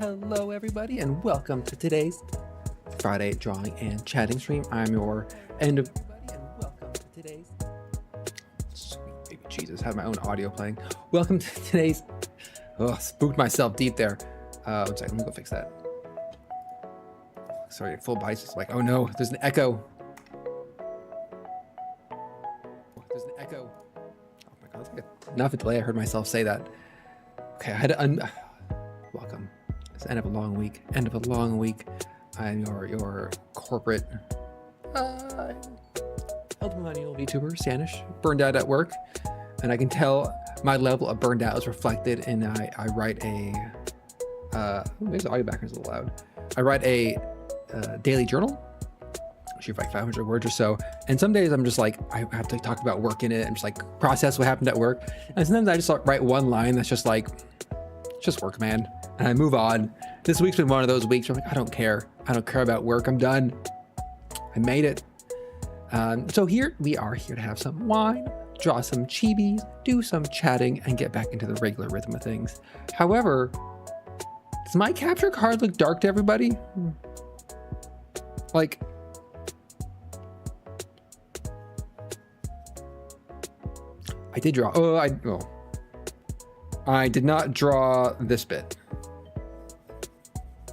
Hello everybody and welcome to today's Friday drawing and chatting stream. I'm your end of and welcome to today's sweet baby Jesus, have my own audio playing. Welcome to today's spooked myself deep there. One second, let me go fix that. Sorry, full bites. It's like, oh no, there's an echo. There's an echo. Oh my god, that's like enough a delay. I heard myself say that. Okay, I had to welcome. It's the end of a long week. End of a long week. I'm your corporate elder millennial VTuber, Stanish, burned out at work, and I can tell my level of burned out is reflected in I write a maybe the audio background's a little loud. I write a daily journal, shoot like 500 words or so, and some days I'm just like I have to talk about work in it and just like process what happened at work, and sometimes I just like, write one line that's just like just work, man, and I move on. This week's been one of those weeks where I'm like, I don't care about work, I'm done, I made it. So here we are, here to have some wine, draw some chibis, do some chatting, and get back into the regular rhythm of things. However, does my capture card look dark to everybody? Like, I did draw, I did not draw this bit.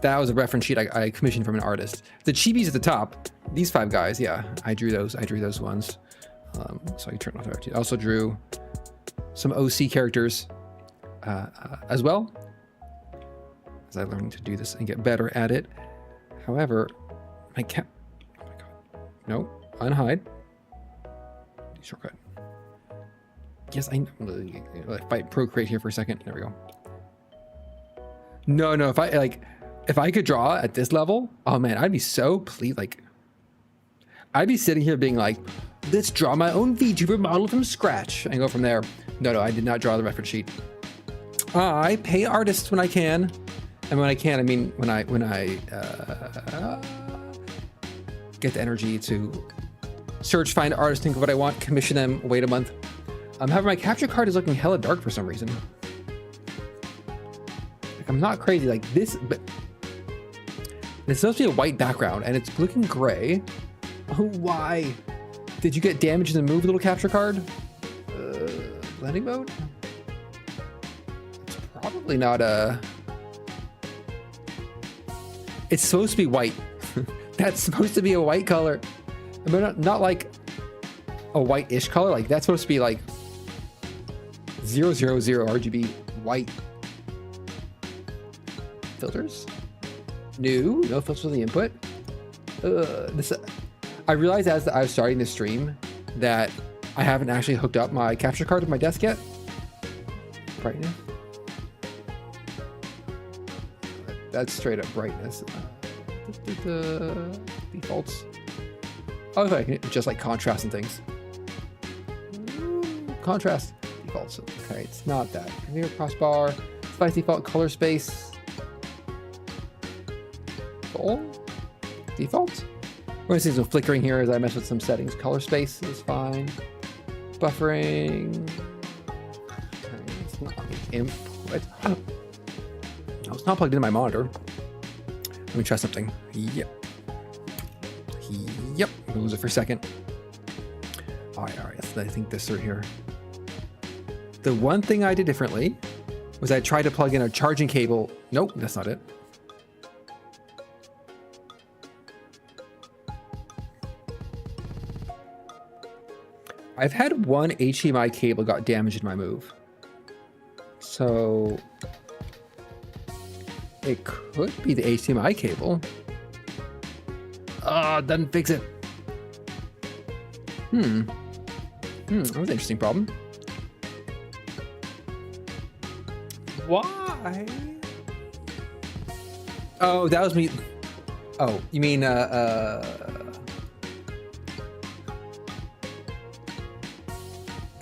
That was a reference sheet I commissioned from an artist. The chibis at the top, these 5 guys, yeah, I drew those ones. So I turned off that. I also drew some OC characters as well, as I learned to do this and get better at it. However, oh my god, no, unhide, shortcut. Yes, I know. If I procreate here for a second, there we go. No, if I could draw at this level, oh man, I'd be so pleased. Like, I'd be sitting here being like, let's draw my own VTuber model from scratch and go from there. No, I did not draw the reference sheet. I pay artists when I can, and when I can, I mean when I get the energy to search, find artists, think of what I want, commission them, wait a month. However, my capture card is looking hella dark for some reason. Like, I'm not crazy like this, but it's supposed to be a white background and it's looking gray. Oh, why? Did you get damaged in the move, little capture card? Blending mode? It's probably not a... It's supposed to be white. That's supposed to be a white color. I mean, not like a white-ish color. Like, that's supposed to be like 000 RGB white. Filters? No filters on the input. I realized as I was starting the stream that I haven't actually hooked up my capture card to my desk yet. Brightness. That's straight up brightness. Defaults. Oh, I can just like contrast and things. Contrast defaults. Okay, it's not that. Here, crossbar. Spice default color space. Full default. We're gonna see some flickering here as I mess with some settings. Color space is fine. Buffering. Okay, it's not input. Oh. No, it's not plugged into my monitor. Let me try something. Yep. I'm gonna lose it for a second. All right. I think this through here. The one thing I did differently was I tried to plug in a charging cable. Nope, that's not it. I've had one HDMI cable got damaged in my move. So it could be the HDMI cable. Doesn't fix it. That was an interesting problem. Why? Oh, that was me. Oh, you mean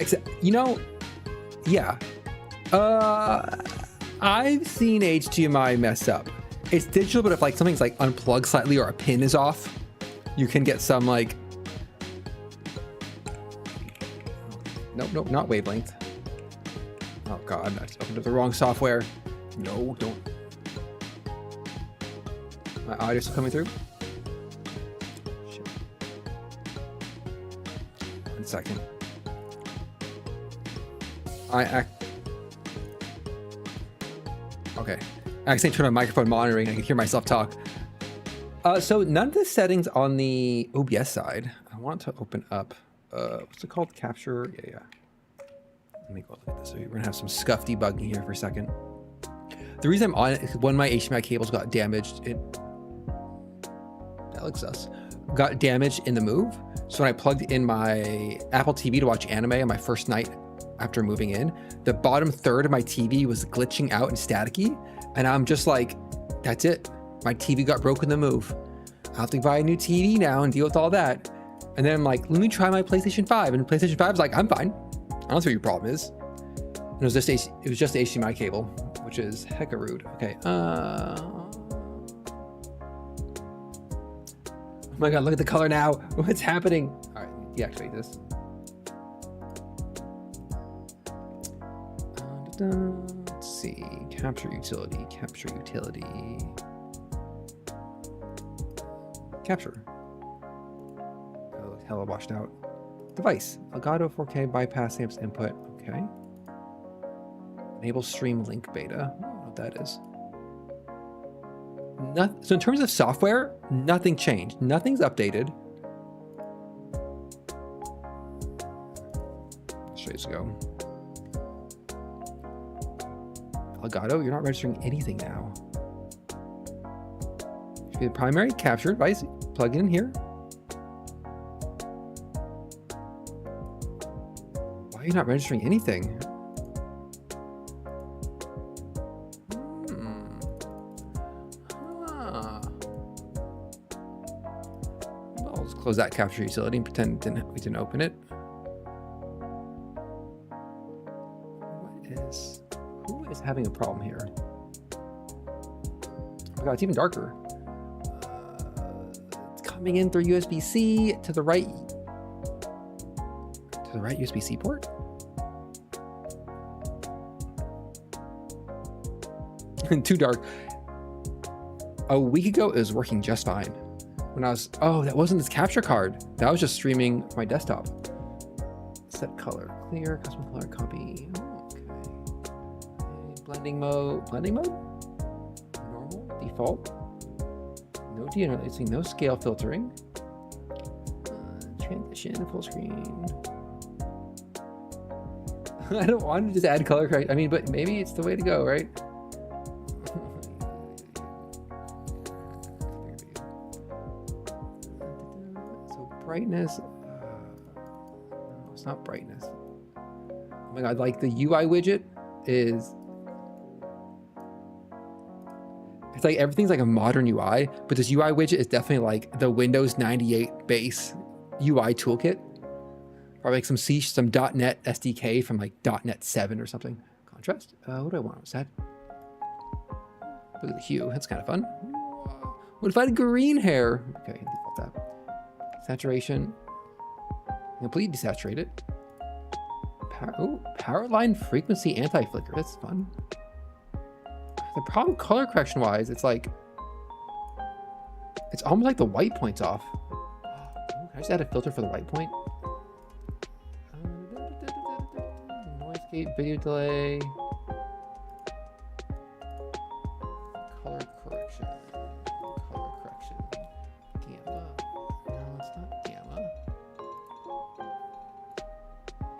except, you know, yeah. I've seen HDMI mess up. It's digital, but if like something's like unplugged slightly or a pin is off, you can get some like, nope, not wavelength. Oh God, I opened up the wrong software. No, don't. My audio still coming through? Shit. 1 second. Okay. I accidentally turned on microphone monitoring. I can hear myself talk. So none of the settings on the OBS side. I want to open up, what's it called? Capture? Yeah. Let me go look at this. So we're gonna have some scuff debugging here for a second. The reason I'm on it is when my HDMI cables got damaged, that looks sus. Got damaged in the move. So when I plugged in my Apple TV to watch anime on my first night after moving in, the bottom third of my TV was glitching out and staticky. And I'm just like, that's it. My TV got broken in the move. I'll have to buy a new TV now and deal with all that. And then I'm like, let me try my PlayStation 5. And PlayStation 5 is like, I'm fine. I don't see what your problem is. And it was just the HDMI cable, which is hecka rude. Okay. Oh my God, look at the color now. What's happening? All right, deactivate this. Let's see. Capture utility. Capture utility. Capture. Oh, hella washed out. Device. Elgato 4K bypass amps input. Okay. Enable stream link beta. I don't know what that is. So in terms of software, nothing changed. Nothing's updated. Let's go. Elgato, you're not registering anything now. Should be the primary capture device. Plug it in here. Why are you not registering anything? Well, let's close that capture utility and pretend we didn't open it. Who is having a problem here? Oh my God, it's even darker. It's coming in through USB-C to the right. To the right USB-C port? Too dark. A week ago, it was working just fine. When I was, oh, that wasn't this capture card. That was just streaming my desktop. Set color, clear, custom color, copy. Oh, okay. Blending mode, normal, default. No denoising, no scale filtering. Transition, full screen. I don't want to just add color correction. I mean, but maybe it's the way to go, right? So brightness. No, it's not brightness. Oh my God, like the UI widget is. It's like everything's like a modern UI, but this UI widget is definitely like the Windows 98 base UI toolkit. Probably like some C, some .NET SDK from like .NET 7 or something. Contrast. What do I want? What's that? Look at the hue. That's kind of fun. What if I had green hair? Okay, default that. Saturation. Completely desaturate it. Power line frequency anti-flicker. That's fun. The problem color correction wise, it's like, it's almost like the white point's off. Can I just add a filter for the white point? Noise gate, video delay. Color correction. Color correction. Gamma. No, it's not gamma.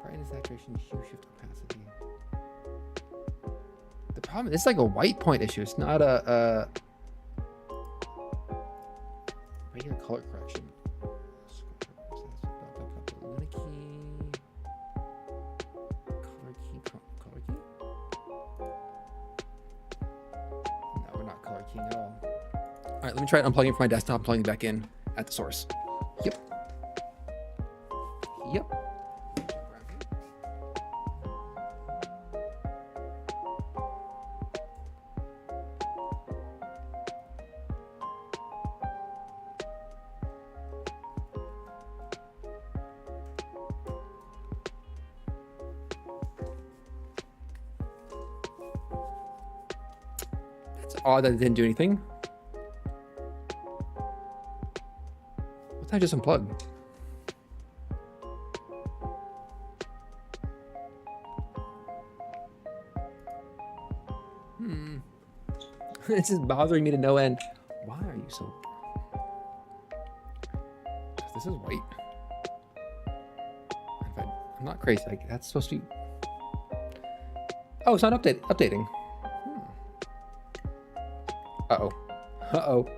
Brightness, saturation, hue, shift, opacity. The problem, it's like a white point issue. It's not a regular color correction. Color key. No, we're not color keying at all. All right, let me try unplugging from my desktop and plugging it back in at the source. Yep. Odd that it didn't do anything. I just unplug? This is bothering me to no end. Why are you so... This is white. I'm not crazy. Like, that's supposed to be... Oh, it's not updating. Uh-oh. Uh-oh.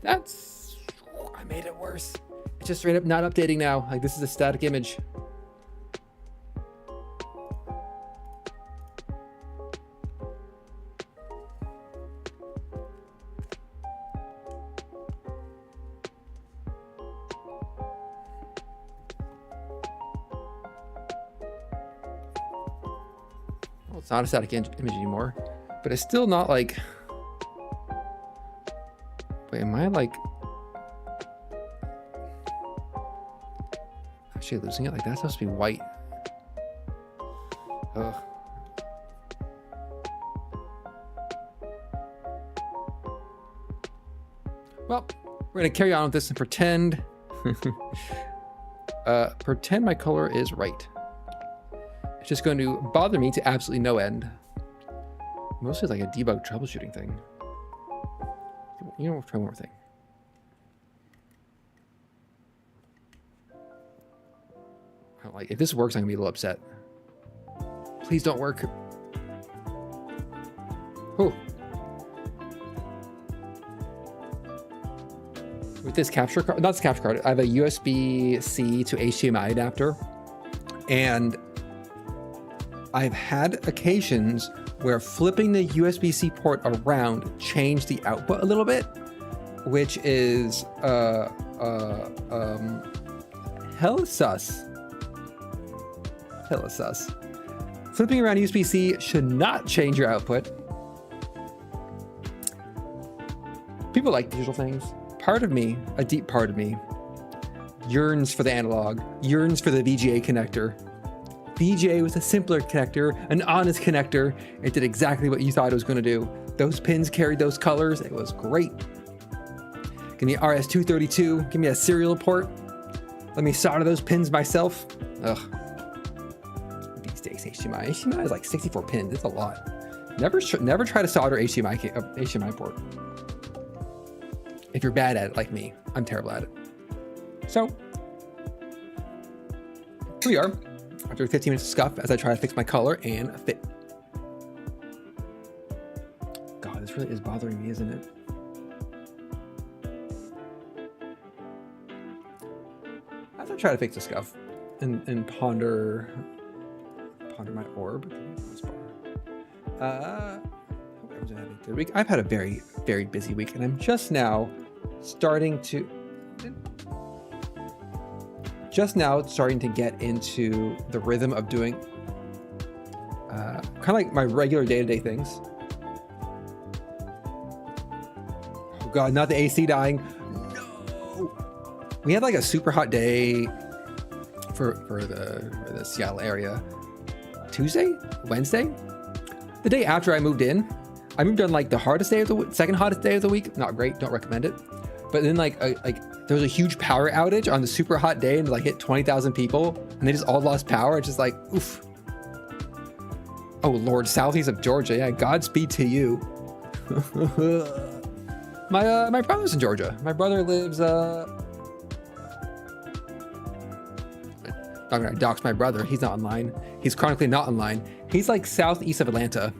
That's... I made it worse. It's just straight up not updating now. Like, this is a static image. Well, it's not a static image anymore, but it's still not like... Wait, am I like... actually losing it? Like, that's supposed to be white. Ugh. Well, we're gonna carry on with this and pretend... pretend my color is right. It's just going to bother me to absolutely no end. Mostly like a debug troubleshooting thing. You know, we'll try one more thing. Like, if this works, I'm gonna be a little upset. Please don't work. Oh. With this capture card, not this capture card, I have a USB-C to HDMI adapter, and I've had occasions where flipping the USB-C port around changed the output a little bit, which is hella sus. Hella sus. Flipping around USB-C should not change your output. People like digital things. Part of me, a deep part of me, yearns for the analog, yearns for the VGA connector. VGA was a simpler connector, an honest connector. It did exactly what you thought it was going to do. Those pins carried those colors. It was great. Give me RS-232. Give me a serial port. Let me solder those pins myself. Ugh. These days, HDMI is like 64 pins. It's a lot. Never try to solder HDMI port. If you're bad at it, like me, I'm terrible at it. So, here we are. After 15 minutes of scuff as I try to fix my color and fit. God, this really is bothering me, isn't it? As I try to fix the scuff and ponder my orb. Hope everyone's having a good week. I've had a very, very busy week, and I'm just now starting to get into the rhythm of doing kind of like my regular day-to-day things. Oh God, not the AC dying. No. We had like a super hot day for the Seattle area. Tuesday? Wednesday? The day after I moved in. I moved on like the hardest day of the week, second hottest day of the week. Not great, don't recommend it. But then like there was a huge power outage on the super hot day and like hit 20,000 people and they just all lost power. It's just like, oof. Oh Lord, southeast of Georgia. Yeah, Godspeed to you. My brother's in Georgia. My brother lives, I'm gonna dox my brother. He's not online. He's chronically not online. He's like southeast of Atlanta.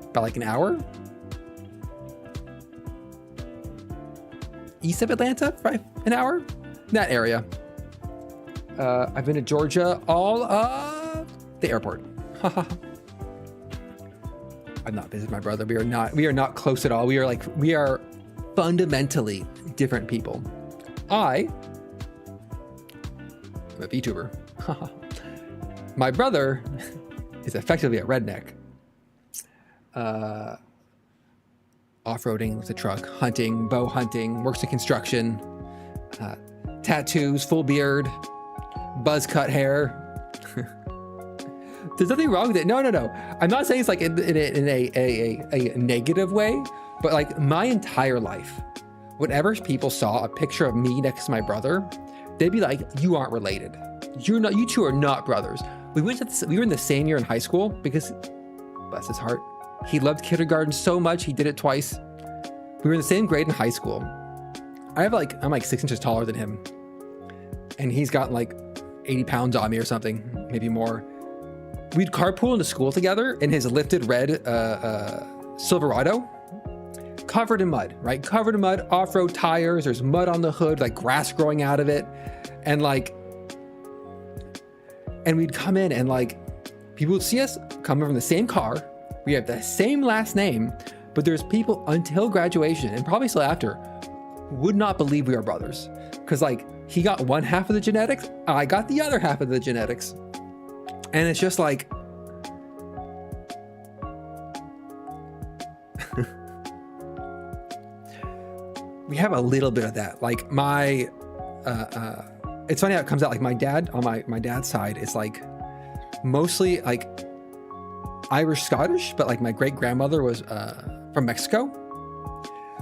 About like an hour? East of Atlanta, right? An hour? That area. I've been to Georgia, all of the airport. I've not visited my brother. We are not close at all. We are fundamentally different people. I'm a VTuber. My brother is effectively a redneck. off-roading with a truck, hunting, bow hunting, works in construction, tattoos, full beard, buzz cut hair. There's nothing wrong with it. No. I'm not saying it's like in a negative way, but like my entire life, whenever people saw a picture of me next to my brother, they'd be like, "You aren't related. You two are not brothers." We were in the same year in high school because, bless his heart, he loved kindergarten so much he did it twice. We were in the same grade in high school. I'm like 6 inches taller than him, and he's got like 80 pounds on me or something, maybe more. We'd carpool into school together in his lifted red Silverado, covered in mud, right? Covered in mud, off-road tires. There's mud on the hood, like grass growing out of it, and we'd come in and like people would see us coming from the same car. We have the same last name, but there's people until graduation and probably still after would not believe we are brothers, because like he got one half of the genetics, I got the other half of the genetics. And it's just like, we have a little bit of that. Like my, it's funny how it comes out. Like my dad, on my dad's side, is like mostly like Irish Scottish, but like my great grandmother was from Mexico.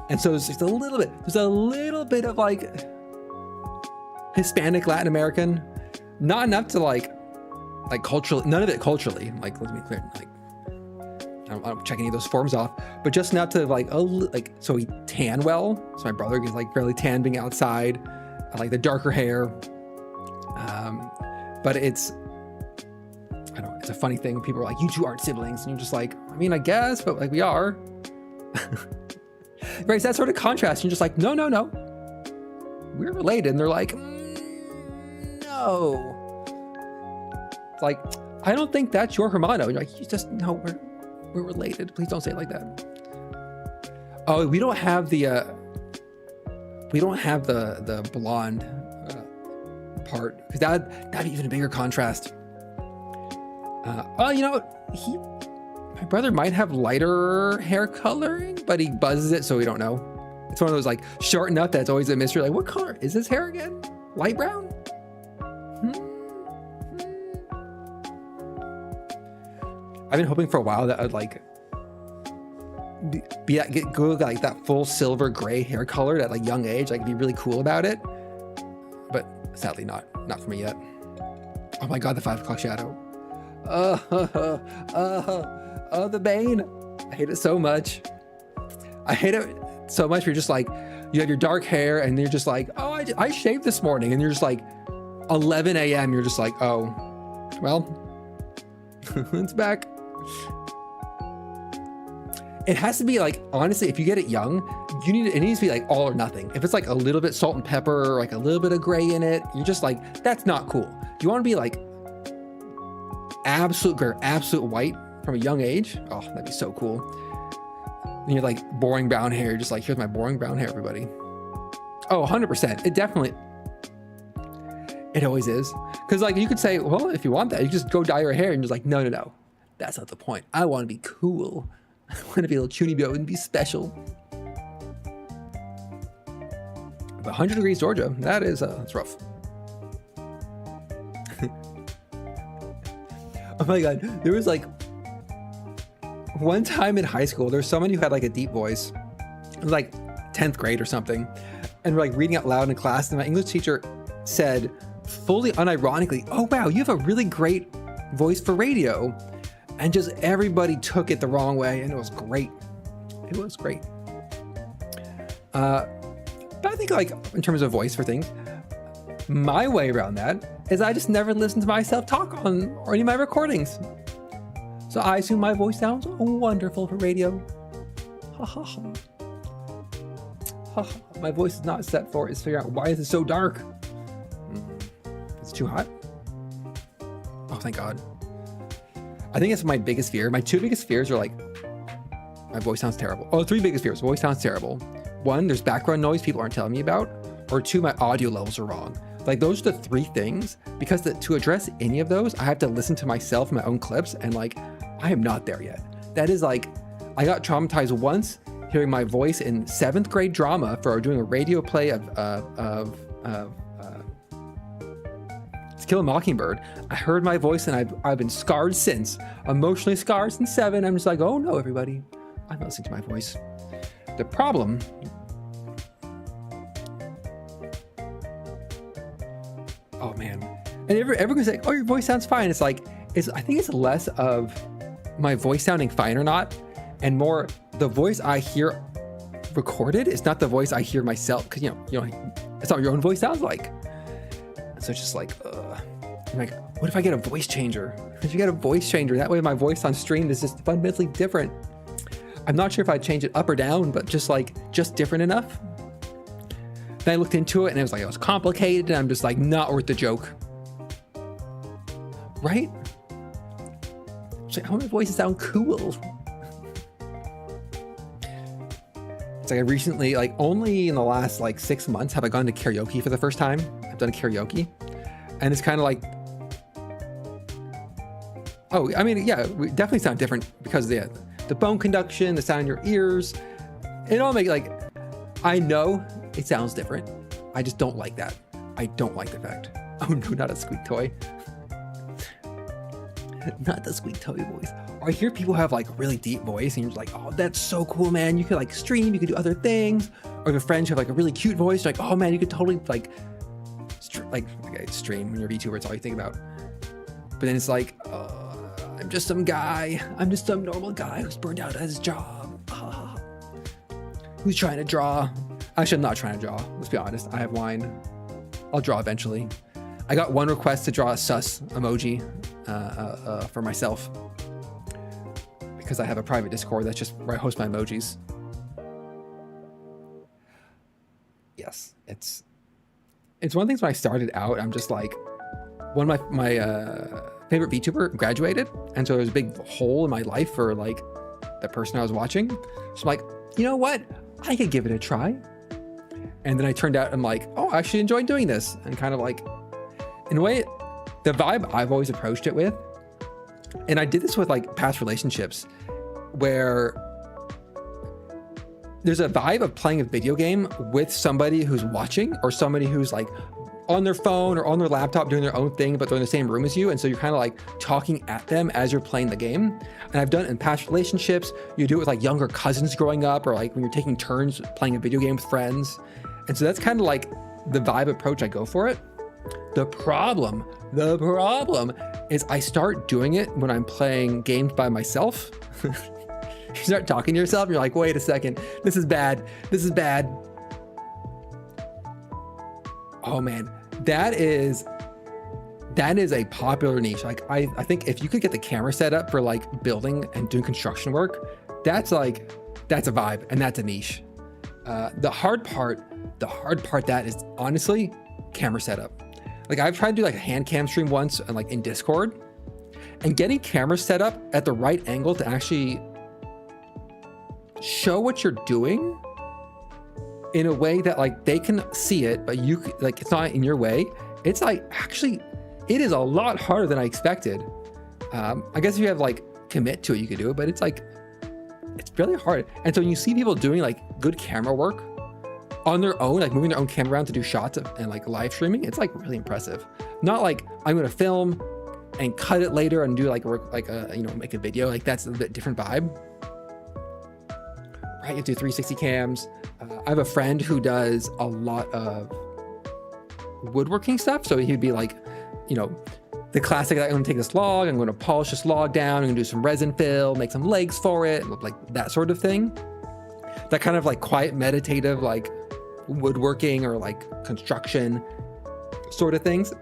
And so there's a little bit of like Hispanic, Latin American, not enough to like culturally, none of it culturally, like, let's be clear, like I don't check any of those forms off, but just enough to so we tan well. So my brother gets like fairly tan being outside. I like the darker hair. But it's a funny thing. People are like, "You two aren't siblings." And you're just like, I mean, I guess, but like we are. Right, it's that sort of contrast. You're just like, no, we're related. And they're like, no. It's like, I don't think that's your hermano. You're like, you just, no, we're related. Please don't say it like that. Oh, we don't have the blonde part, because that'd be even a bigger contrast. You know, my brother might have lighter hair coloring, but he buzzes it, so we don't know. It's one of those like short enough that's always a mystery. Like, what color is his hair again? Light brown? I've been hoping for a while that I'd like go like that full silver gray hair color at like young age. Like, be really cool about it, but sadly not for me yet. Oh my god, the 5 o'clock shadow. The bane. I hate it so much. You're just like, you have your dark hair and you're just like, oh, I shaved this morning, and you're just like 11 a.m. You're just like, oh, well, it's back. It has to be like, honestly, if you get it young, it needs to be like all or nothing. If it's like a little bit salt and pepper, or like a little bit of gray in it, you're just like, that's not cool. You want to be like absolute white from a young age. Oh, that'd be so cool. And you're like boring brown hair. You're just like, here's my boring brown hair, everybody. Oh, 100%. It always is. Because like you could say, well, if you want that, you just go dye your hair, and you're just like, no. That's not the point. I want to be cool. I want to be a little chuny boy and be special. But 100 degrees Georgia, that's rough. Oh my god, there was like one time in high school, there's someone who had like a deep voice. It was like 10th grade or something, and we're like reading out loud in class, and my English teacher said, fully unironically, "Oh wow, you have a really great voice for radio." And just everybody took it the wrong way, and it was great. But I think like in terms of voice for things, my way around that is I just never listen to myself talk on or any of my recordings. So I assume my voice sounds wonderful for radio. Ha ha ha. Ha ha. My voice is not set for it. It's figuring out, why is it so dark? It's too hot. Oh, thank God. I think it's my biggest fear. My 2 biggest fears are like, my voice sounds terrible. Oh, 3 biggest fears. Voice sounds terrible. 1, there's background noise people aren't telling me about. Or 2, my audio levels are wrong. Like, those are the 3 things, because to address any of those, I have to listen to myself in my own clips, and like, I am not there yet. That is like, I got traumatized once hearing my voice in 7th grade drama for doing a radio play of To Kill a Mockingbird. I heard my voice and I've been scarred since. Emotionally scarred since 7. I'm just like, oh no, everybody. I'm not listening to my voice. The problem... Oh man. And everyone's like, oh, your voice sounds fine. It's like, I think it's less of my voice sounding fine or not, and more the voice I hear recorded is not the voice I hear myself, because you know, it's not what your own voice sounds like. So it's just like, I'm like, what if I get a voice changer? If you get a voice changer, that way my voice on stream is just fundamentally different. I'm not sure if I'd change it up or down, but just different enough. Then I looked into it and it was like, it was complicated, and I'm just like, not worth the joke. Right? It's like, I want my voice to sound cool. It's like I recently, like only in the last like 6 months have I gone to karaoke for the first time. I've done karaoke. And it's kind of like, oh, I mean, yeah, we definitely sound different because of the bone conduction, the sound in your ears. It all makes like, I know it sounds different. I just don't like that. I don't like the fact. Oh no, not a squeak toy. Not the squeak toy voice. Or I hear people have like a really deep voice and you're like, oh, that's so cool, man. You could like stream, you could do other things. Or your friends who have like a really cute voice, like, oh man, you could totally like stream when you're a VTuber, it's all you think about. But then it's like, I'm just some guy. I'm just some normal guy who's burned out at his job. Who's trying to draw. Actually, I'm not trying to draw. Let's be honest. I have wine. I'll draw eventually. I got one request to draw a sus emoji for myself because I have a private Discord that's just where I host my emojis. Yes, it's one of the things when I started out, I'm just like, one of my favorite VTuber graduated, and so there was a big hole in my life for like the person I was watching. So I'm like, you know what? I could give it a try. And then I turned out, I'm like, oh, I actually enjoyed doing this. And kind of like, in a way, the vibe I've always approached it with, and I did this with like past relationships, where there's a vibe of playing a video game with somebody who's watching, or somebody who's like on their phone or on their laptop doing their own thing, but they're in the same room as you. And so you're kind of like talking at them as you're playing the game. And I've done it in past relationships. You do it with like younger cousins growing up, or like when you're taking turns playing a video game with friends. And so that's kind of like the vibe approach I go for it. The problem is I start doing it when I'm playing games by myself. You start talking to yourself, you're like, wait a second, this is bad. Oh man, that is a popular niche. Like I think if you could get the camera set up for like building and doing construction work, that's a vibe, and that's a niche. The hard part that is honestly camera setup. Like I've tried to do like a hand cam stream once and like in Discord, and getting camera set up at the right angle to actually show what you're doing in a way that like they can see it, but you like it's not in your way. It's like actually, it is a lot harder than I expected. I guess if you have like commit to it, you could do it, but it's like, it's really hard. And so when you see people doing like good camera work on their own, like moving their own camera around to do shots and like live streaming, it's like really impressive. Not like I'm gonna film and cut it later and do like make a video. Like that's a bit different vibe. Right, you have to do 360 cams. I have a friend who does a lot of woodworking stuff. So he'd be like, the classic, I'm gonna take this log, I'm gonna polish this log down, I'm gonna do some resin fill, make some legs for it, like that sort of thing. That kind of like quiet, meditative, like woodworking or like construction sort of things.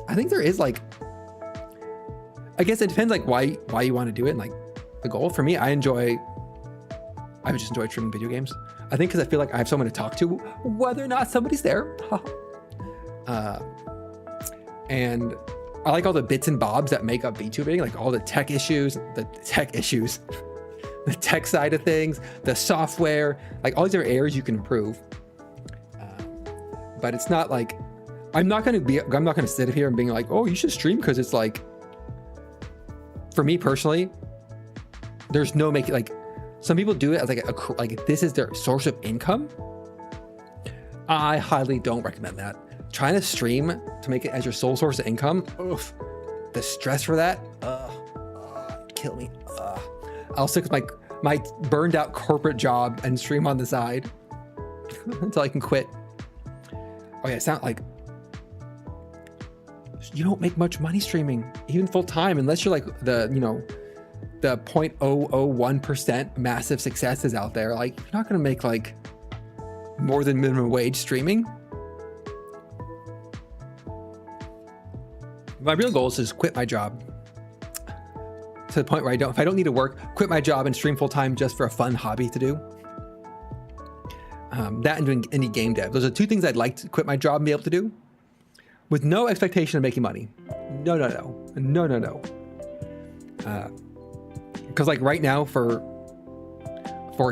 I think there is like, I guess it depends like why you want to do it, and like the goal. For me, I just enjoy streaming video games. I think because I feel like I have someone to talk to, whether or not somebody's there. And I like all the bits and bobs that make up VTubing, like all the tech issues, the tech side of things, the software, like all these different areas you can improve. But it's not like, I'm not going to sit here and being like, oh, you should stream, because it's like, for me personally, there's no making, like, some people do it as like this is their source of income. I highly don't recommend that. Trying to stream to make it as your sole source of income, oof, the stress for that, kill me. I'll stick with my burned out corporate job and stream on the side until I can quit. Oh yeah, it's not like you don't make much money streaming, even full time, unless you're like the 0.001% massive successes out there. Like you're not gonna make like more than minimum wage streaming. My real goal is to just quit my job to the point where if I don't need to work, quit my job and stream full time just for a fun hobby to do. That and doing indie game dev. Those are two things I'd like to quit my job and be able to do with no expectation of making money. No. Because like right now, for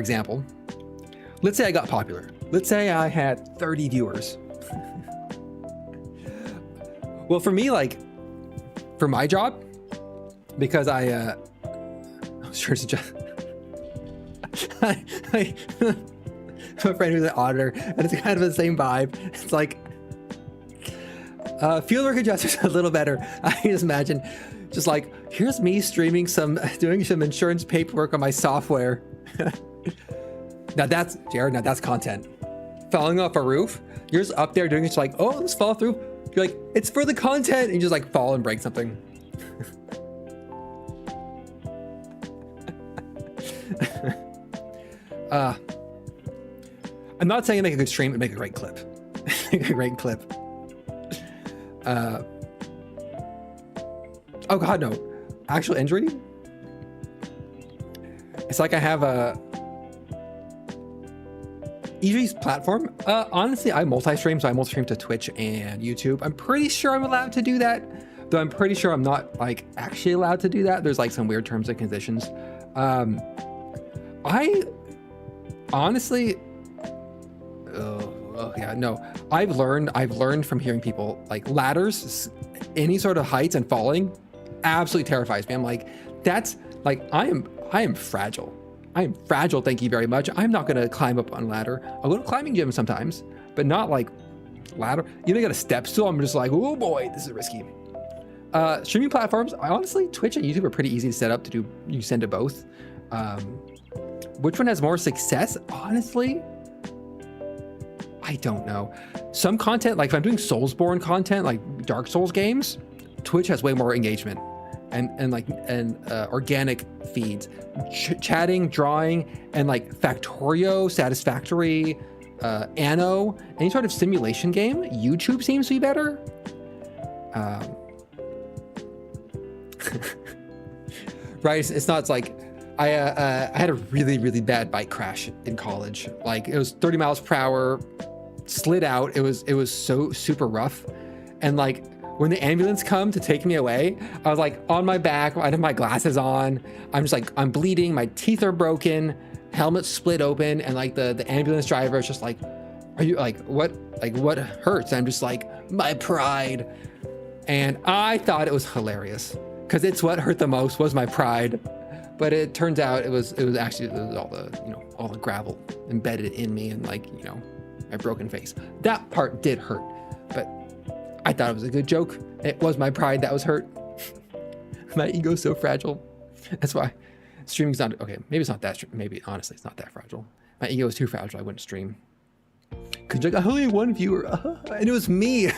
example, let's say I got popular. Let's say I had 30 viewers. Well, for me, like for my job, because I was sure to just my friend who's an auditor, and it's kind of the same vibe. It's like fieldwork adjuster's a little better. I can just imagine, just like here's me streaming doing some insurance paperwork on my software. Now that's Jared. Now that's content. Falling off a roof. You're just up there doing it. It's like, oh, let's fall through. You're like, it's for the content, and you just like fall and break something. I'm not saying make a good stream and make a great clip. Make a great clip. Oh God, no. Actual injury? It's like I have a Idri's platform. Honestly, I multi-stream, so I multi-stream to Twitch and YouTube. I'm pretty sure I'm allowed to do that, though I'm pretty sure I'm not like actually allowed to do that. There's like some weird terms and conditions. I honestly, yeah, no. I've learned from hearing people like ladders, any sort of heights and falling, absolutely terrifies me. I'm like, that's like I am fragile. I am fragile, thank you very much. I'm not gonna climb up on a ladder. I'll go to climbing gym sometimes, but not like ladder. You know, you got a step stool. I'm just like, oh boy, this is risky. Streaming platforms, honestly, Twitch and YouTube are pretty easy to set up to do. You send to both. Which one has more success? Honestly, I don't know. Some content, like if I'm doing Soulsborne content, like Dark Souls games, Twitch has way more engagement and organic feeds, chatting, drawing, and like Factorio, Satisfactory, Anno, any sort of simulation game. YouTube seems to be better. Right? It's not. It's like I had a really, really bad bike crash in college. Like it was 30 miles per hour, slid out. It was so super rough, and like when the ambulance come to take me away, I was like on my back. I have my glasses on. I'm just like I'm bleeding. My teeth are broken. Helmet split open, and like the ambulance driver is just like, "Are you like what? Like what hurts?" I'm just like my pride, and I thought it was hilarious because it's what hurt the most was my pride. But it turns out it was actually all the gravel embedded in me and like, you know, my broken face. That part did hurt, but I thought it was a good joke. It was my pride that was hurt. My ego's so fragile. That's why streaming's not okay. Maybe it's not that. Maybe honestly, it's not that fragile. My ego is too fragile. I wouldn't stream. Cause like I only had one viewer, and it was me.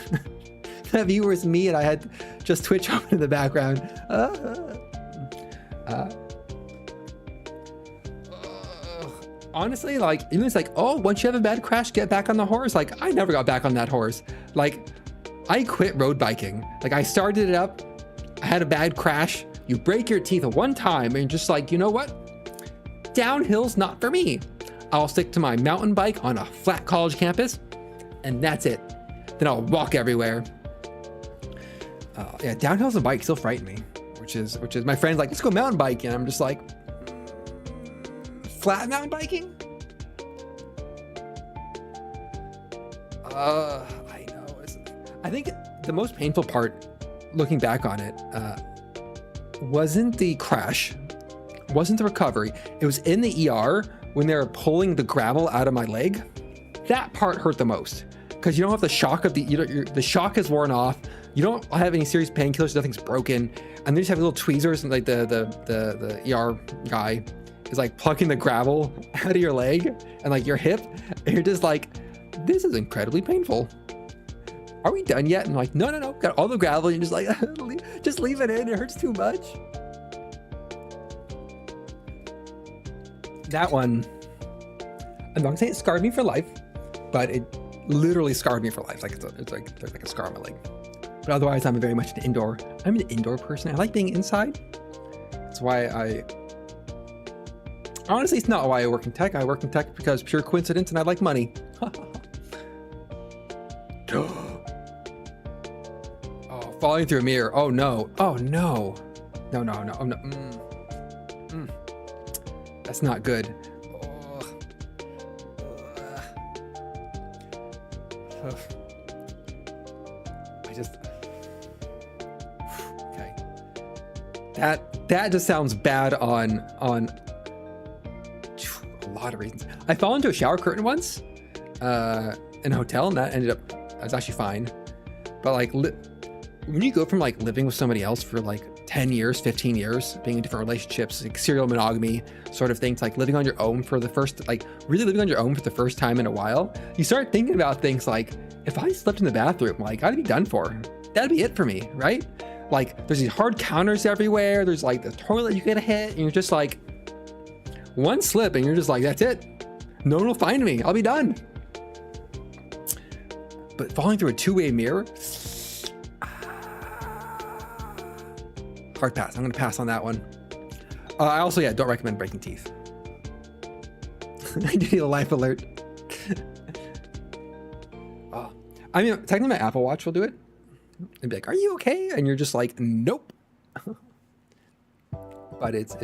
That viewer is me, and I had just Twitch on in the background. Honestly, like, you know, it's like, oh, once you have a bad crash, get back on the horse. Like, I never got back on that horse. Like, I quit road biking. Like, I started it up. I had a bad crash. You break your teeth one time and just like, you know what? Downhill's not for me. I'll stick to my mountain bike on a flat college campus, and that's it. Then I'll walk everywhere. Yeah, downhills and bikes still frighten me, which is my friend's like, let's go mountain biking. I'm just like, flat mountain biking? I know. I think the most painful part, looking back on it, wasn't the crash, wasn't the recovery. It was in the ER when they were pulling the gravel out of my leg. That part hurt the most because you don't have the shock of the shock is worn off. You don't have any serious painkillers. Nothing's broken, and they just have little tweezers, and like the ER guy is like plucking the gravel out of your leg and like your hip, and you're just like, this is incredibly painful. Are we done yet? And I'm like, no, got all the gravel. You're just like, just leave it in. It hurts too much. That one, I'm not gonna say it scarred me for life, but it literally scarred me for life. Like it's like a scar on my leg. But otherwise, I'm very much I'm an indoor person. I like being inside. That's why honestly, it's not why I work in tech. I work in tech because pure coincidence, and I like money. Oh, falling through a mirror. Oh no. Oh no. No. Oh, no. That's not good. Oh. Okay. That just sounds bad on a lot of reasons. I fell into a shower curtain once in a hotel, and that was actually fine. But like when you go from like living with somebody else for like 10 years, 15 years, being in different relationships, like serial monogamy sort of things, like living on your own for the first, like really living on your own for the first time in a while, you start thinking about things like, if I slept in the bathroom, like I'd be done for. That'd be it for me, right? Like there's these hard counters everywhere. There's like the toilet you gotta hit, and you're just like, one slip and you're just like, that's it. No one will find me. I'll be done. But falling through a two-way mirror, hard pass. I'm gonna pass on that one. I also, don't recommend breaking teeth. I do need a life alert. I mean, technically my Apple Watch will do it. And be like, are you okay? And you're just like, nope. But it's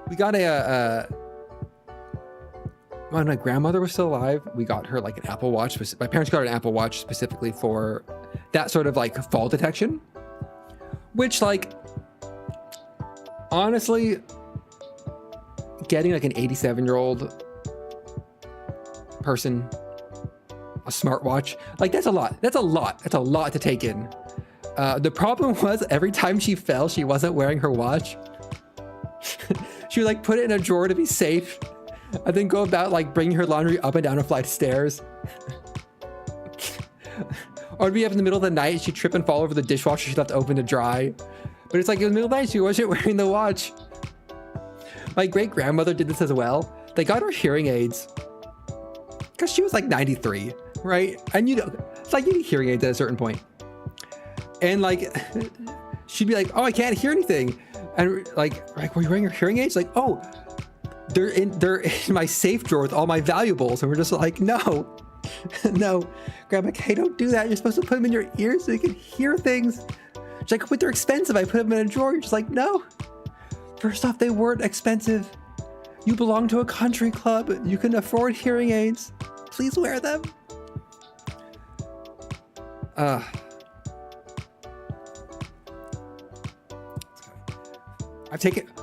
we got when my grandmother was still alive, we got her like an Apple Watch. My parents got an Apple Watch specifically for that sort of like fall detection, which like, honestly, getting like an 87-year-old person a smartwatch, like that's a lot to take in. The problem was every time she fell, she wasn't wearing her watch. She would like put it in a drawer to be safe, and then go about like bringing her laundry up and down a flight of stairs. Or it'd be up in the middle of the night, she'd trip and fall over the dishwasher she left open to dry. But it's like in the middle of the night, she wasn't wearing the watch. My great grandmother did this as well. They got her hearing aids because she was like 93, right? And you know, it's like you need hearing aids at a certain point. And like, she'd be like, oh, I can't hear anything. And like, were you wearing your hearing aids? Like, oh, they're in my safe drawer with all my valuables. And we're just like, no, no, Grandma Kay, don't do that. You're supposed to put them in your ears so you can hear things. She's like, but they're expensive. I put them in a drawer. You're just like, no. First off, they weren't expensive. You belong to a country club. You can afford hearing aids. Please wear them.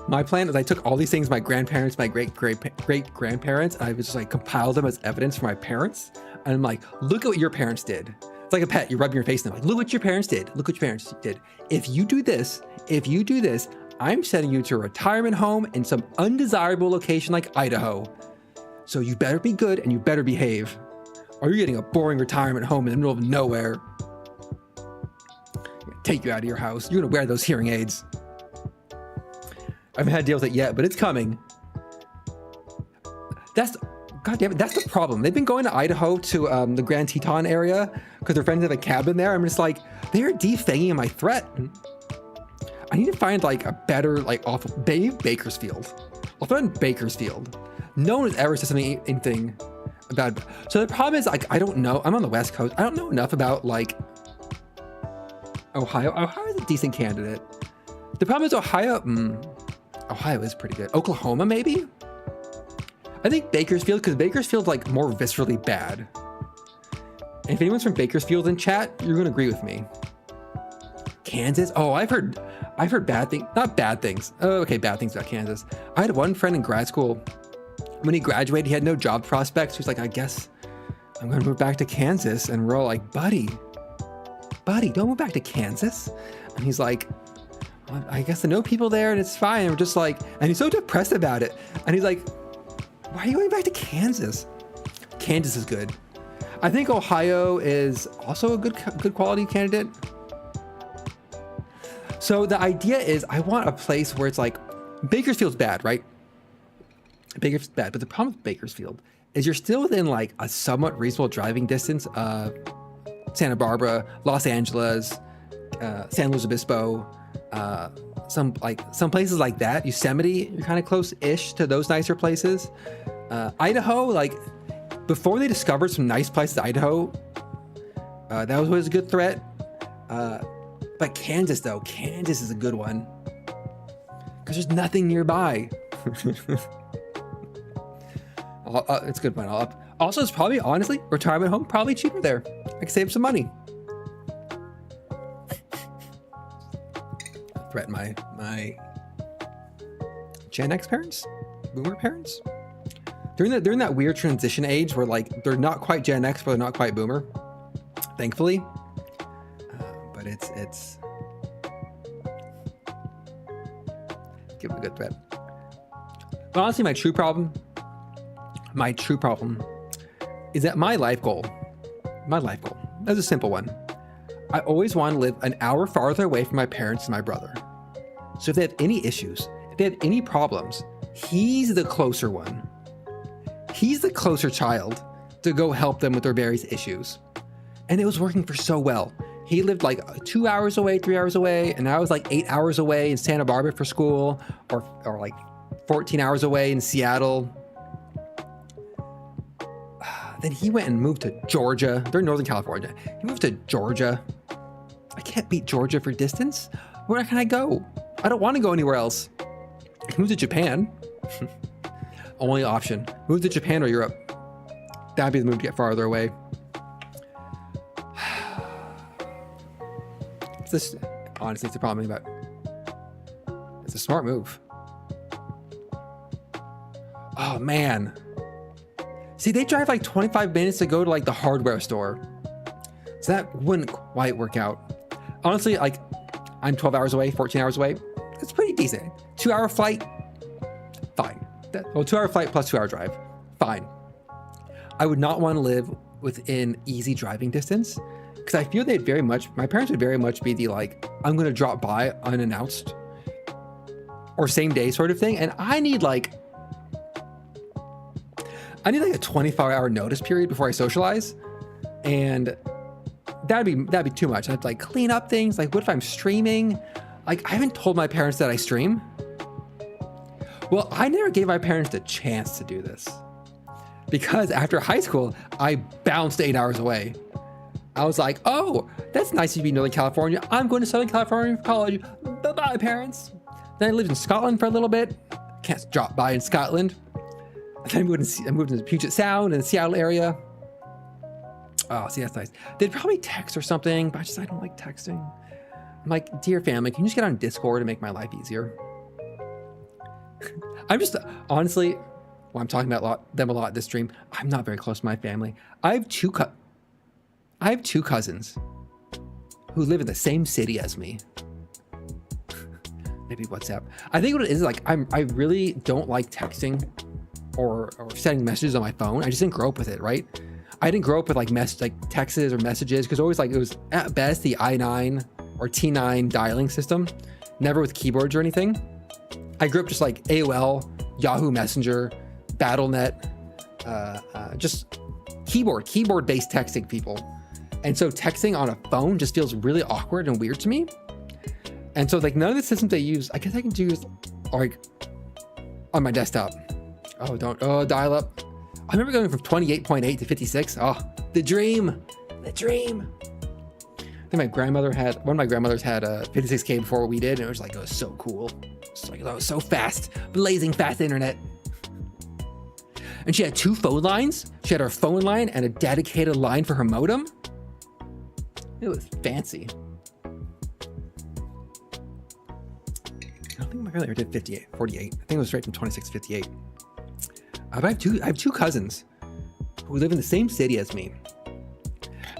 My plan is I took all these things, my grandparents, my great grandparents, and I was just like compiled them as evidence for my parents. And I'm like, look at what your parents did. It's like a pet, you rub your face and like, look what your parents did. Look what your parents did. If you do this, I'm sending you to a retirement home in some undesirable location like Idaho. So you better be good and you better behave, or you're getting a boring retirement home in the middle of nowhere. I'm gonna take you out of your house. You're gonna wear those hearing aids. I haven't had to deal with it yet, but it's coming. God damn it, that's the problem. They've been going to Idaho to the Grand Teton area because their friends have a cabin there. I'm just like, they're defanging my threat. I need to find like a better, like Bakersfield. I'll throw in Bakersfield. No one has ever said anything about it. So the problem is, like, I don't know. I'm on the West Coast. I don't know enough about like Ohio. Ohio is a decent candidate. The problem is Ohio is pretty good. Oklahoma, maybe? I think Bakersfield, because Bakersfield's like more viscerally bad. And if anyone's from Bakersfield in chat, you're gonna agree with me. Kansas? Oh, I've heard I've heard bad things, not bad things. Oh, okay, bad things about Kansas. I had one friend in grad school. When he graduated, he had no job prospects. He was like, I guess I'm going to move back to Kansas. And we're all like, buddy, don't move back to Kansas. And he's like, well, I guess I know people there and it's fine. And we're just like, and he's so depressed about it. And he's like, why are you going back to Kansas? Kansas is good. I think Ohio is also a good quality candidate. So the idea is I want a place where it's like, Bakersfield's bad, right? Bakersfield's bad, but the problem with Bakersfield is you're still within like a somewhat reasonable driving distance of Santa Barbara, Los Angeles, San Luis Obispo, some places like that. Yosemite, you're kind of close-ish to those nicer places. Idaho, like before they discovered some nice places, Idaho, that was always a good threat. But Kansas though, Kansas is a good one because there's nothing nearby. It's a good one. Also, it's probably, honestly, retirement home, probably cheaper there. I can save some money. Threaten my Gen X parents? Boomer parents? During that weird transition age where like, they're not quite Gen X, but they're not quite Boomer. Thankfully. But it's give them a good threat. But honestly, my true problem is that my life goal, that's a simple one. I always want to live an hour farther away from my parents and my brother. So if they have any issues, if they have any problems, he's the closer one. He's the closer child to go help them with their various issues. And it was working for so well. He lived like 2 hours away, 3 hours away, and I was like 8 hours away in Santa Barbara for school, or like 14 hours away in Seattle. Then he went and moved to Georgia. They're in Northern California. He moved to Georgia. I can't beat Georgia for distance. Where can I go? I don't want to go anywhere else. I can move to Japan. Only option. Move to Japan or Europe. That'd be the move to get farther away. Honestly, it's a problem about. It's a smart move. Oh man. See, they drive like 25 minutes to go to like the hardware store. So that wouldn't quite work out. Honestly, like I'm 12 hours away, 14 hours away. That's pretty decent. 2 hour flight, fine. 2 hour flight plus 2 hour drive, fine. I would not want to live within easy driving distance because I feel my parents would very much be the like, I'm going to drop by unannounced or same day sort of thing. And I need like a 24-hour notice period before I socialize. And that'd be too much. I'd like clean up things. Like what if I'm streaming? Like I haven't told my parents that I stream. Well, I never gave my parents the chance to do this because after high school, I bounced 8 hours away. I was like, oh, that's nice to be in Northern California. I'm going to Southern California for college. Bye-bye, parents. Then I lived in Scotland for a little bit. Can't drop by in Scotland. Then I moved into Puget Sound in the Seattle area. Oh, see, that's nice. They'd probably text or something, but I don't like texting. I'm like, dear family, can you just get on Discord and make my life easier? I'm just, honestly, I'm talking about them a lot this stream. I'm not very close to my family. I have two cousins who live in the same city as me. Maybe WhatsApp. I think what it is like, I really don't like texting or sending messages on my phone. I just didn't grow up with it, right? I didn't grow up with like texts or messages because always like it was at best the I9 or T9 dialing system, never with keyboards or anything. I grew up just like AOL, Yahoo Messenger, BattleNet, just keyboard-based texting people. And so texting on a phone just feels really awkward and weird to me. And so like none of the systems I use, I guess I can use like on my desktop. Dial up. I remember going from 28.8 to 56. Oh, the dream. I think one of my grandmothers had a 56K before we did, and it was so cool. It's like, that was so fast, blazing fast internet. And she had 2 phone lines. She had her phone line and a dedicated line for her modem. It was fancy. think my grandmother did 48. I think it was straight from 26 to 58. But I have two cousins who live in the same city as me.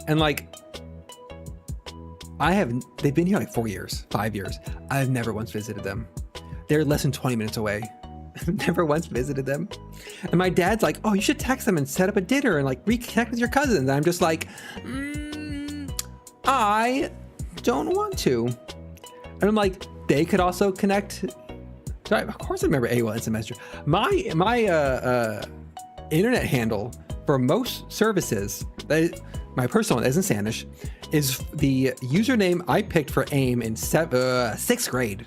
And like, they've been here like 4 years, 5 years. I've never once visited them. They're less than 20 minutes away. I've never once visited them. And my dad's like, oh, you should text them and set up a dinner and like reconnect with your cousins. And I'm just like, I don't want to. And I'm like, they could also connect. So of course I remember AOL Instant Messenger. My internet handle for most services, my personal one isn't Sanish, is the username I picked for AIM in sixth grade.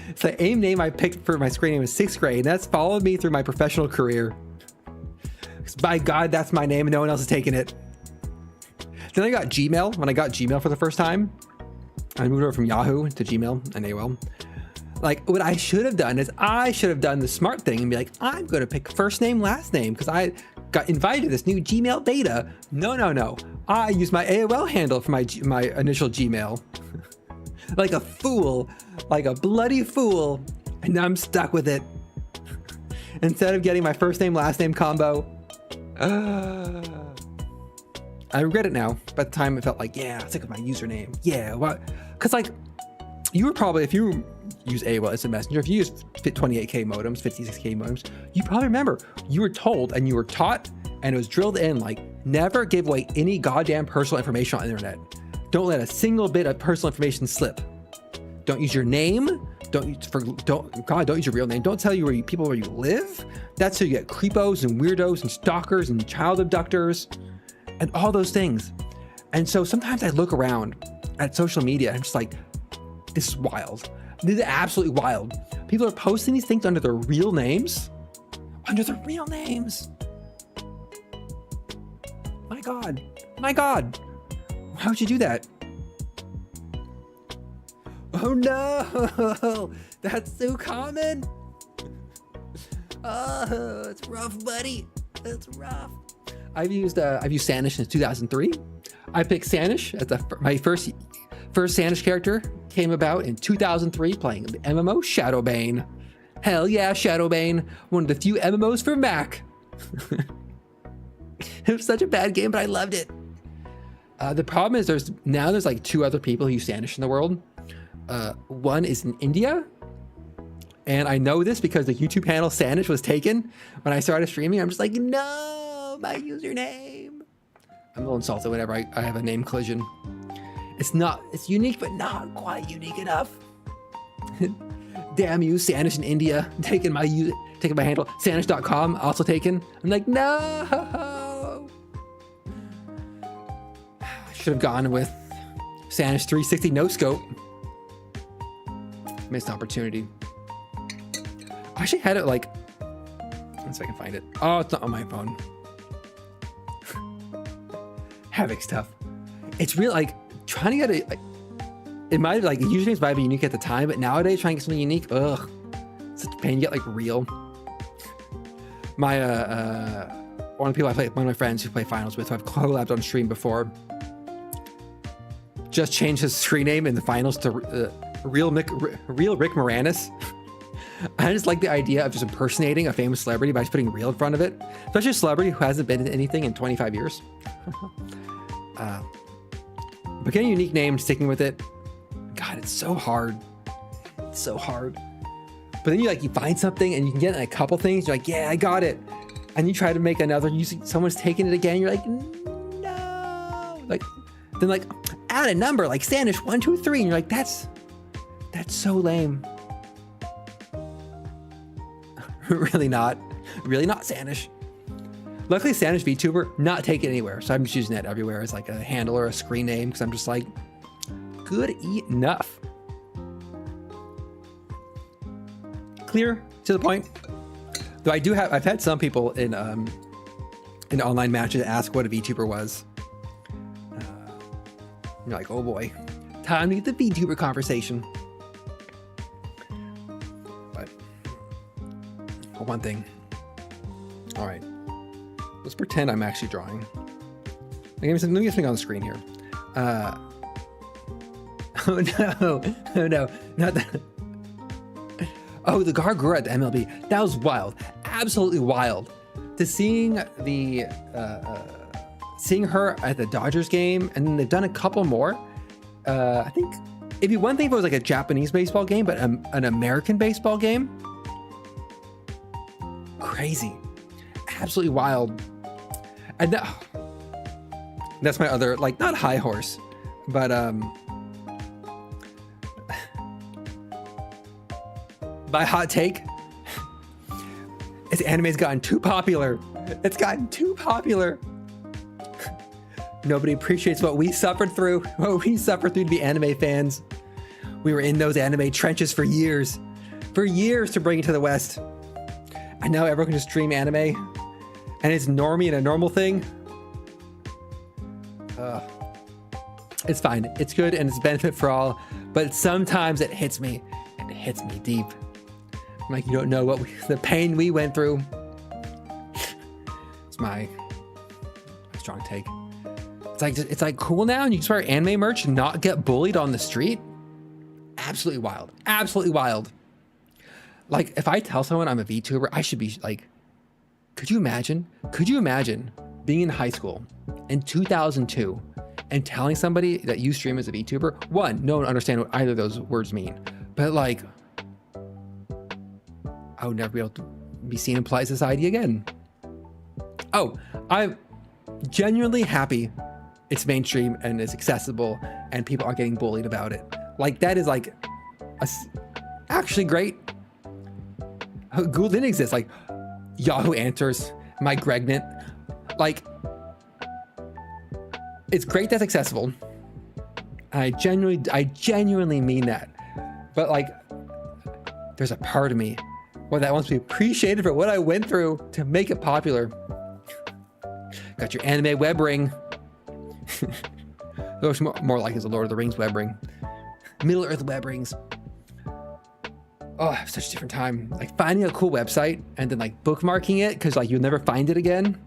It's the AIM name I picked for my screen name in sixth grade. And that's followed me through my professional career. By God, that's my name and no one else has taken it. Then I got Gmail. When I got Gmail for the first time, I moved over from Yahoo to Gmail and AOL. Like, what I should have done is I should have done the smart thing and be like, I'm going to pick first name, last name, because I got invited to this new Gmail beta. No. I used my AOL handle for my initial Gmail. Like a fool, like a bloody fool. And now I'm stuck with it. Instead of getting my first name, last name combo. I regret it now. By the time it felt like, yeah, I'm sick of my username. Yeah, what? Because like, you were probably, if you use AOL Instant Messenger, if you use 28K modems, 56K modems, you probably remember you were told and you were taught and it was drilled in like, never give away any goddamn personal information on the internet. Don't let a single bit of personal information slip. Don't use your name. Don't use your real name. Don't tell you where you live. That's how you get creepos and weirdos and stalkers and child abductors and all those things. And so sometimes I look around at social media and I'm just like, this is wild. This is absolutely wild. People are posting these things under their real names. Under their real names. My God. Why would you do that? Oh no, that's so common. Oh, it's rough, buddy. It's rough. I've used Sanish since 2003. I picked Sanish as my first Sanish character came about in 2003 playing the MMO Shadowbane. Hell yeah, Shadowbane, one of the few MMOs for Mac. It was such a bad game, but I loved it. The problem is there's like two other people who use Sanish in the world. One is in India. And I know this because the YouTube handle Sanish was taken when I started streaming. I'm just like, no, my username. I'm a little insulted whenever I have a name collision. It's unique, but not quite unique enough. Damn you, Sanish in India, taking my handle. Sanish.com also taken. I'm like, no. Should have gone with Sanish 360 no scope. Missed opportunity. I actually had it like, let's see if I can find it. Oh, it's not on my phone. Havoc stuff. It's really like trying to get it. Like, it might like usernames might be unique at the time, but nowadays trying to get something unique, ugh, such a pain to get like real. My one of my friends who play finals with, who I've collabed on stream before, just changed his screen name in the finals to real Rick Moranis. I just like the idea of just impersonating a famous celebrity by just putting real in front of it, especially a celebrity who hasn't been in anything in 25 years. But getting a unique name, sticking with it, God, it's so hard. It's so hard. But then you find something and you can get a couple things. You're like, yeah, I got it. And you try to make another, someone's taking it again. You're like, no. Then add a number like Sanish 1, 2, 3, and you're like, that's so lame. Really not Sanish. Luckily, Sanish VTuber not taken anywhere, so I'm just using that everywhere as like a handle or a screen name because I'm just like, good enough. Clear to the point. Though I've had some people in online matches ask what a VTuber was. You're like, oh boy, time to get the VTuber conversation. But one thing. All right, let's pretend I'm actually drawing. Let me get something on the screen here. Oh no, not that. Oh, the Gargura at the MLB. That was wild. Absolutely wild. To seeing her at the Dodgers game, and then they've done a couple more. I think it'd be one thing if it was like a Japanese baseball game, but an American baseball game. Crazy. Absolutely wild. And that's my other, like, not high horse, but my hot take is anime's gotten too popular. It's gotten too popular. Nobody appreciates what we suffered through, to be anime fans. We were in those anime trenches for years to bring it to the West. And now everyone can just stream anime, and it's normie and a normal thing. It's fine. It's good and it's benefit for all, but sometimes it hits me. It hits me deep. I'm like, you don't know the pain we went through. It's my strong take. It's like cool now, and you can wear anime merch and not get bullied on the street. Absolutely wild. Absolutely wild. Like, if I tell someone I'm a VTuber, I should be like, could you imagine being in high school in 2002 and telling somebody that you stream as a VTuber? One, no one understand what either of those words mean, but like, I would never be able to be seen in polite society again. Oh, I'm genuinely happy it's mainstream and it's accessible and people aren't getting bullied about it. Like, that is like actually great. Google didn't exist. Like, Yahoo Answers, My Gregnant. Like, it's great that's accessible. I genuinely mean that. But like, there's a part of me that wants to be appreciated for what I went through to make it popular. Got your anime web ring. Looks more like it's a Lord of the Rings web ring. Middle Earth web rings. Oh, such a different time. Like, finding a cool website and then like bookmarking it because like you'll never find it again.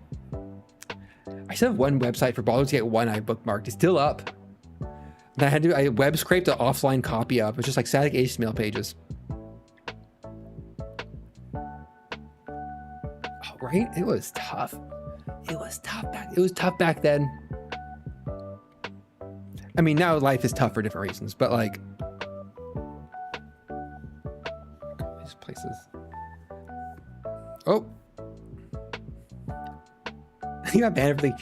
I still have one website for Baldur's Gate 1 I bookmarked. It's still up. And I web scraped an offline copy of. It's just like static HTML pages. Oh, right? It was tough. It was tough back then. I mean, now life is tough for different reasons, but like, these places. Oh, you got banned for the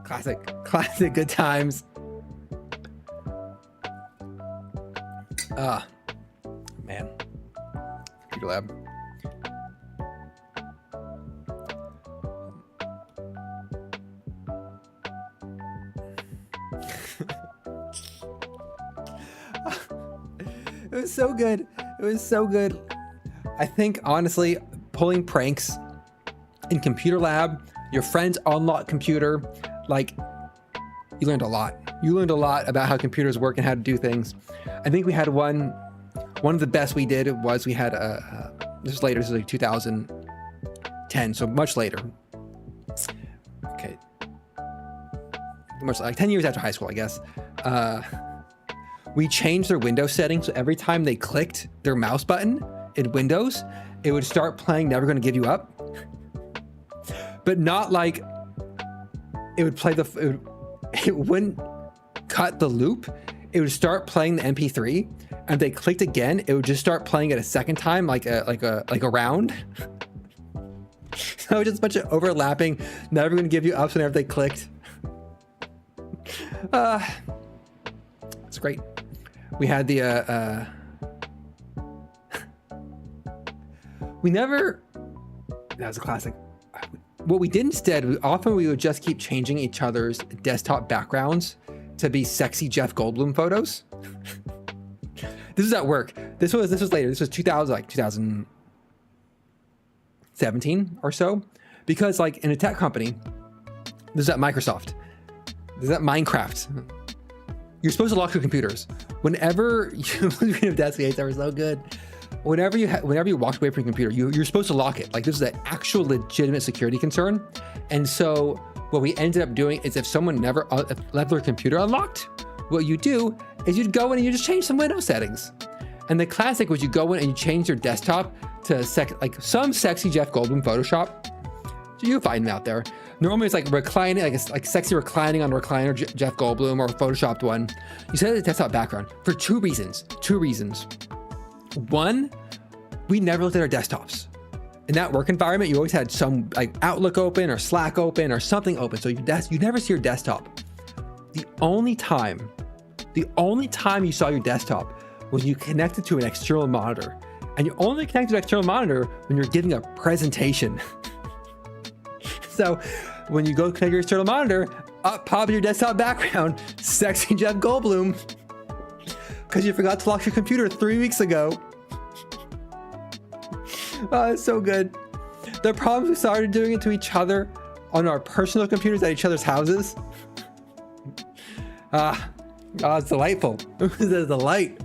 classic good times. Man, computer lab. It was so good. It was so good. I think, honestly, pulling pranks in computer lab, your friend's unlocked computer, like, you learned a lot. You learned a lot about how computers work and how to do things. I think we had one of the best we did was we had this was later, this was like 2010, so much later. Okay. Much like 10 years after high school, I guess. We changed their Windows settings, so every time they clicked their mouse button in Windows, it would start playing Never Gonna Give You Up. But not like it would play it wouldn't cut the loop. It would start playing the MP3, and they clicked again, it would just start playing it a second time, like a round. So just a bunch of overlapping Never Gonna Give You Ups whenever they clicked. It's great. We had the that was a classic. What we did instead, we would just keep changing each other's desktop backgrounds to be sexy Jeff Goldblum photos. This is at work. This was later. This was 2017 or so, because like in a tech company, this is at Microsoft, this is at Minecraft. You're supposed to lock your computers. Whenever you Death Gates are so good. Whenever you walk away from your computer, you're supposed to lock it. Like, this is an actual legitimate security concern. And so what we ended up doing is if someone never left their computer unlocked, what you do is you'd go in and you just change some Windows settings. And the classic was you go in and you change your desktop to like some sexy Jeff Goldblum Photoshop. So you find them out there. Normally it's like reclining, like sexy reclining on a recliner, Jeff Goldblum, or a photoshopped one. You set the desktop background for two reasons. One, we never looked at our desktops. In that work environment, you always had some like Outlook open or Slack open or something open. So you never see your desktop. The only time you saw your desktop was you connected to an external monitor. And you only connect to an external monitor when you're giving a presentation. So when you go connect your external monitor, up pops your desktop background, sexy Jeff Goldblum, because you forgot to lock your computer 3 weeks ago. Oh, it's so good. The problems we started doing it to each other on our personal computers at each other's houses. It's delightful. It's a delight.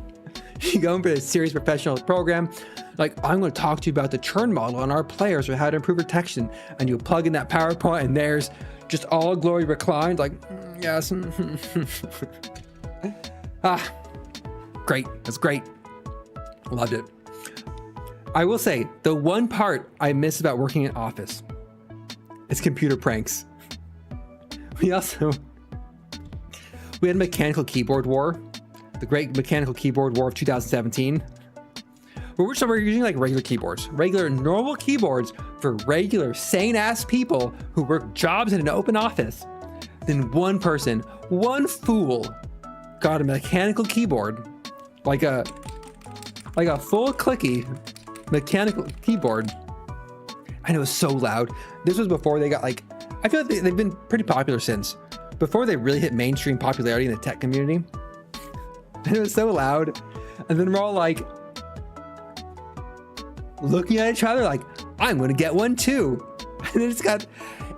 You go into a serious professional program, like, I'm going to talk to you about the churn model on our players or how to improve protection. And you plug in that PowerPoint and there's just all glory reclined, like, yes. Great. That's great. Loved it. I will say the one part I miss about working in office is computer pranks. We had a mechanical keyboard war, the great mechanical keyboard war of 2017. We're using like regular keyboards, regular normal keyboards for regular sane ass people who work jobs in an open office. Then one fool got a mechanical keyboard, like a full clicky mechanical keyboard. And it was so loud. This was before they got like, I feel like they've been pretty popular since, before they really hit mainstream popularity in the tech community. And it was so loud. And then we're all like, looking at each other like, I'm gonna get one too. And it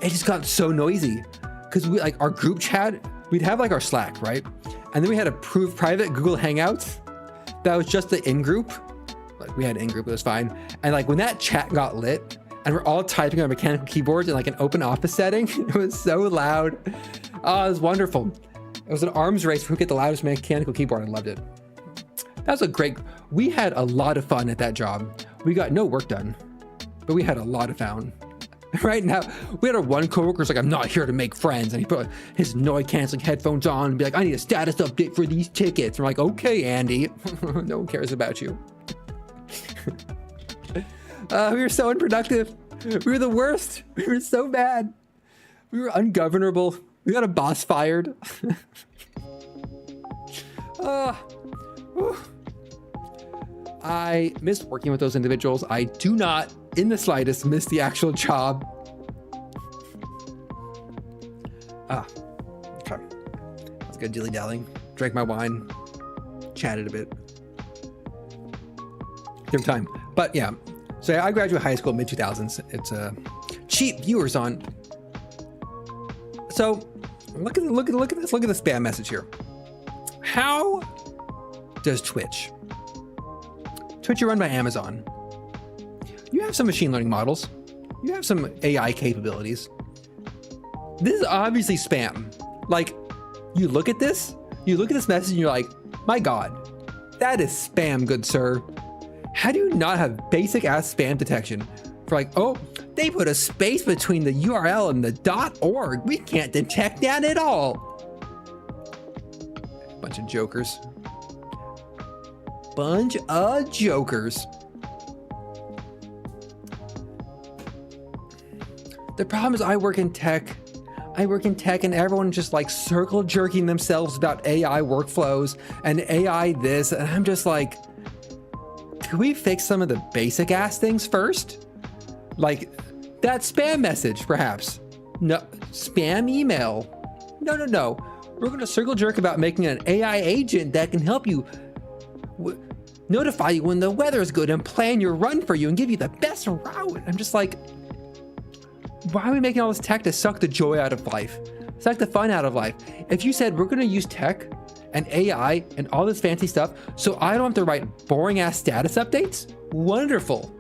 just got so noisy because we like our group chat, we'd have like our Slack, right? And then we had a private Google Hangouts that was just the in-group. Like we had in-group, it was fine. And like when that chat got lit and we're all typing on mechanical keyboards in like an open office setting, it was so loud. Oh, it was wonderful. It was an arms race for who could get the loudest mechanical keyboard. I loved it. That was we had a lot of fun at that job. We got no work done, but we had a lot of fun. Right now, we had our one coworker's like, I'm not here to make friends. And he put his noise canceling headphones on and be like, I need a status update for these tickets. I'm like, okay, Andy. No one cares about you. We were so unproductive. We were the worst. We were so bad. We were ungovernable. We got a boss fired. I miss working with those individuals. I do not, in the slightest, miss the actual job. Okay. Let's go dilly-dallying. Drank my wine. Chatted a bit. Different time. But yeah. So I graduated high school mid-2000s. It's cheap viewers on. So look at this. Look at the spam message here. How does Twitch is run by Amazon. You have some machine learning models. You have some AI capabilities. This is obviously spam. Like, you look at this message and you're like, my God, that is spam, good sir. How do you not have basic ass spam detection for like, oh, they put a space between the URL and the .org. We can't detect that at all. Bunch of jokers. Bunch of jokers. The problem is I work in tech and everyone's just like circle jerking themselves about AI workflows and AI this. And I'm just like, can we fix some of the basic ass things first? Like that spam message, perhaps. No, spam email. No. We're going to circle jerk about making an AI agent that can help you notify you when the weather is good and plan your run for you and give you the best route. I'm just like, why are we making all this tech to suck the joy out of life? Suck the fun out of life. If you said we're going to use tech and AI and all this fancy stuff so I don't have to write boring ass status updates, wonderful.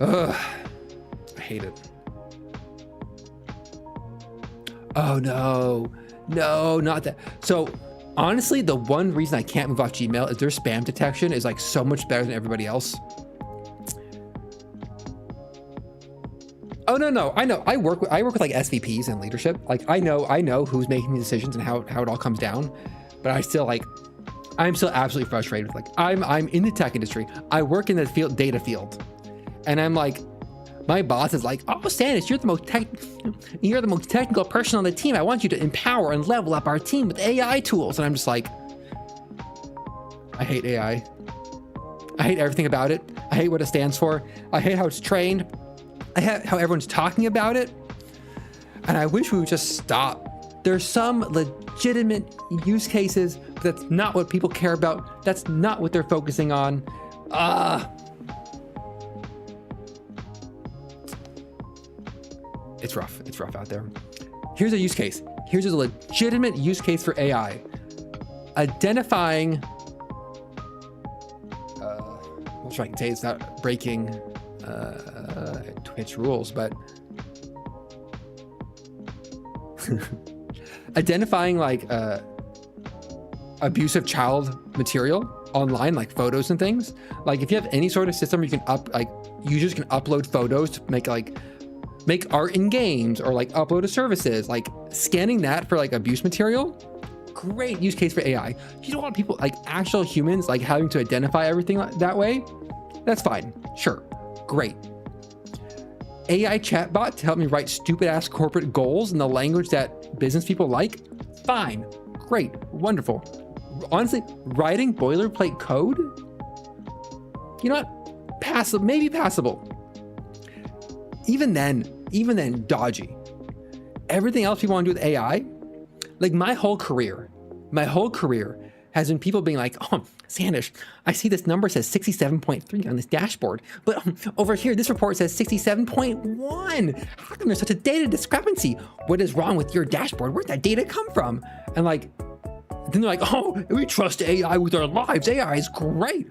Ugh, I hate it. Oh no, no, not that. So honestly, the one reason I can't move off Gmail is their spam detection is like so much better than everybody else. Oh no, I know. I work with like SVPs and leadership. Like I know who's making the decisions and how it all comes down. But I'm still absolutely frustrated. Like I'm in the tech industry. I work in the data field, and I'm like, my boss is like, oh, Stannis, you're the most technical person on the team. I want you to empower and level up our team with AI tools. And I'm just like, I hate AI. I hate everything about it. I hate what it stands for. I hate how it's trained. I hate how everyone's talking about it. And I wish we would just stop. There's some legitimate use cases, but that's not what people care about. That's not what they're focusing on. It's rough. It's rough out there. Here's a use case. Here's a legitimate use case for AI. Identifying, I'm trying to say it's not breaking Twitch rules, but identifying like abusive child material online, like photos and things. Like if you have any sort of system where you can users can upload photos to make art in games or like upload to services, like scanning that for like abuse material. Great use case for AI. You don't want people like actual humans like having to identify everything that way. That's fine. Sure. Great. AI chatbot to help me write stupid ass corporate goals in the language that business people like. Fine. Great. Wonderful. Honestly, writing boilerplate code, you know what? Maybe passable. Even then, dodgy. Everything else people want to do with AI, like my whole career has been people being like, oh, Sandish, I see this number says 67.3 on this dashboard, but over here, this report says 67.1. How come there's such a data discrepancy? What is wrong with your dashboard? Where'd that data come from? And like, then they're like, oh, we trust AI with our lives. AI is great.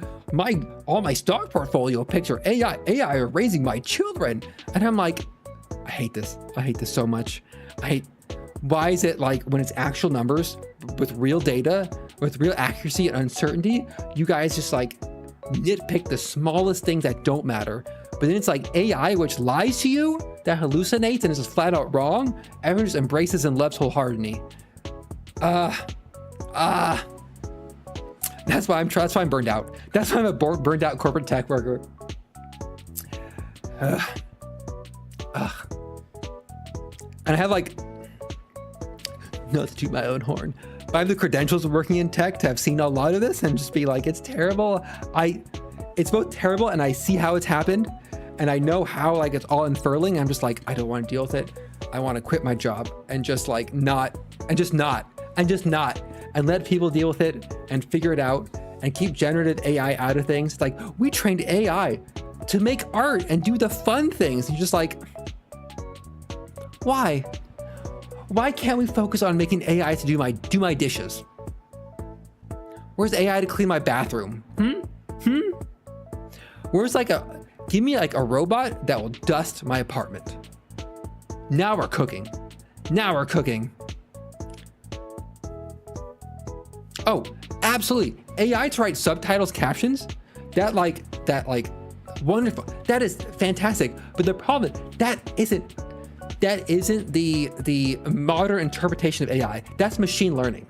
All my stock portfolio picks are AI are raising my children. And I'm like, I hate this. I hate this so much. Why is it like when it's actual numbers with real data, with real accuracy and uncertainty, you guys just like nitpick the smallest things that don't matter. But then it's like AI, which lies to you, that hallucinates and is just flat out wrong. Everyone just embraces and loves wholeheartedly. That's why I'm burned out. That's why I'm a burned out corporate tech worker. And I have like, not to toot my own horn, but I have the credentials of working in tech to have seen a lot of this and just be like, it's terrible. It's both terrible and I see how it's happened and I know how like it's all unfurling. I'm just like, I don't want to deal with it. I want to quit my job and just like not and let people deal with it and figure it out and keep generative AI out of things. It's like, we trained AI to make art and do the fun things. And you're just like, why? Why can't we focus on making AI to do my dishes? Where's AI to clean my bathroom? Where's give me like a robot that will dust my apartment. Now we're cooking. Oh, absolutely. AI to write subtitles, captions, that wonderful. That is fantastic. But the problem is that isn't the modern interpretation of AI. That's machine learning.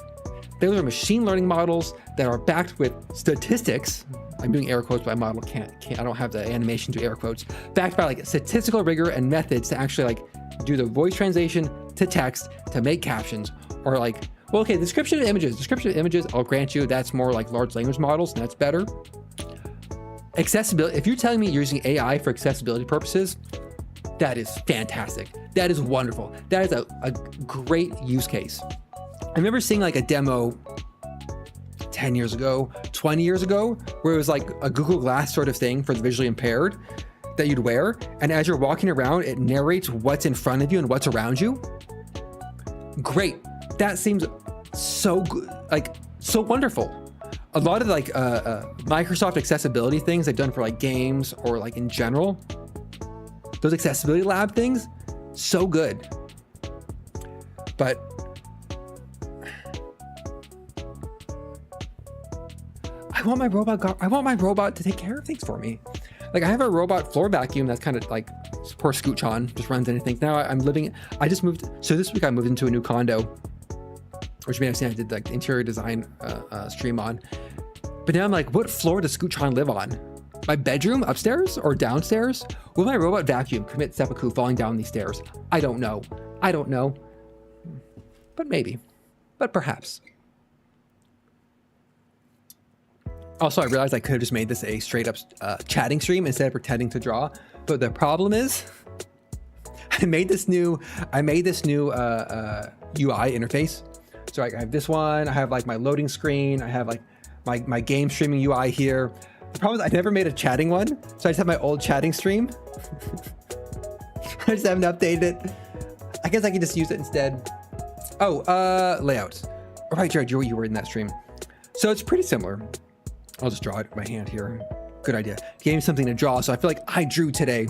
Those are machine learning models that are backed with statistics. I'm doing air quotes, but my model can't. I don't have the animation to air quotes. Backed by like statistical rigor and methods to actually like do the voice translation to text to make captions, or like, well, okay, description of images, I'll grant you that's more like large language models, and that's better. Accessibility, if you're telling me you're using AI for accessibility purposes, that is fantastic. That is wonderful. That is a great use case. I remember seeing like a demo 10 years ago, 20 years ago, where it was like a Google Glass sort of thing for the visually impaired that you'd wear. And as you're walking around, it narrates what's in front of you and what's around you. Great. That seems so good, like so wonderful. A lot of like Microsoft accessibility things they've done for like games or like in general, those accessibility lab things, so good. but I want my robot to take care of things for me. Like I have a robot floor vacuum that's kind of like poor Scooch-on, just runs anything. Now I just moved. So this week I moved into a new condo, which you may have seen I did like the interior design stream on. But now I'm like, what floor does Scooch-on live on? My bedroom upstairs or downstairs? Will my robot vacuum commit seppuku falling down these stairs? I don't know. But maybe. But perhaps. Also, I realized I could have just made this a straight up chatting stream instead of pretending to draw. But the problem is, I made this new UI interface. So I have this one. I have like my loading screen. I have like my game streaming UI here. The problem is I never made a chatting one, so I just have my old chatting stream. I just haven't updated it. I guess I can just use it instead. Oh, layouts. All right, Jared, you were in that stream. So it's pretty similar. I'll just draw it with my hand here. Good idea. Gave me something to draw, so I feel like I drew today.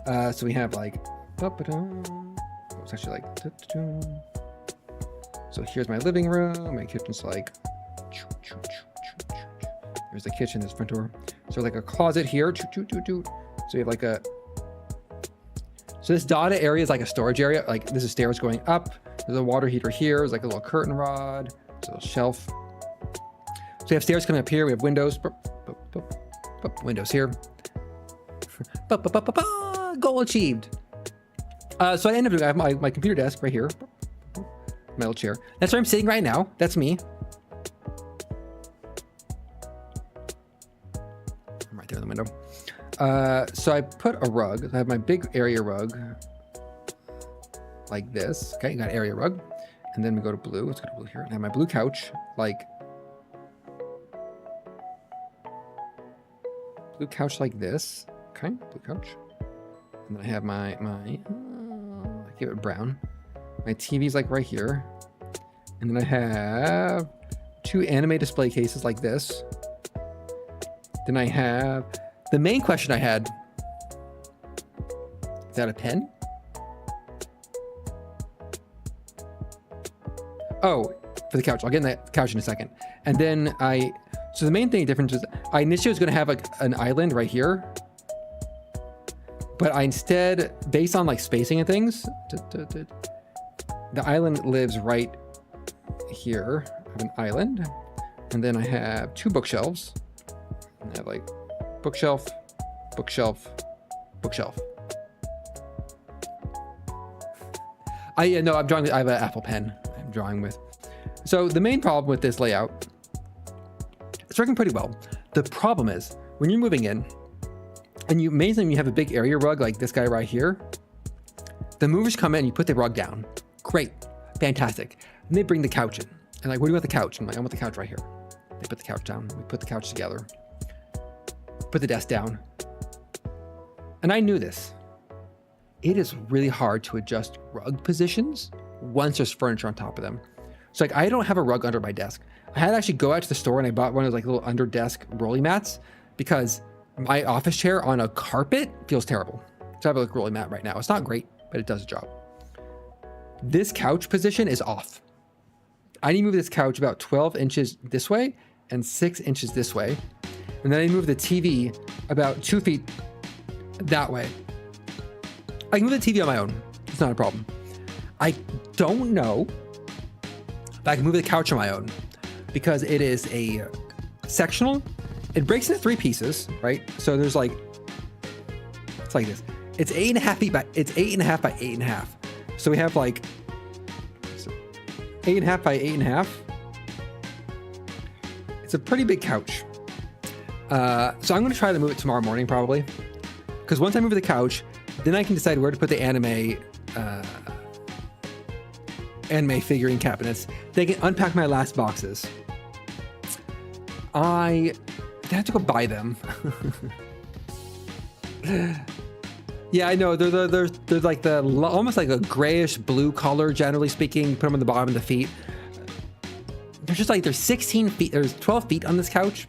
So we have like, it's actually like, so here's my living room. My kitchen's like, there's the kitchen, this front door. So like a closet here. So you have like so this dotted area is like a storage area. Like this is stairs going up. There's a water heater here. There's like a little curtain rod. There's a little shelf. So we have stairs coming up here. We have windows. Windows here. Goal achieved. So I end up doing, I have my computer desk right here. My little chair. That's where I'm sitting right now. That's me. I'm right there in the window. So I put a rug. I have my big area rug like this. Okay, you got an area rug. And then we go to blue. Let's go to blue here. And I have my blue couch, like blue couch like this. Okay, blue couch. And then I have I give it brown. My TV's like right here. And then I have 2 anime display cases like this. Then I have the main question I had. Is that a pen? Oh, for the couch. I'll get in that couch in a second. And then so the main thing difference is I initially was going to have like an island right here. But I instead, based on like spacing and things, the island lives right here. I have an island. And then I have 2 bookshelves. And I have like bookshelf, bookshelf, bookshelf. No, I'm drawing. I have an Apple Pen I'm drawing with. So the main problem with this layout, it's working pretty well. The problem is when you're moving in, and amazingly you have a big area rug like this guy right here. The movers come in, you put the rug down. Great, fantastic. And they bring the couch in. And like, what do you want the couch? I'm like, I want the couch right here. They put the couch down. We put the couch together. Put the desk down. And I knew this. It is really hard to adjust rug positions once there's furniture on top of them. So like, I don't have a rug under my desk. I had to actually go out to the store and I bought one of those like little under desk rolly mats because my office chair on a carpet feels terrible. So I have a rolly mat right now. It's not great, but it does the job. This couch position is off. I need to move this couch about 12 inches this way and 6 inches this way. And then I move the TV about 2 feet that way. I can move the TV on my own. It's not a problem. I don't know if I can move the couch on my own because it is a sectional. It breaks into 3 pieces, right? So there's like, it's like this. It's 8.5 feet by, it's 8.5 by 8.5. So we have like 8.5 by 8.5. It's a pretty big couch. So I'm going to try to move it tomorrow morning probably. Because once I move the couch, then I can decide where to put the anime figurine cabinets. They can unpack my last boxes. I have to go buy them. Yeah, I know. They're like almost like a grayish blue color, generally speaking. You put them on the bottom of the feet. They're just like, there's 16 feet. There's 12 feet on this couch.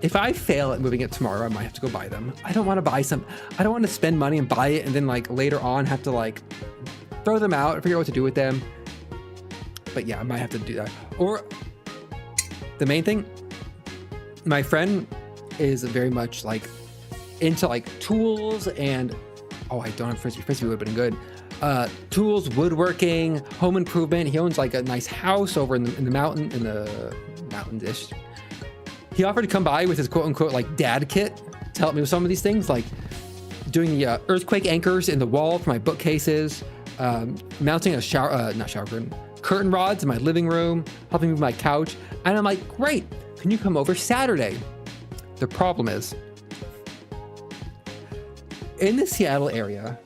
If if I fail at moving it tomorrow, I might have to go buy them. I don't want to buy some. I don't want to spend money and buy it and then like later on have to like throw them out and figure out what to do with them. But yeah, I might have to do that. Or the main thing, my friend is very much like into like tools and I don't have frisbee wood, but good. Tools, woodworking, home improvement. He owns like a nice house over in the mountain-ish. He offered to come by with his quote unquote like dad kit to help me with some of these things, like doing the earthquake anchors in the wall for my bookcases, mounting a curtain rods in my living room, helping move my couch. And I'm like, great, can you come over Saturday? The problem is, in the Seattle area,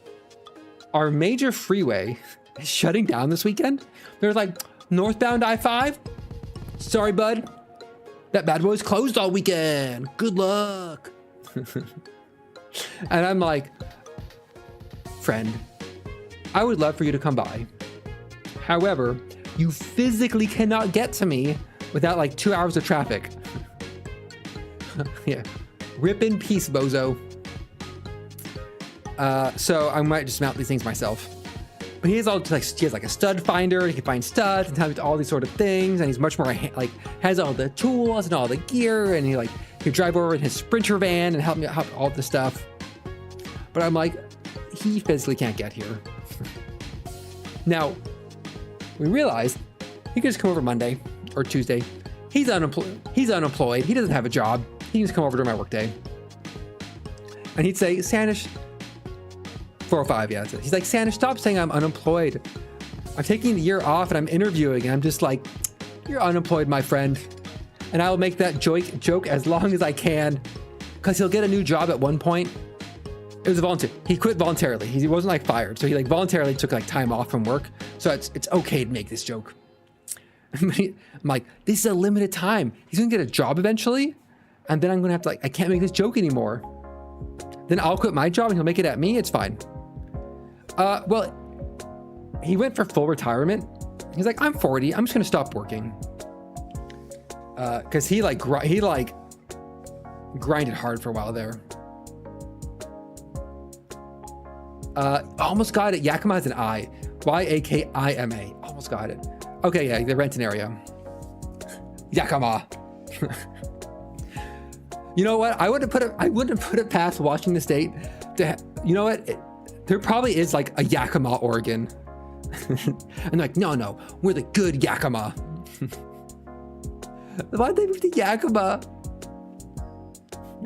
our major freeway is shutting down this weekend. They're like, northbound I-5, sorry, bud. That bad boy's closed all weekend. Good luck. And I'm like, friend, I would love for you to come by. However, you physically cannot get to me without like 2 hours of traffic. Yeah, rip in peace, bozo. So I might just mount these things myself. But he has like a stud finder. He can find studs and tell me all these sort of things. And he's much more like has all the tools and all the gear. And he drive over in his Sprinter van and help me out all the stuff. But I'm like, he physically can't get here. Now, we realized he could just come over Monday or Tuesday. He's unemployed. He doesn't have a job. He can just come over during my workday. And he'd say, Sanish, 405, yeah. He's like, Sanish, stop saying I'm unemployed. I'm taking the year off and I'm interviewing. And I'm just like, you're unemployed, my friend. And I will make that joke as long as I can, because he'll get a new job at one point. It was a volunteer. He quit voluntarily. He wasn't like fired. So he like voluntarily took like time off from work. So it's okay to make this joke. I'm like, this is a limited time. He's gonna get a job eventually. And then I'm gonna have to I can't make this joke anymore. Then I'll quit my job and he'll make it at me. It's fine. Well, he went for full retirement. He's like, I'm 40. I'm just gonna stop working. Cause he grinded hard for a while there. Almost got it. Yakima is an I. Yakima. Almost got it. Okay, yeah, the Renton area. Yakima. You know what? I wouldn't put it past Washington State to, you know what? There probably is like a Yakima, Oregon. And like, no, we're the good Yakima. Why'd they move to Yakima?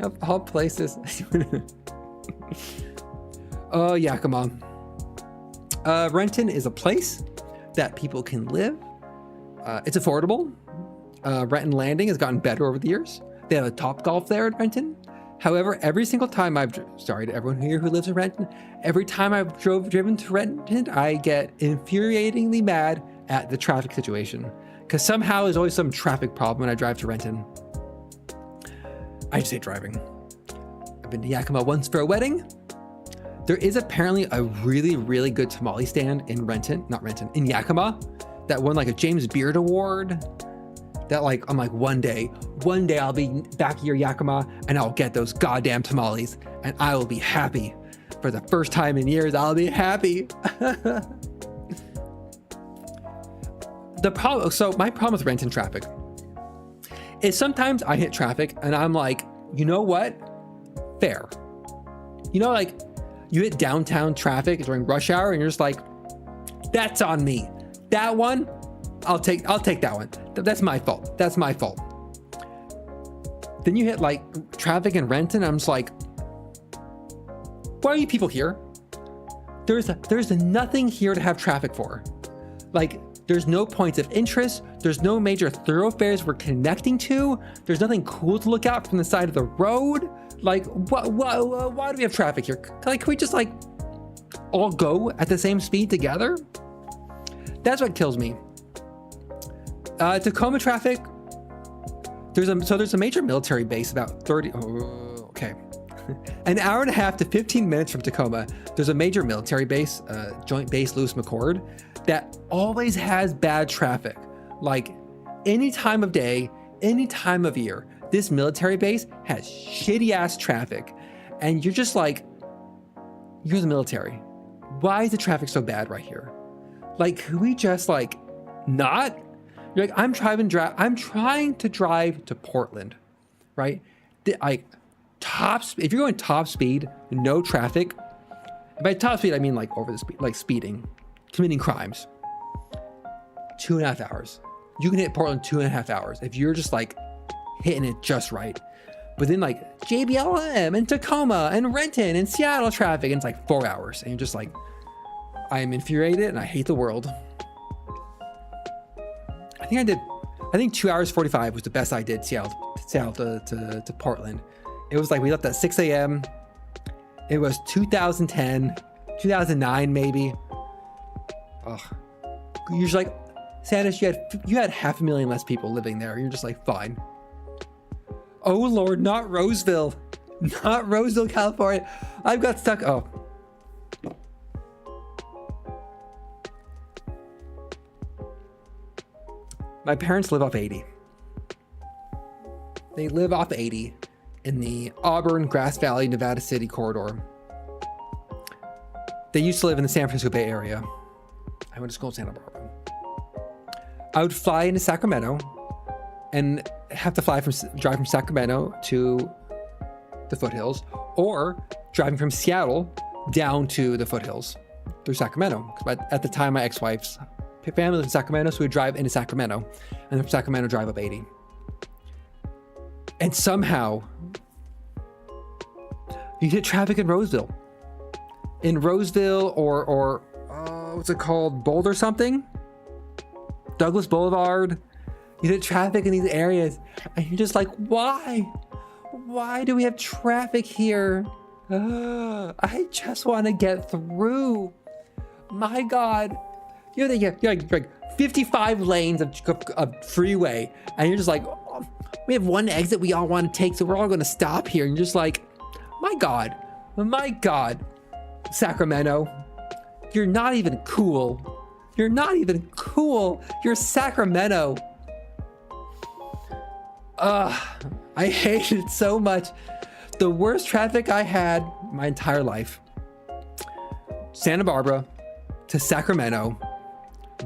Of all places. Oh, Yakima. Renton is a place that people can live. It's affordable. Renton Landing has gotten better over the years. They have a Topgolf there at Renton. However, every single time sorry to everyone here who lives in Renton, every time I've driven to Renton, I get infuriatingly mad at the traffic situation. Because somehow there's always some traffic problem when I drive to Renton. I just hate driving. I've been to Yakima once for a wedding. There is apparently a really, really good tamale stand in in Yakima that won like a James Beard Award. That like, I'm like, one day I'll be back here, Yakima, and I'll get those goddamn tamales and I will be happy. For the first time in years, I'll be happy. My problem with Renton traffic is sometimes I hit traffic and I'm like, you know what? Fair. You know, like you hit downtown traffic during rush hour and you're just like, that's on me. That one, I'll take that one. That's my fault. That's my fault. Then you hit like traffic in Renton. I'm just like, why are you people here? There's nothing here to have traffic for. Like, there's no points of interest. There's no major thoroughfares we're connecting to. There's nothing cool to look out from the side of the road. Like, why do we have traffic here? Like, can we just like all go at the same speed together? That's what kills me. Tacoma traffic. There's a major military base about 30. Oh, okay. An hour and a half to 15 minutes from Tacoma, there's a major military base, Joint Base Lewis McChord, that always has bad traffic. Like any time of day, any time of year, this military base has shitty ass traffic. And you're just like, you're the military. Why is the traffic so bad right here? Like, could we just like not? You're like, I'm trying to drive to Portland, right? Like if you're going top speed, no traffic. By top speed, I mean like over the speed, like speeding, committing crimes. 2.5 hours. You can hit Portland 2.5 hours if you're just like hitting it just right. But then like JBLM and Tacoma and Renton and Seattle traffic, and it's like 4 hours, and you're just like, I am infuriated and I hate the world. I think 2 hours 45 was the best I did Seattle to Portland. It was like we left at 6 a.m. It was 2010, 2009 maybe. Ugh. You're just like, Sandus, you had 500,000 less people living there. You're just like, fine. Oh Lord, not Roseville. Not Roseville, California. I've got stuck. Oh. My parents live off 80. They live off 80 in the Auburn, Grass Valley, Nevada City corridor. They used to live in the San Francisco Bay Area. I went to school in Santa Barbara. I would fly into Sacramento and have to drive from Sacramento to the foothills, or driving from Seattle down to the foothills through Sacramento. At the time, my ex-wife's family lived in Sacramento, so we'd drive into Sacramento, and from Sacramento drive up 80. And somehow, you hit traffic in Roseville. In Roseville or what's it called? Boulder something? Douglas Boulevard. You hit traffic in these areas, and you're just like, why? Why do we have traffic here? I just want to get through. My God. You're like 55 lanes of freeway, and you're just like, oh, we have one exit we all want to take, so we're all going to stop here. And you're just like, my God, Sacramento, you're not even cool. You're not even cool. You're Sacramento. I hate it so much. The worst traffic I had my entire life. Santa Barbara to Sacramento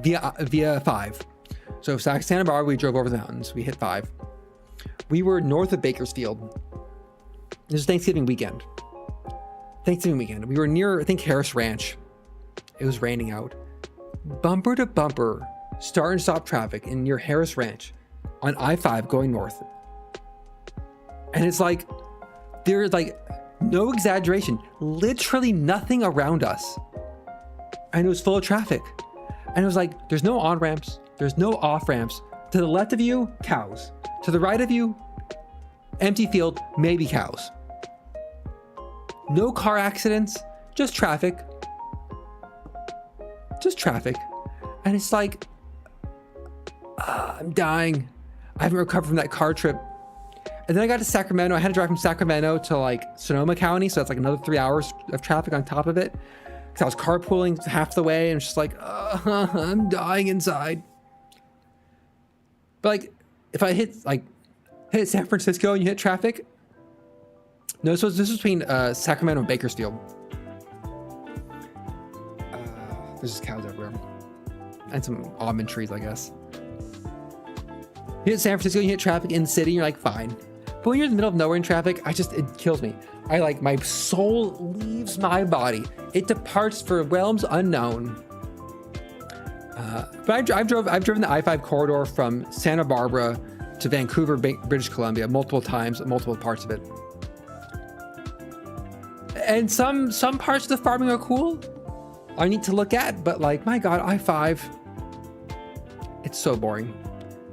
via 5. So Santa Barbara, we drove over the mountains. We hit 5. We were north of Bakersfield. This was Thanksgiving weekend. We were near, I think, Harris Ranch. It was raining out. Bumper to bumper, start and stop traffic in near Harris Ranch on I-5 going north. And it's like, there's like no exaggeration, literally nothing around us. And it was full of traffic. And it was like, there's no on-ramps, there's no off-ramps. To the left of you, cows. To the right of you, empty field, maybe cows. No car accidents, just traffic. And it's like, I'm dying. I haven't recovered from that car trip. And then I got to Sacramento. I had to drive from Sacramento to like Sonoma County. So that's like another 3 hours of traffic on top of it. Because I was carpooling half the way, and it's just like, I'm dying inside. But like, if I hit San Francisco and you hit traffic. No, this was between Sacramento and Bakersfield. There's just cows everywhere. And some almond trees, I guess. You hit San Francisco, you hit traffic in the city, you're like, fine. But when you're in the middle of nowhere in traffic, it kills me. My soul leaves my body. It departs for realms unknown. But I've driven the I-5 corridor from Santa Barbara to Vancouver, British Columbia, multiple times, multiple parts of it. And some parts of the farming are cool. I need to look at, but like, my God, I-5, it's so boring.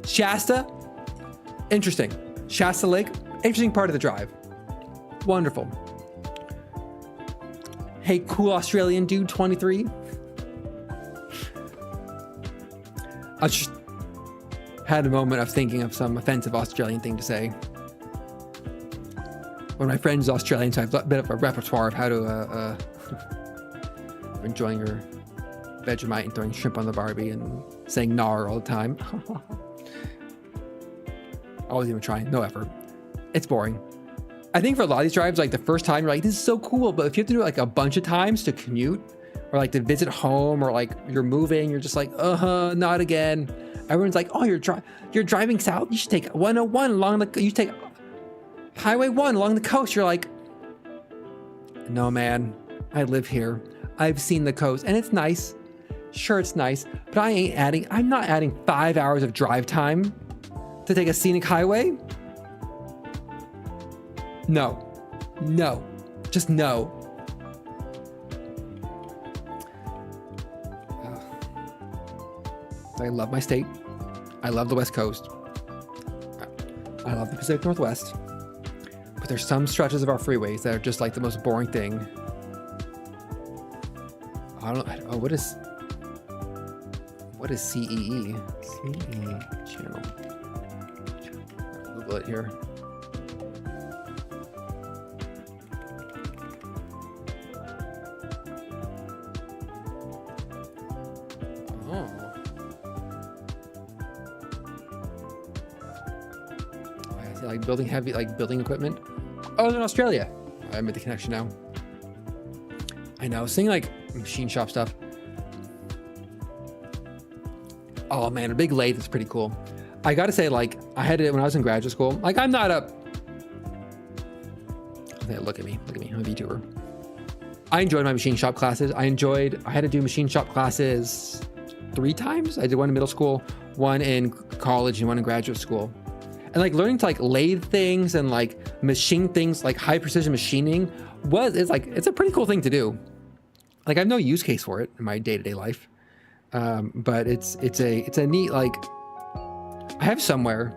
Shasta, interesting. Shasta Lake, interesting part of the drive. Wonderful. Hey, cool Australian dude, 23. I just had a moment of thinking of some offensive Australian thing to say. One of my friends is Australian, so I have a bit of a repertoire of how to enjoying your Vegemite and throwing shrimp on the Barbie and saying "nar" all the time. I wasn't even trying, no effort. It's boring. I think for a lot of these drives, like the first time you're like, this is so cool. But if you have to do it like a bunch of times to commute or like to visit home or like you're moving, you're just like, not again. Everyone's like, oh, you're driving south. You should take 101 along you take Highway 1 along the coast. You're like, no, man, I live here. I've seen the coast and it's nice. Sure, it's nice, but I'm not adding 5 hours of drive time to take a scenic highway. No, just no. I love my state. I love the West Coast. I love the Pacific Northwest. But there's some stretches of our freeways that are just like the most boring thing. I don't know. What is CEE? CEE channel. Google it here. Like building heavy, like building equipment. Oh, in Australia. I made the connection now. I know, seeing like machine shop stuff. Oh man, a big lathe is pretty cool. I gotta say, like, I had it when I was in graduate school. Like, I'm not a... Okay, look at me, I'm a VTuber. I enjoyed my machine shop classes. I had to do machine shop classes 3 times. I did one in middle school, one in college, and one in graduate school. And like learning to like lathe things and like machine things, like high precision machining it's a pretty cool thing to do. Like I have no use case for it in my day-to-day life. But it's a neat, like I have somewhere,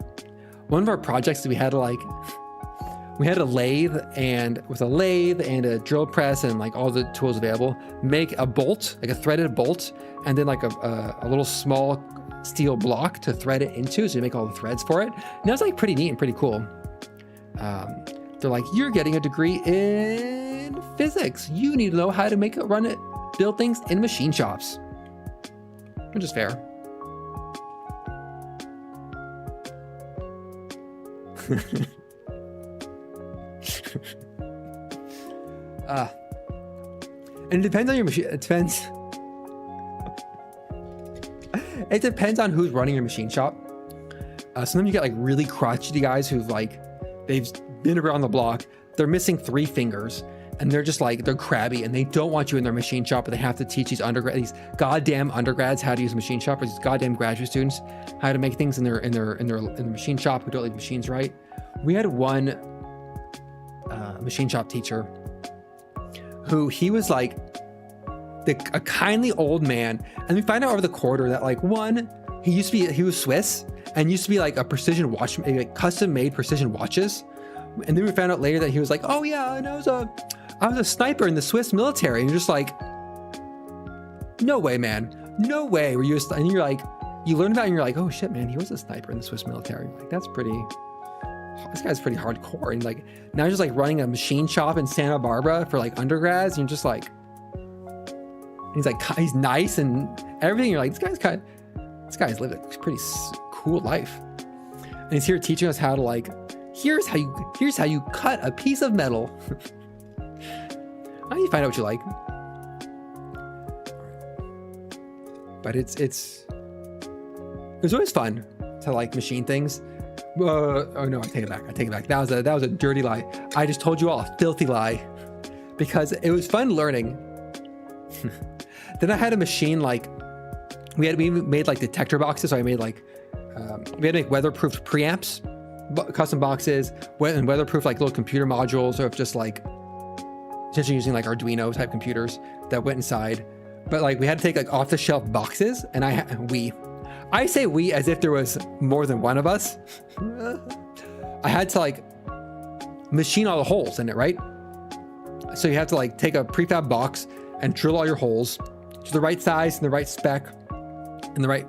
one of our projects that we had a lathe and with a lathe and a drill press and like all the tools available, make a bolt, like a threaded bolt, and then like a little small steel block to thread it into, so you make all the threads for it. And that's like pretty neat and pretty cool. They're like, you're getting a degree in physics. You need to know how to build things in machine shops. Which is fair. And it depends on your machine. It depends on who's running your machine shop. Sometimes you get like really crotchety guys who've like, they've been around the block. They're missing 3 fingers and they're just like, they're crabby and they don't want you in their machine shop, but they have to teach these goddamn undergrads how to use a machine shop, or these goddamn graduate students how to make things in their machine shop who don't leave machines right. We had one machine shop teacher who he was like a kindly old man, and we find out over the quarter that like he was Swiss and used to be like a precision watch, like custom made precision watches, and then we found out later that he was like, oh yeah, and I was a sniper in the Swiss military, and you're just like, no way, man, no way. And you're like, you learn about it and you're like, oh shit, man, he was a sniper in the Swiss military. Like this guy's pretty hardcore. And like now he's just like running a machine shop in Santa Barbara for like undergrads, and you're just like, he's nice and everything. You're like, this guy's lived a pretty cool life, and he's here teaching us how to like, here's how you cut a piece of metal. How do you find out what you like? But it's always fun to like machine things. Oh no, I take it back. That was a dirty lie. I just told you all a filthy lie because it was fun learning. Then I had a machine, like we made like detector boxes. So I made like we had to make weatherproof preamps, custom boxes, and weatherproof like little computer modules, or just like essentially using like Arduino type computers that went inside. But like we had to take like off the shelf boxes, and I say we as if there was more than one of us. I had to like machine all the holes in it, right? So you have to like take a prefab box and drill all your holes to the right size and the right spec and the right,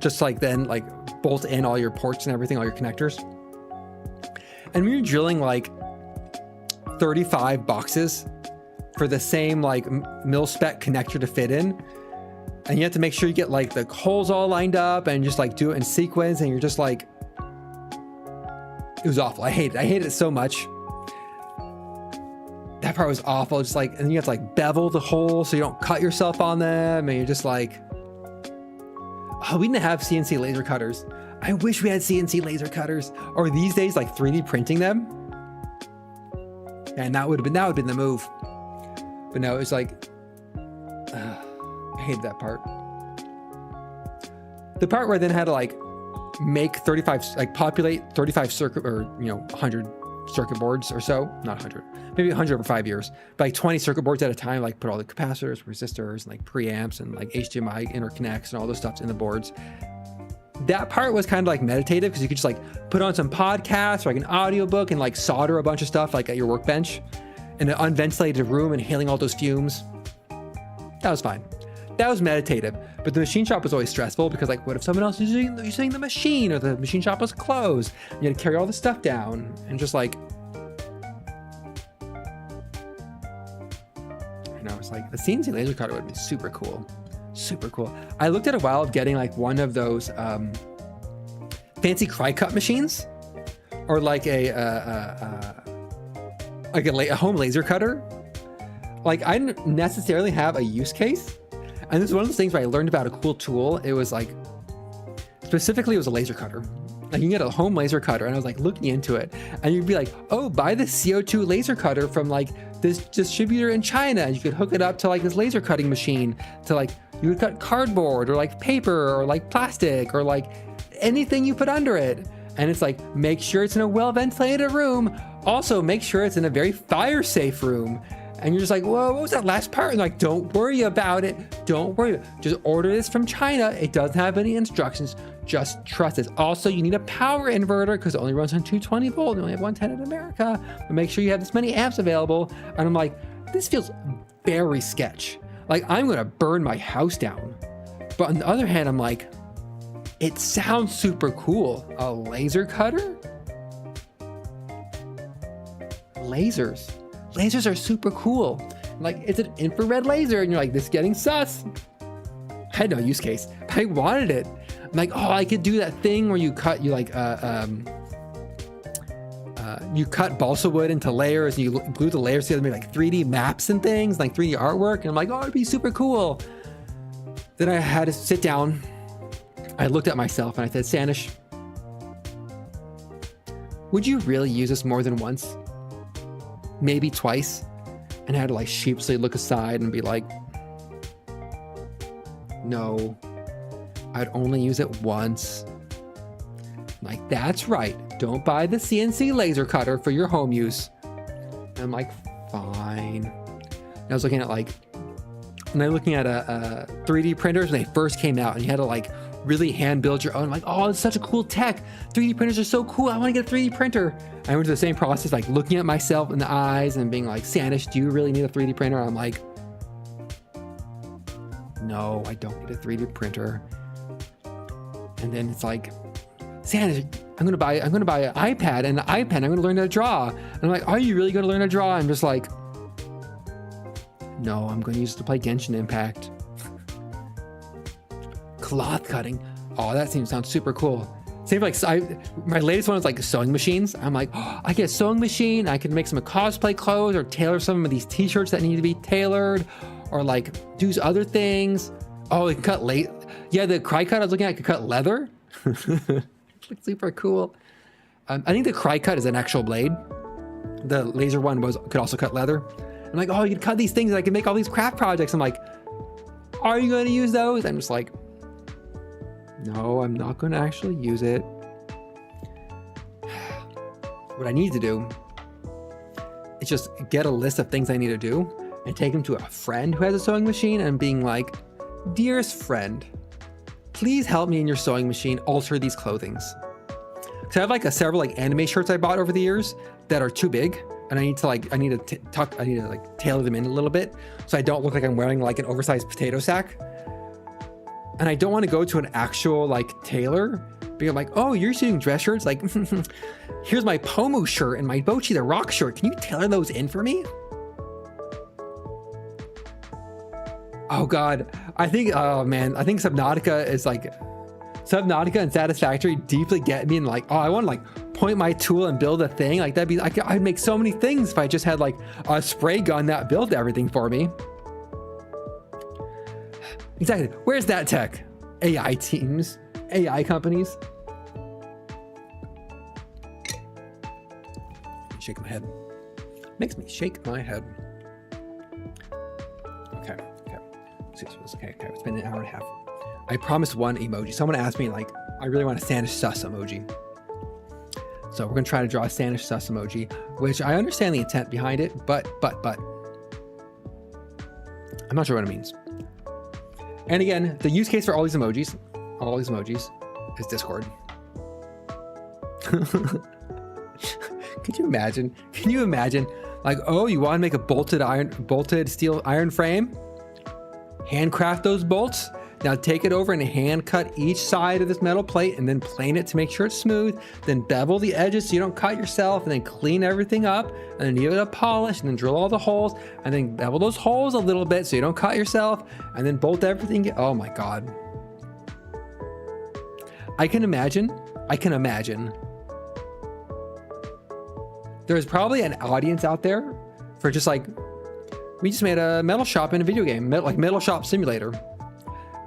just like then like bolt in all your ports and everything, all your connectors. And we were drilling like 35 boxes for the same like mil spec connector to fit in. And you have to make sure you get like the holes all lined up and just like do it in sequence. And you're just like, It was awful. I hated it so much. That part was awful. Just like, and you have to like bevel the hole so you don't cut yourself on them. And you're just like, oh, we didn't have CNC laser cutters. I wish we had CNC laser cutters, or these days, like 3D printing them. And that would have been the move. But no, it was like, I hated that part. The part where I then had to like make 35, like populate 35 circuit, or 100 circuit boards or so, not 100, maybe 100 over 5 years, but like 20 circuit boards at a time, like put all the capacitors, resistors, and like preamps and like HDMI interconnects and all those stuffs in the boards. That part was kind of like meditative because you could just like put on some podcasts or like an audiobook and like solder a bunch of stuff like at your workbench in an unventilated room, inhaling all those fumes. That was fine. That was meditative. But the machine shop was always stressful because like, what if someone else is using the machine, or the machine shop was closed? You had to carry all the stuff down and just like, it's like the CNC laser cutter would be super cool. Super cool. I looked at a while of getting like one of those fancy cry cut machines, or like a home laser cutter. Like I didn't necessarily have a use case. And this is one of those things where I learned about a cool tool. It was like, specifically it was a laser cutter. Like you can get a home laser cutter, and I was like looking into it, and you'd be like, oh, buy this CO2 laser cutter from like this distributor in China, and you could hook it up to like this laser cutting machine to like, you would cut cardboard or like paper or like plastic or like anything you put under it. And it's like, make sure it's in a well ventilated room. Also make sure it's in a very fire safe room. And you're just like, whoa, what was that last part? And like, don't worry about it. Don't worry. Just order this from China. It doesn't have any instructions. Just trust it. Also, you need a power inverter because it only runs on 220 volt. You only have 110 in America. But make sure you have this many amps available. And I'm like, this feels very sketch. Like I'm going to burn my house down. But on the other hand, I'm like, it sounds super cool. A laser cutter? Lasers are super cool. Like it's an infrared laser, and you're like, this is getting sus. I had no use case. I wanted it. I'm like, oh, I could do that thing where you cut, you cut balsa wood into layers, and you glue the layers together, make like 3D maps and things, like 3D artwork. And I'm like, oh, it'd be super cool. Then I had to sit down. I looked at myself and I said, Sanish, would you really use this more than once? Maybe twice? And I had to like sheepishly look aside and be like, no, I'd only use it once. I'm like, that's right. Don't buy the CNC laser cutter for your home use. And I'm like, fine. And I was looking at like, and I'm looking at 3D printers when they first came out, and you had to like really hand build your own. I'm like, oh, it's such a cool tech. 3D printers are so cool. I want to get a 3D printer. I went through the same process, like looking at myself in the eyes and being like, Sanish, do you really need a 3D printer? And I'm like, no, I don't need a 3D printer. And then it's like, Sanish, I'm gonna buy an iPad and an iPen. I'm gonna learn how to draw. And I'm like, are you really gonna learn how to draw? I'm just like, no, I'm gonna use it to play Genshin Impact. Cloth cutting. Oh, that sounds super cool. Same like my latest one is like sewing machines. I'm like, oh, I get a sewing machine. I can make some cosplay clothes or tailor some of these t-shirts that need to be tailored, or like do other things. Oh, it can cut yeah, the cry cut I was looking at could cut leather. It's super cool. I think the cry cut is an actual blade. The laser one could also cut leather. I'm like, oh, you can cut these things and I can make all these craft projects. I'm like, are you going to use those? I'm just like, no, I'm not going to actually use it. What I need to do is just get a list of things I need to do and take them to a friend who has a sewing machine and being like, dearest friend, please help me in your sewing machine alter these clothings. Because I have like several like anime shirts I bought over the years that are too big, and I need to tailor them in a little bit so I don't look like I'm wearing like an oversized potato sack. And I don't want to go to an actual like tailor being like, oh, you're shooting dress shirts? Like, here's my Pomu shirt and my Bochi the Rock shirt. Can you tailor those in for me? Oh God, I think Subnautica and Satisfactory deeply get me in like, oh, I want to like point my tool and build a thing. Like that'd be, I'd make so many things if I just had like a spray gun that built everything for me. Exactly. Where's that tech? AI teams, AI companies. Shake my head. Makes me shake my head. Okay. Okay. It's been an hour and a half. I promised one emoji. Someone asked me like, I really want a Standish sus emoji. So we're gonna try to draw a Standish sus emoji, which I understand the intent behind it, but I'm not sure what it means. And again, the use case for all these emojis is Discord. Could you imagine? Can you imagine? Like, oh, you want to make a bolted steel iron frame? Handcraft those bolts. Now take it over and hand cut each side of this metal plate and then plane it to make sure it's smooth. Then bevel the edges so you don't cut yourself, and then clean everything up, and then give it a polish, and then drill all the holes, and then bevel those holes a little bit so you don't cut yourself, and then bolt everything. Oh my God. I can imagine. There's probably an audience out there for just like, we just made a metal shop in a video game, like Metal Shop Simulator.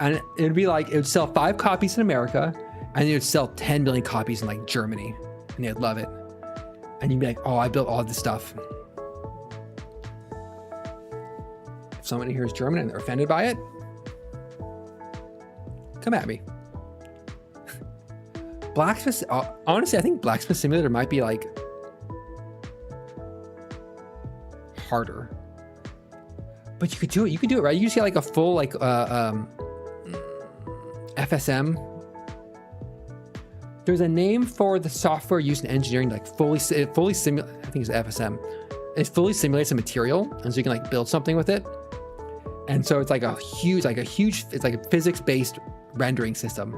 And it'd be like, it would sell 5 copies in America, and it would sell 10 million copies in like Germany, and they'd love it. And you'd be like, oh, I built all this stuff. If somebody here is German and they're offended by it, come at me. Blacksmith, honestly, I think Blacksmith Simulator might be like harder, but you could do it, right? You just get like a full like FSM. There's a name for the software used in engineering, like fully simulate. I think it's FSM. It fully simulates a material, and so you can like build something with it. And so it's like a huge, it's like a physics-based rendering system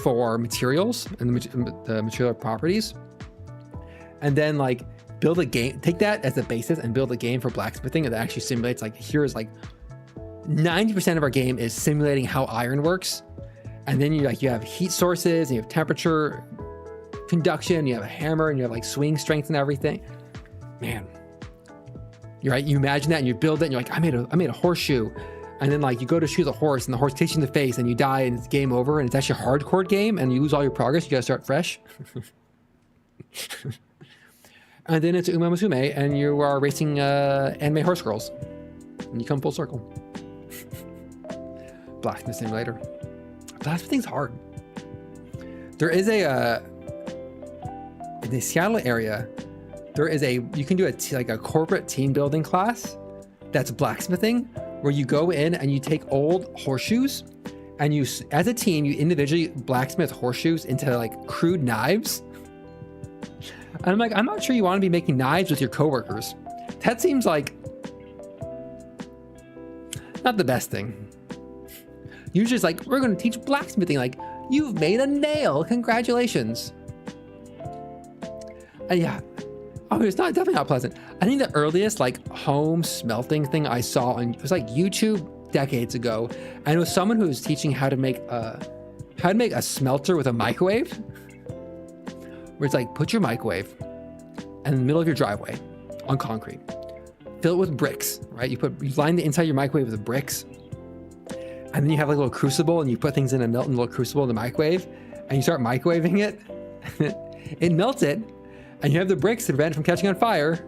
for materials and the material properties. And then like build a game, take that as a basis and build a game for blacksmithing that actually simulates, like, here's like 90% of our game is simulating how iron works. And then you have heat sources, and you have temperature conduction, you have a hammer, and you have like swing strength and everything. Man, you're right. You imagine that and you build it and you're like, I made a horseshoe. And then like you go to shoot the horse and the horse kicks you in the face and you die and it's game over, and it's actually a hardcore game and you lose all your progress. You gotta start fresh. And then it's Uma Musume and you are racing anime horse girls and you come full circle. Blacksmith Simulator. Blacksmithing's hard. There is in the Seattle area, you can do a corporate team building class that's blacksmithing, where you go in and you take old horseshoes and you, as a team, you individually blacksmith horseshoes into like crude knives. And I'm like, I'm not sure you want to be making knives with your coworkers. That seems like not the best thing. Usually it's like, we're going to teach blacksmithing. Like, you've made a nail. Congratulations. And yeah. Oh, it's definitely not pleasant. I think the earliest like home smelting thing I saw on, it was like YouTube decades ago. And it was someone who was teaching how to make a smelter with a microwave. Where it's like, put your microwave in the middle of your driveway on concrete. Fill it with bricks, right? You line the inside of your microwave with bricks. And then you have like a little crucible and you put things in a melting little crucible in the microwave and you start microwaving it. It melts it and you have the bricks to prevent it from catching on fire.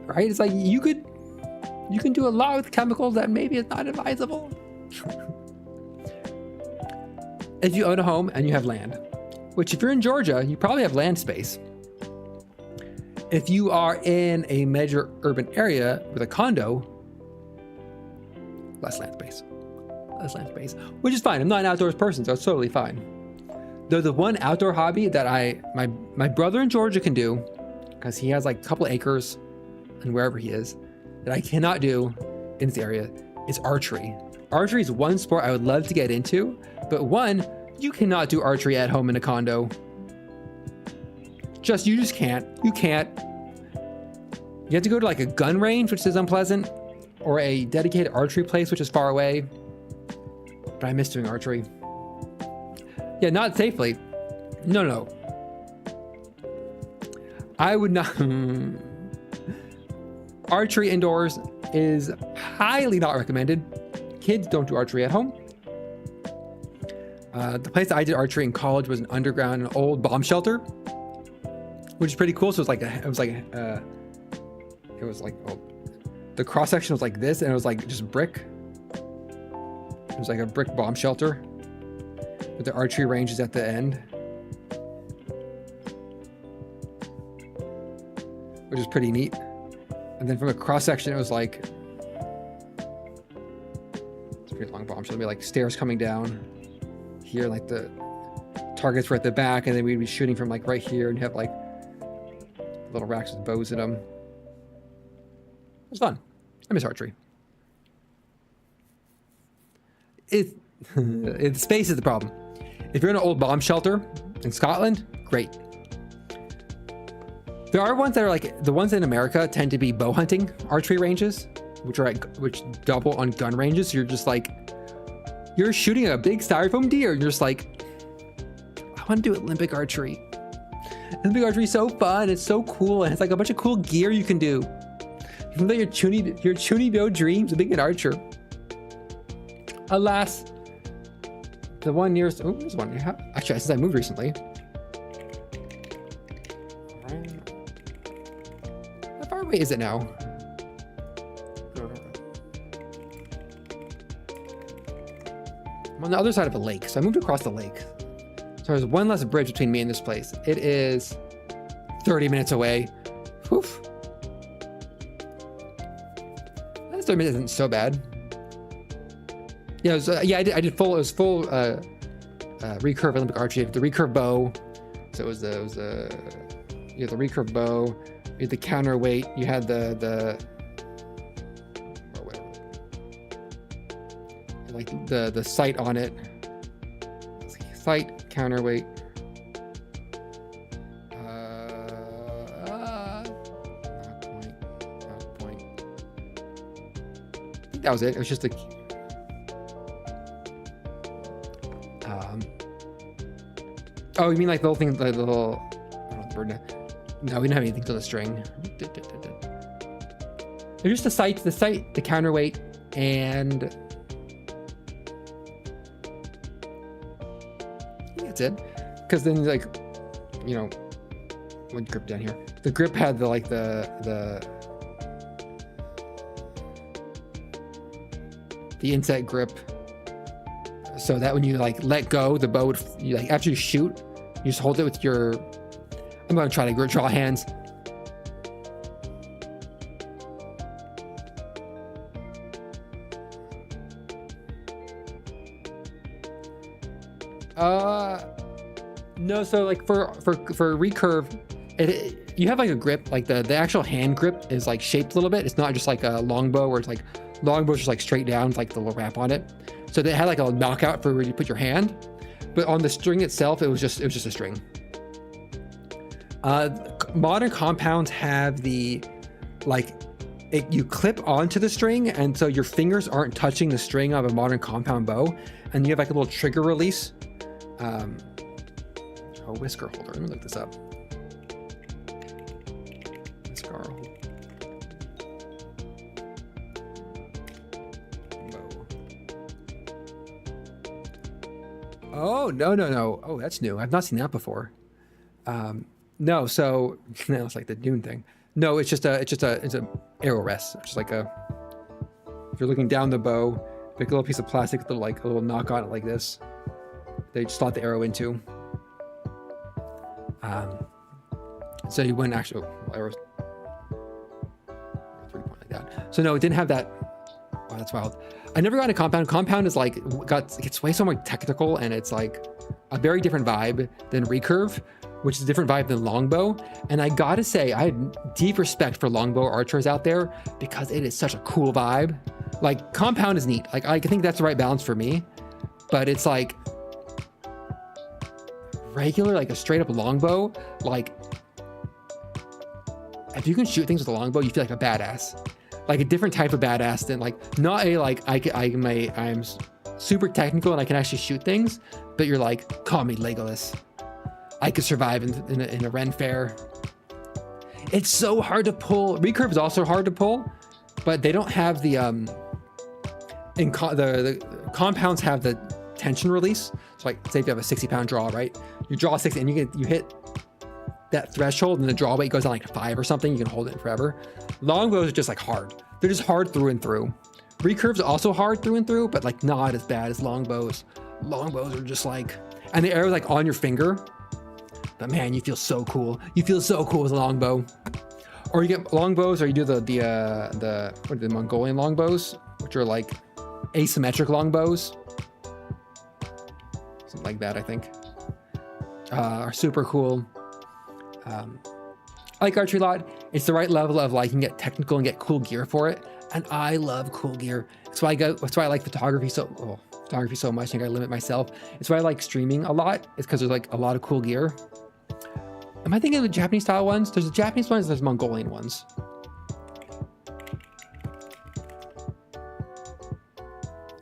Right? It's like you can do a lot with chemicals that maybe is not advisable. If you own a home and you have land, which if you're in Georgia, you probably have land space. If you are in a major urban area with a condo, less land space, which is fine. I'm not an outdoors person, so it's totally fine. Though the one outdoor hobby that my brother in Georgia can do, because he has like a couple acres and wherever he is, that I cannot do in this area, is archery. Archery is one sport I would love to get into, but one, you cannot do archery at home in a condo. You just can't. You can't. You have to go to like a gun range, which is unpleasant, or a dedicated archery place, which is far away. But I miss doing archery. Yeah, not safely. No, no. I would not. Archery indoors is highly not recommended. Kids don't do archery at home. The place that I did archery in college was an underground, an old bomb shelter, which is pretty cool. So it was like the cross section was like this, and it was like just brick. It was like a brick bomb shelter with the archery ranges at the end, which is pretty neat. And then from a cross section, it was like, it's a pretty long bomb shelter. There'd be like stairs coming down here, like the targets were at the back, and then we'd be shooting from like right here and have like little racks with bows in them. It was fun. I miss archery. Space is the problem. If you're in an old bomb shelter in Scotland, great. There are ones that are like, the ones in America tend to be bow hunting archery ranges, which double on gun ranges. So you're just like, you're shooting a big styrofoam deer, and you're just like, I want to do Olympic archery. Olympic archery is so fun. It's so cool. And it's like a bunch of cool gear you can do. You can live your chuny bow dreams of being an archer. Alas, the one nearest, oh, there's one. Actually, since I moved recently. How far away is it now? I'm on the other side of a lake, so I moved across the lake. So there's one less bridge between me and this place. It is 30 minutes away. Woof. That 30 minutes isn't so bad. Yeah, I did full. It was full recurve Olympic archery. The recurve bow. So it was the you had the recurve bow. You had the counterweight. You had the like the sight on it. Sight, counterweight. Knock point. I think that was it. It was just a. Oh, you mean like the little thing, the little, oh, the bird. No, we didn't have anything to the string. They're just the sight, the counterweight, and I think that's it. Because then, like, you know, one grip down here. The grip had the inset grip, so that when you like let go, the bow would, you, like after you shoot, you just hold it with your. I'm gonna try to draw hands. No, so like for recurve, you have like a grip, like the actual hand grip is like shaped a little bit. It's not just like a longbow where it's like longbow's just like straight down with like the little wrap on it. So they had like a knockout for where you put your hand, but on the string itself, it was just a string. Modern compounds have the you clip onto the string, and so your fingers aren't touching the string of a modern compound bow, and you have like a little trigger release. Whisker holder. Let me look this up. Whisker holder. Oh, no. Oh, that's new. I've not seen that before. No, so no, it's like the Dune thing. No, it's an arrow rest. It's just like if you're looking down the bow, pick a little piece of plastic with a little knock on it like this. They slot the arrow into. So you wouldn't actually arrows 3-point like that. So no, it didn't have that. Oh, that's wild. I never got into compound. Compound is like it's way so more technical, and it's like a very different vibe than recurve, which is a different vibe than longbow. And I gotta say, I have deep respect for longbow archers out there because it is such a cool vibe. Like compound is neat. Like I think that's the right balance for me, but it's like regular, like a straight up longbow. Like if you can shoot things with a longbow, you feel like a badass. Like a different type of badass than like not a like I'm super technical and I can actually shoot things, but you're like, call me Legolas. I could survive in a Ren fair. It's so hard to pull. Recurve is also hard to pull, but they don't have the the compounds have the tension release. So like, say if you have a 60-pound draw, right? You draw 60 and you hit that threshold and the draw weight goes down like 5 or something. You can hold it forever. Longbows are just like hard. They're just hard through and through. Recurves are also hard through and through, but like not as bad as longbows. Longbows are just like, and the arrow's like on your finger. But man, you feel so cool. You feel so cool with a longbow. Or you get longbows, or you do the Mongolian longbows, which are like asymmetric longbows. Something like that, I think. Are super cool. I like archery a lot. It's the right level of like you can get technical and get cool gear for it. And I love cool gear. That's why I like photography so much. I think I limit myself. It's why I like streaming a lot. It's because there's like a lot of cool gear. Am I thinking of the Japanese style ones? There's the Japanese ones, there's Mongolian ones.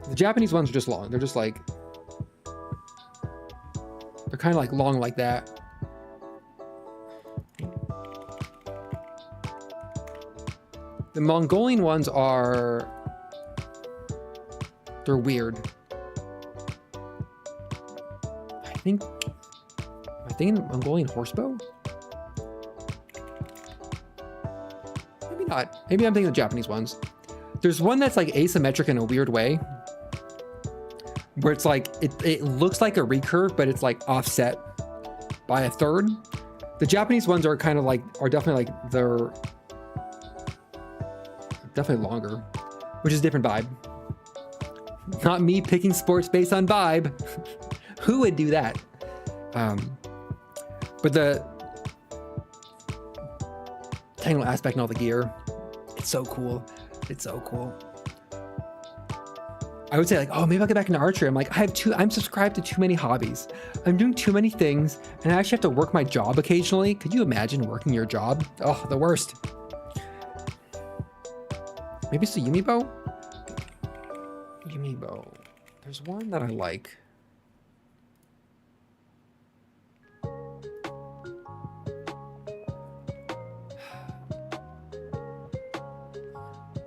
The Japanese ones are just long. They're just like, they're kind of like long like that. The Mongolian ones are, they're weird. I think Mongolian horsebow? Maybe not. Maybe I'm thinking of the Japanese ones. There's one that's like asymmetric in a weird way, where it's like, it looks like a recurve, but it's like offset by a third. The Japanese ones are kind of like, are definitely like, they're definitely longer, which is a different vibe. Not me picking sports based on vibe. Who would do that? But the technical aspect and all the gear, it's so cool. It's so cool. I would say like, oh, maybe I'll get back into archery. I'm like, I'm subscribed to too many hobbies. I'm doing too many things, and I actually have to work my job occasionally. Could you imagine working your job? Oh, the worst. Maybe it's the Yumi bow? Yumi bow. There's one that I like.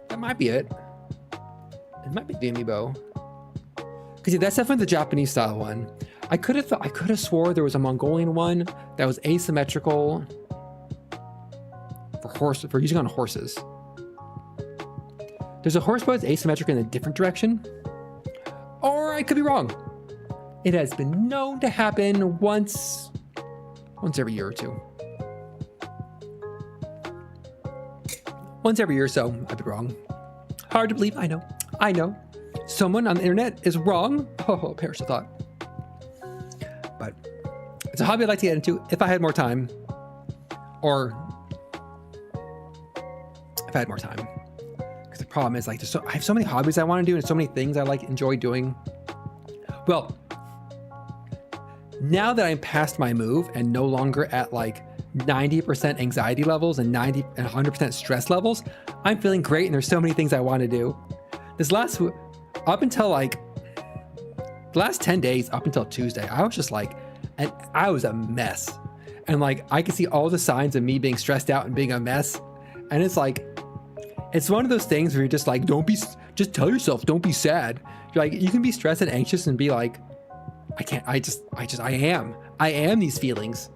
That might be it. It might be the Yumi bow. Because that's definitely the Japanese style one. I could have swore there was a Mongolian one that was asymmetrical for using on horses. There's a horsebow that's asymmetric in a different direction. Or I could be wrong. It has been known to happen once every year or two. Once every year or so, I'd be wrong. Hard to believe, I know. Someone on the internet is wrong. Oh, perish the thought. But it's a hobby I'd like to get into if I had more time. Or if I had more time. Because the problem is like, I have so many hobbies I want to do and so many things I enjoy doing. Well, now that I'm past my move and no longer at like 90% anxiety levels and 100% stress levels, I'm feeling great and there's so many things I want to do. Up until like the last 10 days, up until Tuesday, I was just like, and I was a mess. And like, I could see all the signs of me being stressed out and being a mess. And it's like, it's one of those things where you're just like, just tell yourself, don't be sad. You're like, you can be stressed and anxious and be like, I am these feelings.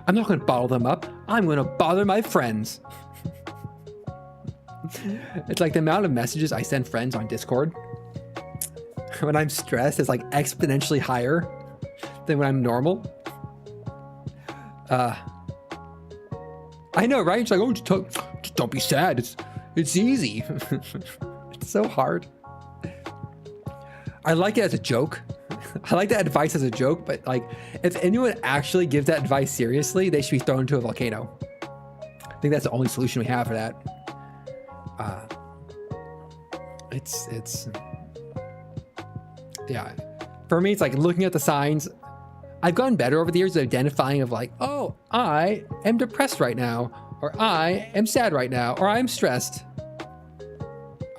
I'm not going to bottle them up. I'm going to bother my friends. It's like the amount of messages I send friends on Discord when I'm stressed is like exponentially higher than when I'm normal. I know, right? It's like, oh, just don't be sad. It's easy. It's so hard. I like it as a joke. I like that advice as a joke, but like, if anyone actually gives that advice seriously, they should be thrown into a volcano. I think that's the only solution we have for that. Yeah. For me, it's like looking at the signs. I've gotten better over the years at identifying of like, oh, I am depressed right now, or I am sad right now, or I'm stressed.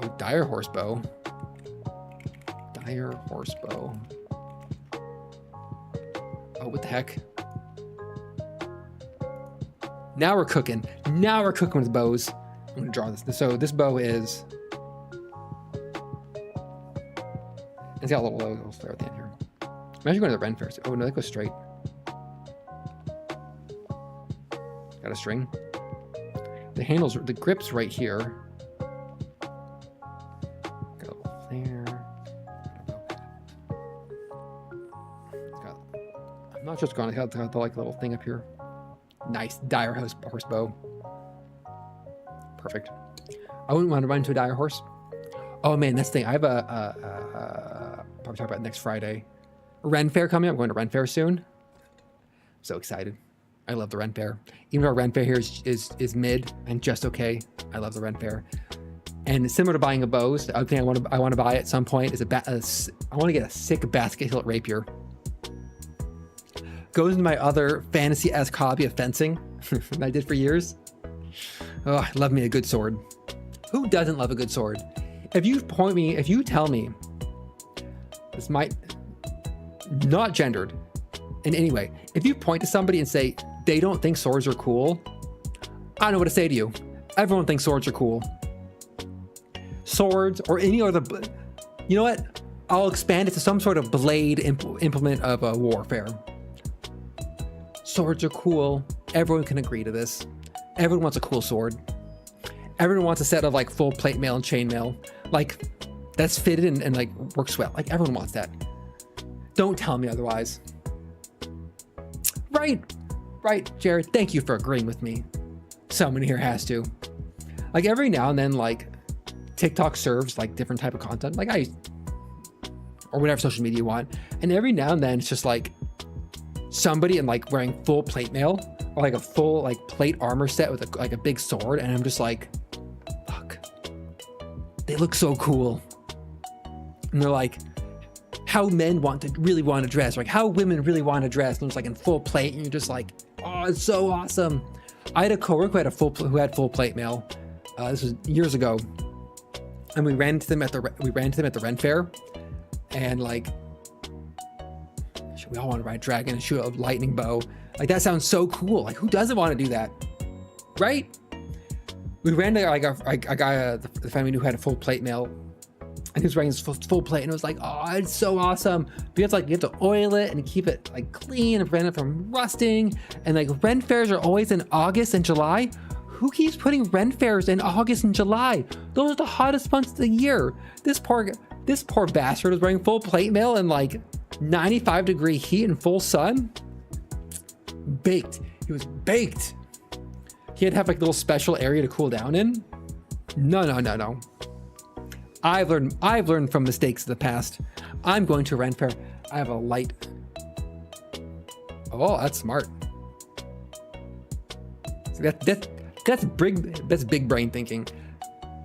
Oh, dire horsebow. Dire horse bow. Oh, what the heck? Now we're cooking. Now we're cooking with bows. I'm gonna draw this. So this bow is. It's got a little flare at the end here. Imagine going to the Ren Fair. Oh no, that goes straight. Got a string. The handles, the grip's right here. Got a little flare. I'm not just going to have the like little thing up here. Nice dire horse bow. Perfect. I wouldn't want to run into a dire horse. Oh man, that's the thing. I have probably talk about next Friday. Ren Fair coming up. I'm going to Ren Fair soon. I'm so excited. I love the Ren Fair. Even though Ren Fair here is mid and just okay. I love the Ren Fair. And similar to buying a bow, the other thing I want to buy at some point is I want to get a sick basket hilt rapier. Goes into my other fantasy-esque hobby of fencing that I did for years. Oh, I love me a good sword. Who doesn't love a good sword? If you tell me, this might, not gendered in any way, if you point to somebody and say they don't think swords are cool, I don't know what to say to you. Everyone thinks swords are cool. Swords or any other, you know what? I'll expand it to some sort of blade implement of a warfare. Swords are cool. Everyone can agree to this. Everyone wants a cool sword. Everyone wants a set of like full plate mail and chain mail. Like that's fitted and like works well. Like everyone wants that. Don't tell me otherwise. Right, Jared. Thank you for agreeing with me. Someone here has to. Like every now and then, like TikTok serves like different type of content, like or whatever social media you want. And every now and then it's just like somebody in like wearing full plate mail or like a full like plate armor set with like a big sword. And I'm just like, fuck, they look so cool. And they're like, how men really want to dress, like how women really want to dress. And it's like in full plate and you're just like, oh, it's so awesome. I had a coworker who had full plate mail. This was years ago. And we ran into them at the Ren Fair. And like, we all want to ride dragon and shoot a lightning bow. Like that sounds so cool. Like who doesn't want to do that, right? We ran to like a guy, the family who had a full plate mail, and he was wearing his full plate, and it was like, oh, it's so awesome. But you have to oil it and keep it like clean and prevent it from rusting. And like Ren Fairs are always in August and July. Who keeps putting Ren Fairs in August and July? Those are the hottest months of the year. This poor bastard was wearing full plate mail and like 95-degree heat and full sun. Baked. He was baked. He had to have like a little special area to cool down in. No. I've learned from mistakes of the past. I'm going to Ren Fair. I have a light. Oh, that's smart. That's big brain thinking.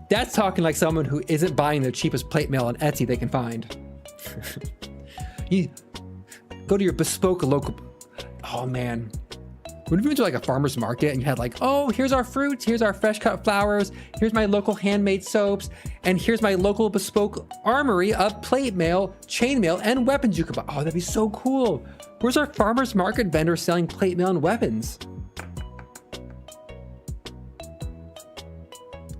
That's talking like someone who isn't buying the cheapest plate mail on Etsy they can find. You go to your bespoke local. Oh man, when you went to like a farmer's market and you had like, oh, here's our fruits, here's our fresh cut flowers, here's my local handmade soaps, and here's my local bespoke armory of plate mail, chain mail, and weapons you could buy. Oh, that'd be so cool. Where's our farmer's market vendor selling plate mail and weapons?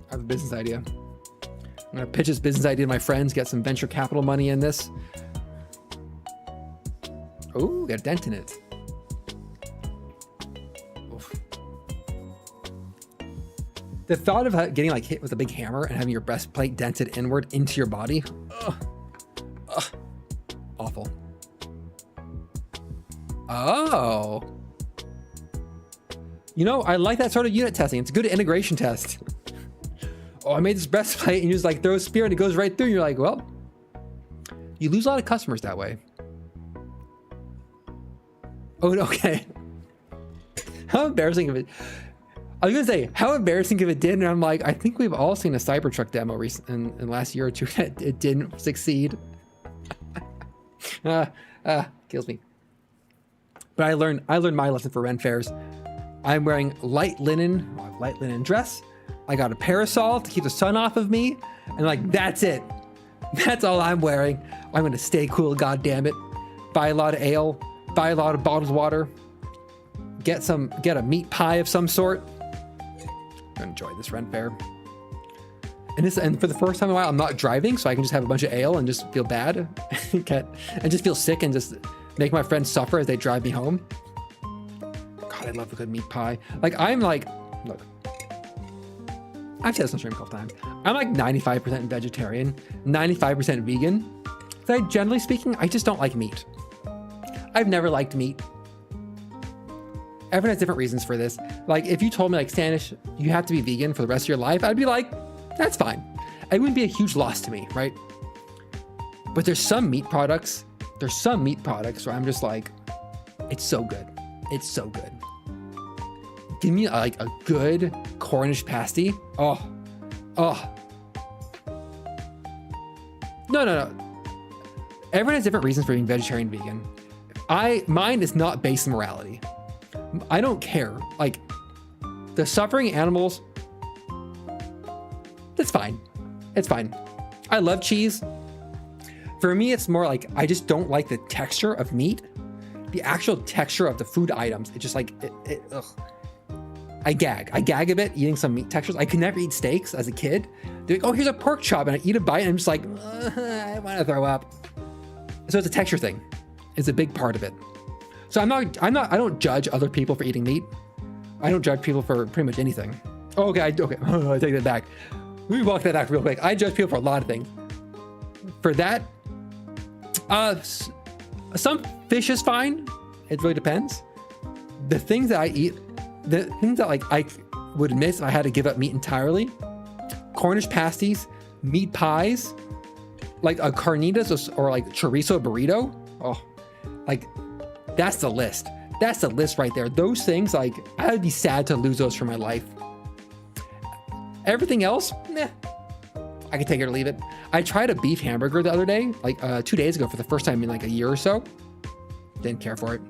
I have a business idea. I'm gonna pitch this business idea to my friends, get some venture capital money in this. Oh, got a dent in it. Oof. The thought of getting like hit with a big hammer and having your breastplate dented inward into your body. Ugh. Awful. Oh. You know, I like that sort of unit testing. It's a good integration test. Oh, I made this breastplate and you just like throw a spear and it goes right through. And you're like, well, you lose a lot of customers that way. Oh, okay. How embarrassing if it... I was gonna say, how embarrassing if it did, and I'm like, I think we've all seen a Cybertruck demo in last year or two that it didn't succeed. Kills me. But I learned my lesson for Ren Fairs. I'm wearing light linen dress. I got a parasol to keep the sun off of me, and like that's it. That's all I'm wearing. I'm gonna stay cool, god damn it. Buy a lot of ale, buy a lot of bottles of water, get a meat pie of some sort. Enjoy this rent fair. And for the first time in a while, I'm not driving, so I can just have a bunch of ale and just feel bad and just feel sick and just make my friends suffer as they drive me home. God, I love a good meat pie. Like, look, I've said this on stream a couple times. I'm like 95% vegetarian, 95% vegan. So generally speaking, I just don't like meat. I've never liked meat. Everyone has different reasons for this. Like, if you told me, like, Stanish, you have to be vegan for the rest of your life, I'd be like, that's fine. It wouldn't be a huge loss to me, right? But there's some meat products where I'm just like, it's so good. It's so good. Give me like a good Cornish pasty. Oh. No. Everyone has different reasons for being vegetarian, vegan. Mine is not based in morality. I don't care. Like, the suffering animals, that's fine. It's fine. I love cheese. For me, it's more like, I just don't like the texture of meat. The actual texture of the food items. It's just like, ugh. I gag a bit eating some meat textures. I could never eat steaks as a kid. They're like, oh, here's a pork chop, and I eat a bite and I'm just like, I want to throw up. So it's a texture thing. It's a big part of it. So I don't judge other people for eating meat. I don't judge people for pretty much anything. Oh, okay, I take that back. Let me walk that back real quick. I judge people for a lot of things. For that, some fish is fine. It really depends. The things that I eat, the things that like I would miss if I had to give up meat entirely: Cornish pasties, meat pies, like a carnitas or like chorizo burrito. Oh, like that's the list. That's the list right there. Those things, like, I would be sad to lose those from my life. Everything else, meh. I can take it or leave it. I tried a beef hamburger the other day, like 2 days ago for the first time in like a year or so. Didn't care for it.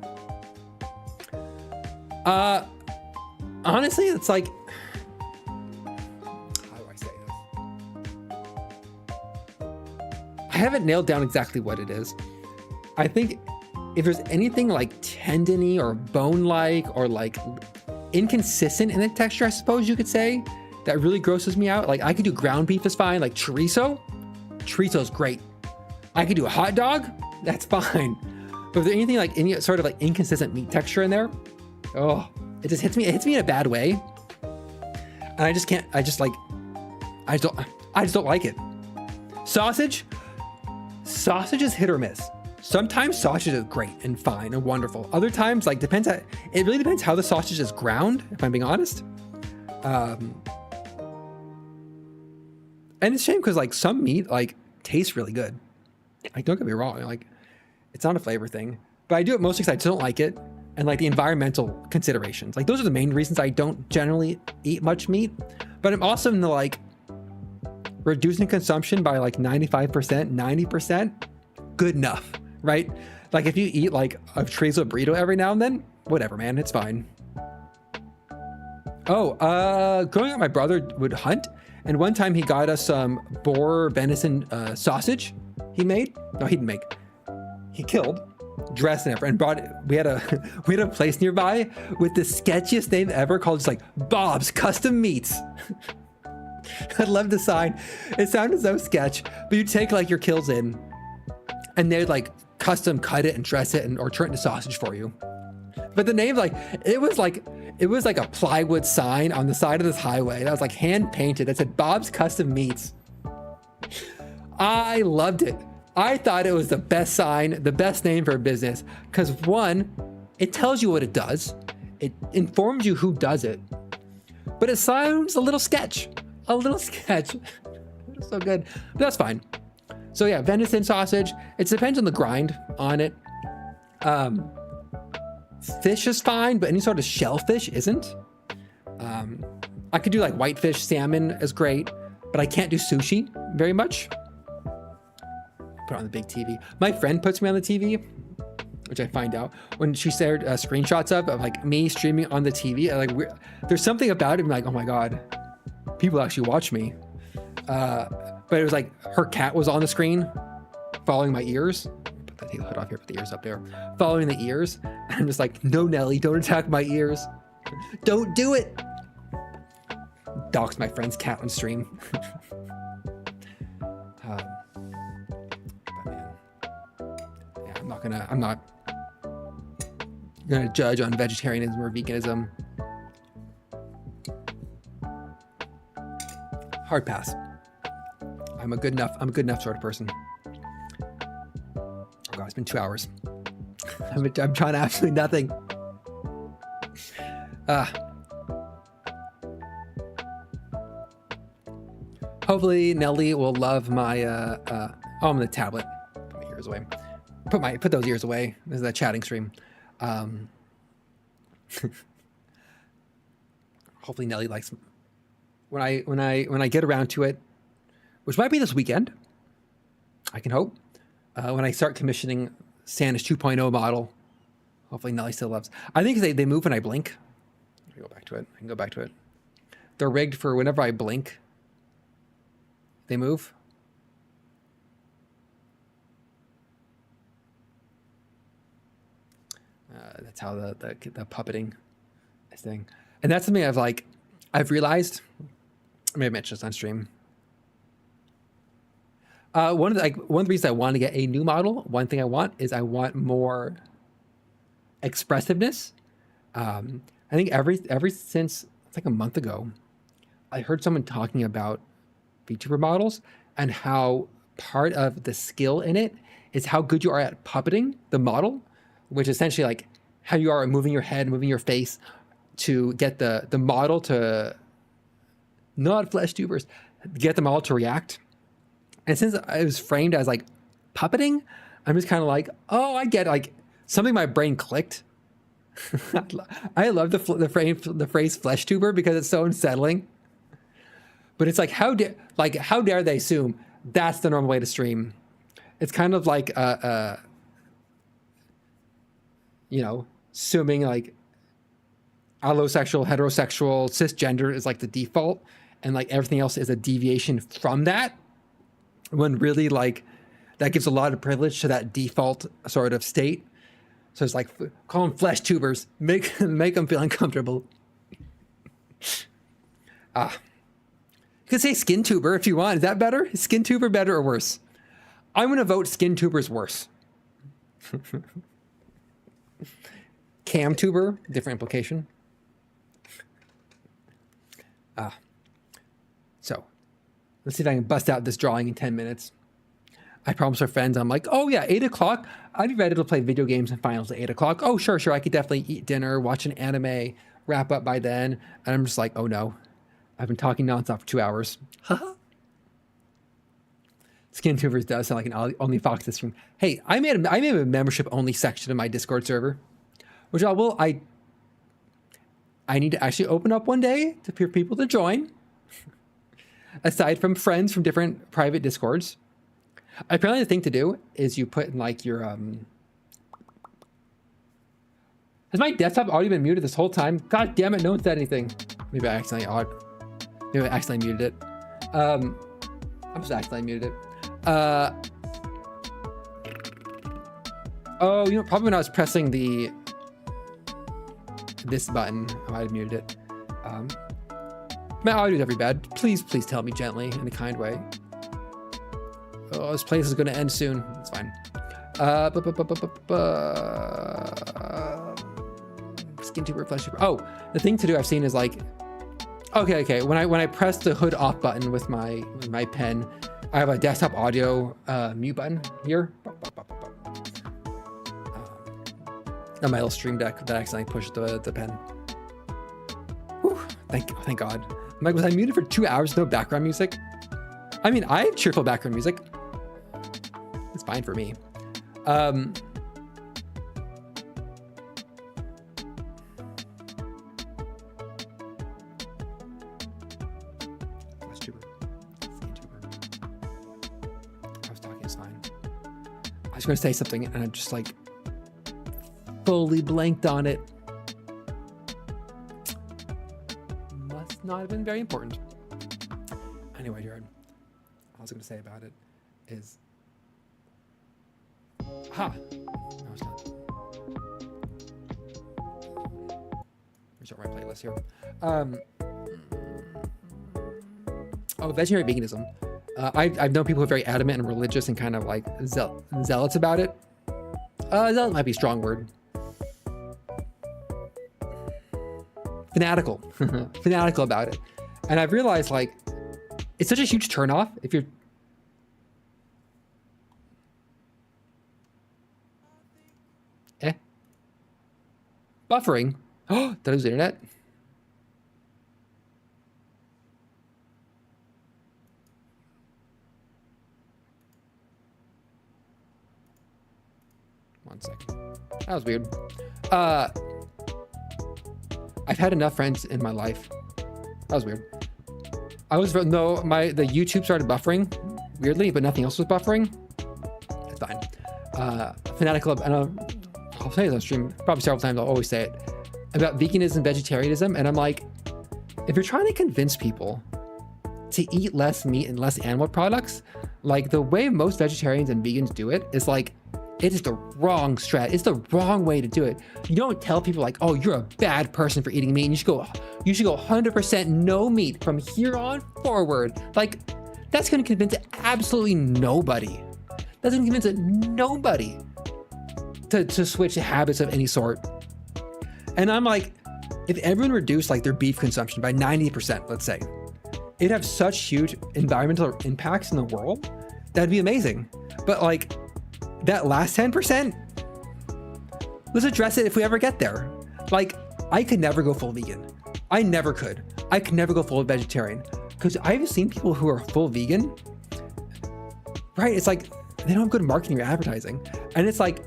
Honestly, it's like, how do I say this? I haven't nailed down exactly what it is. I think if there's anything like tendony or bone-like or like inconsistent in the texture, I suppose you could say, that really grosses me out. Like, I could do ground beef is fine. Like chorizo's great. I could do a hot dog, that's fine. But if there's anything like any sort of like inconsistent meat texture in there, oh, it just hits me in a bad way. And I just don't like it. Sausage is hit or miss. Sometimes sausage is great and fine and wonderful. Other times, like, it really depends how the sausage is ground, if I'm being honest. And it's a shame because like some meat like tastes really good. Like, don't get me wrong, like, it's not a flavor thing, but I do it mostly because I just don't like it. And like the environmental considerations, like those are the main reasons I don't generally eat much meat. But I'm also into like reducing consumption by like 95%, 90%, good enough, right? Like if you eat like a chorizo burrito every now and then, whatever, man, it's fine. Growing up, my brother would hunt, and one time he got us some boar venison sausage. He killed, dressed and everything, and brought it. We had a place nearby with the sketchiest name ever, called just like Bob's Custom Meats. I love the sign. It sounded so sketch, but you take like your kills in, and they'd like custom cut it and dress it or turn it into sausage for you. But the name, like, it was like a plywood sign on the side of this highway that was like hand painted that said Bob's Custom Meats. I loved it. I thought it was the best sign, the best name for a business, because one, it tells you what it does. It informs you who does it, but it sounds a little sketch. It's so good, but that's fine. So yeah, venison sausage, it depends on the grind on it. Fish is fine, but any sort of shellfish isn't. I could do like whitefish, salmon is great, but I can't do sushi very much. Put it on the big TV. My friend puts me on the TV, which I find out when she shared screenshots of like me streaming on the TV. Like, there's something about it. I'm like, oh my God, people actually watch me. but it was like her cat was on the screen following my ears. Take the hood off here, put the ears up there. Following the ears. And I'm just like, no, Nelly, don't attack my ears. Don't do it. Dox my friend's cat on stream. But man, yeah, I'm not gonna judge on vegetarianism or veganism. Hard pass. I'm a good enough sort of person. Oh God, it's been 2 hours. I'm trying absolutely nothing. Hopefully Nelly will love my oh, I'm the tablet. Put my ears away. Put those ears away. This is a chatting stream. Hopefully Nelly likes when I get around to it, which might be this weekend. I can hope. When I start commissioning Santa's 2.0 model, hopefully Nelly still loves. I think they move when I blink. Let me go back to it. I can go back to it. They're rigged for whenever I blink, they move. That's how the puppeting is thing. And that's something I've realized. I may have mentioned this on stream. One of the reasons I want to get a new model, one thing I want more expressiveness. I think ever since it's like a month ago, I heard someone talking about VTuber models and how part of the skill in it is how good you are at puppeting the model, which is essentially like how you are at moving your head, moving your face to get the model to, not flesh tubers, get the model to react. And since it was framed as like puppeting, I'm just kind of like, oh, I get like something. My brain clicked. I love the phrase flesh tuber because it's so unsettling. But it's like how dare they assume that's the normal way to stream? It's kind of like assuming like allosexual, heterosexual, cisgender is like the default, and like everything else is a deviation from that. When really like that gives a lot of privilege to that default sort of state. So it's like, call them flesh tubers, make them feel uncomfortable. You could say skin tuber if you want. Is that better? Is skin tuber better or worse? I'm going to vote skin tuber's worse. Cam tuber, different implication. So let's see if I can bust out this drawing in 10 minutes. I promised our friends, I'm like, oh yeah, 8 o'clock. I'd be ready to play video games and finals at 8 o'clock. Oh, sure. I could definitely eat dinner, watch an anime, wrap up by then. And I'm just like, oh no, I've been talking nonstop for 2 hours. Skin Tubers does sound like an Only Fox this stream. Hey, I made a membership only section in my Discord server, which I need to actually open up one day to for people to join. Aside from friends from different private Discords. Apparently the thing to do is you put in like your has my desktop audio been muted this whole time? God damn it, no one said anything. Maybe I accidentally muted it. I'm just accidentally muted it. Oh, probably when I was pressing this button, I might have muted it. My audio's every bad. Please tell me gently in a kind way. Oh, this place is going to end soon. It's fine. Skin tuber, flesh tuber. Oh, the thing to do I've seen is like, okay. When I press the hood off button with my pen, I have a desktop audio mute button here. On my little stream deck that accidentally pushed the pen. Whew, thank God. I'm like, was I muted for 2 hours? No background music? I mean, I have cheerful background music. It's fine for me. Skin tuber. I was talking, it's fine. I was going to say something and I just like fully blanked on it. Must not have been very important. Anyway, Jared. I was going to say about it is, no, it's not. Start my playlist here. Vegetarian veganism. I've known people who are very adamant and religious and kind of like zealots about it. Zealot might be a strong word. Fanatical. Fanatical about it. And I've realized like it's such a huge turnoff if you're buffering. Oh, did I lose the internet? One second. That was weird. I've had enough friends in my life. That was weird. The YouTube started buffering weirdly, but nothing else was buffering. It's fine. Fanatical, and I'll say this on stream probably several times. I'll always say it about veganism, vegetarianism, and I'm like, if you're trying to convince people to eat less meat and less animal products, like the way most vegetarians and vegans do it is like, it is the wrong strat. It's the wrong way to do it. You don't tell people like, oh, you're a bad person for eating meat, and you should go 100% no meat from here on forward. Like, that's gonna convince absolutely nobody. That's gonna convince nobody to switch habits of any sort. And I'm like, if everyone reduced like their beef consumption by 90%, let's say, it'd have such huge environmental impacts in the world. That'd be amazing. But like that last 10%, let's address it if we ever get there. Like, I could never go full vegan. I never could. I could never go full vegetarian because I've seen people who are full vegan, right? It's like, they don't have good marketing or advertising. And it's like,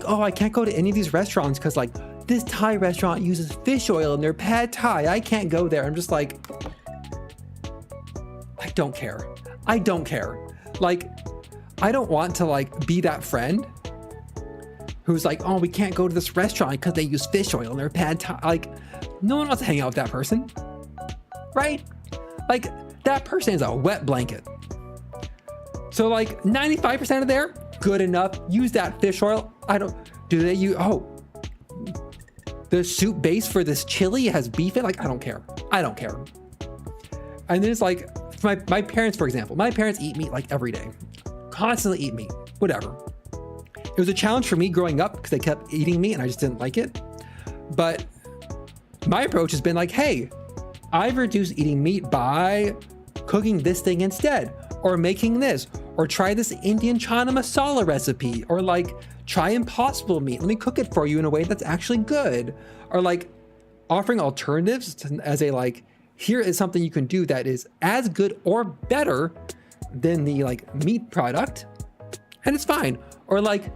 oh, I can't go to any of these restaurants because like this Thai restaurant uses fish oil in their pad Thai. I can't go there. I'm just like, I don't care. I don't care. Like, I don't want to like be that friend who's like, oh, we can't go to this restaurant because they use fish oil in their pad Thai. Like, no one wants to hang out with that person, right? Like, that person is a wet blanket. So like 95% of there, good enough. Use that fish oil. Do they use, the soup base for this chili has beef in it? Like, I don't care. I don't care. And then it's like, my parents, for example, my parents eat meat like every day. Constantly eat meat, whatever. It was a challenge for me growing up because they kept eating meat and I just didn't like it. But my approach has been like, hey, I've reduced eating meat by cooking this thing instead, or making this, or try this Indian chana masala recipe, or like try Impossible meat. Let me cook it for you in a way that's actually good. Or like offering alternatives as a like, here is something you can do that is as good or better than the like meat product, and it's fine. Or like,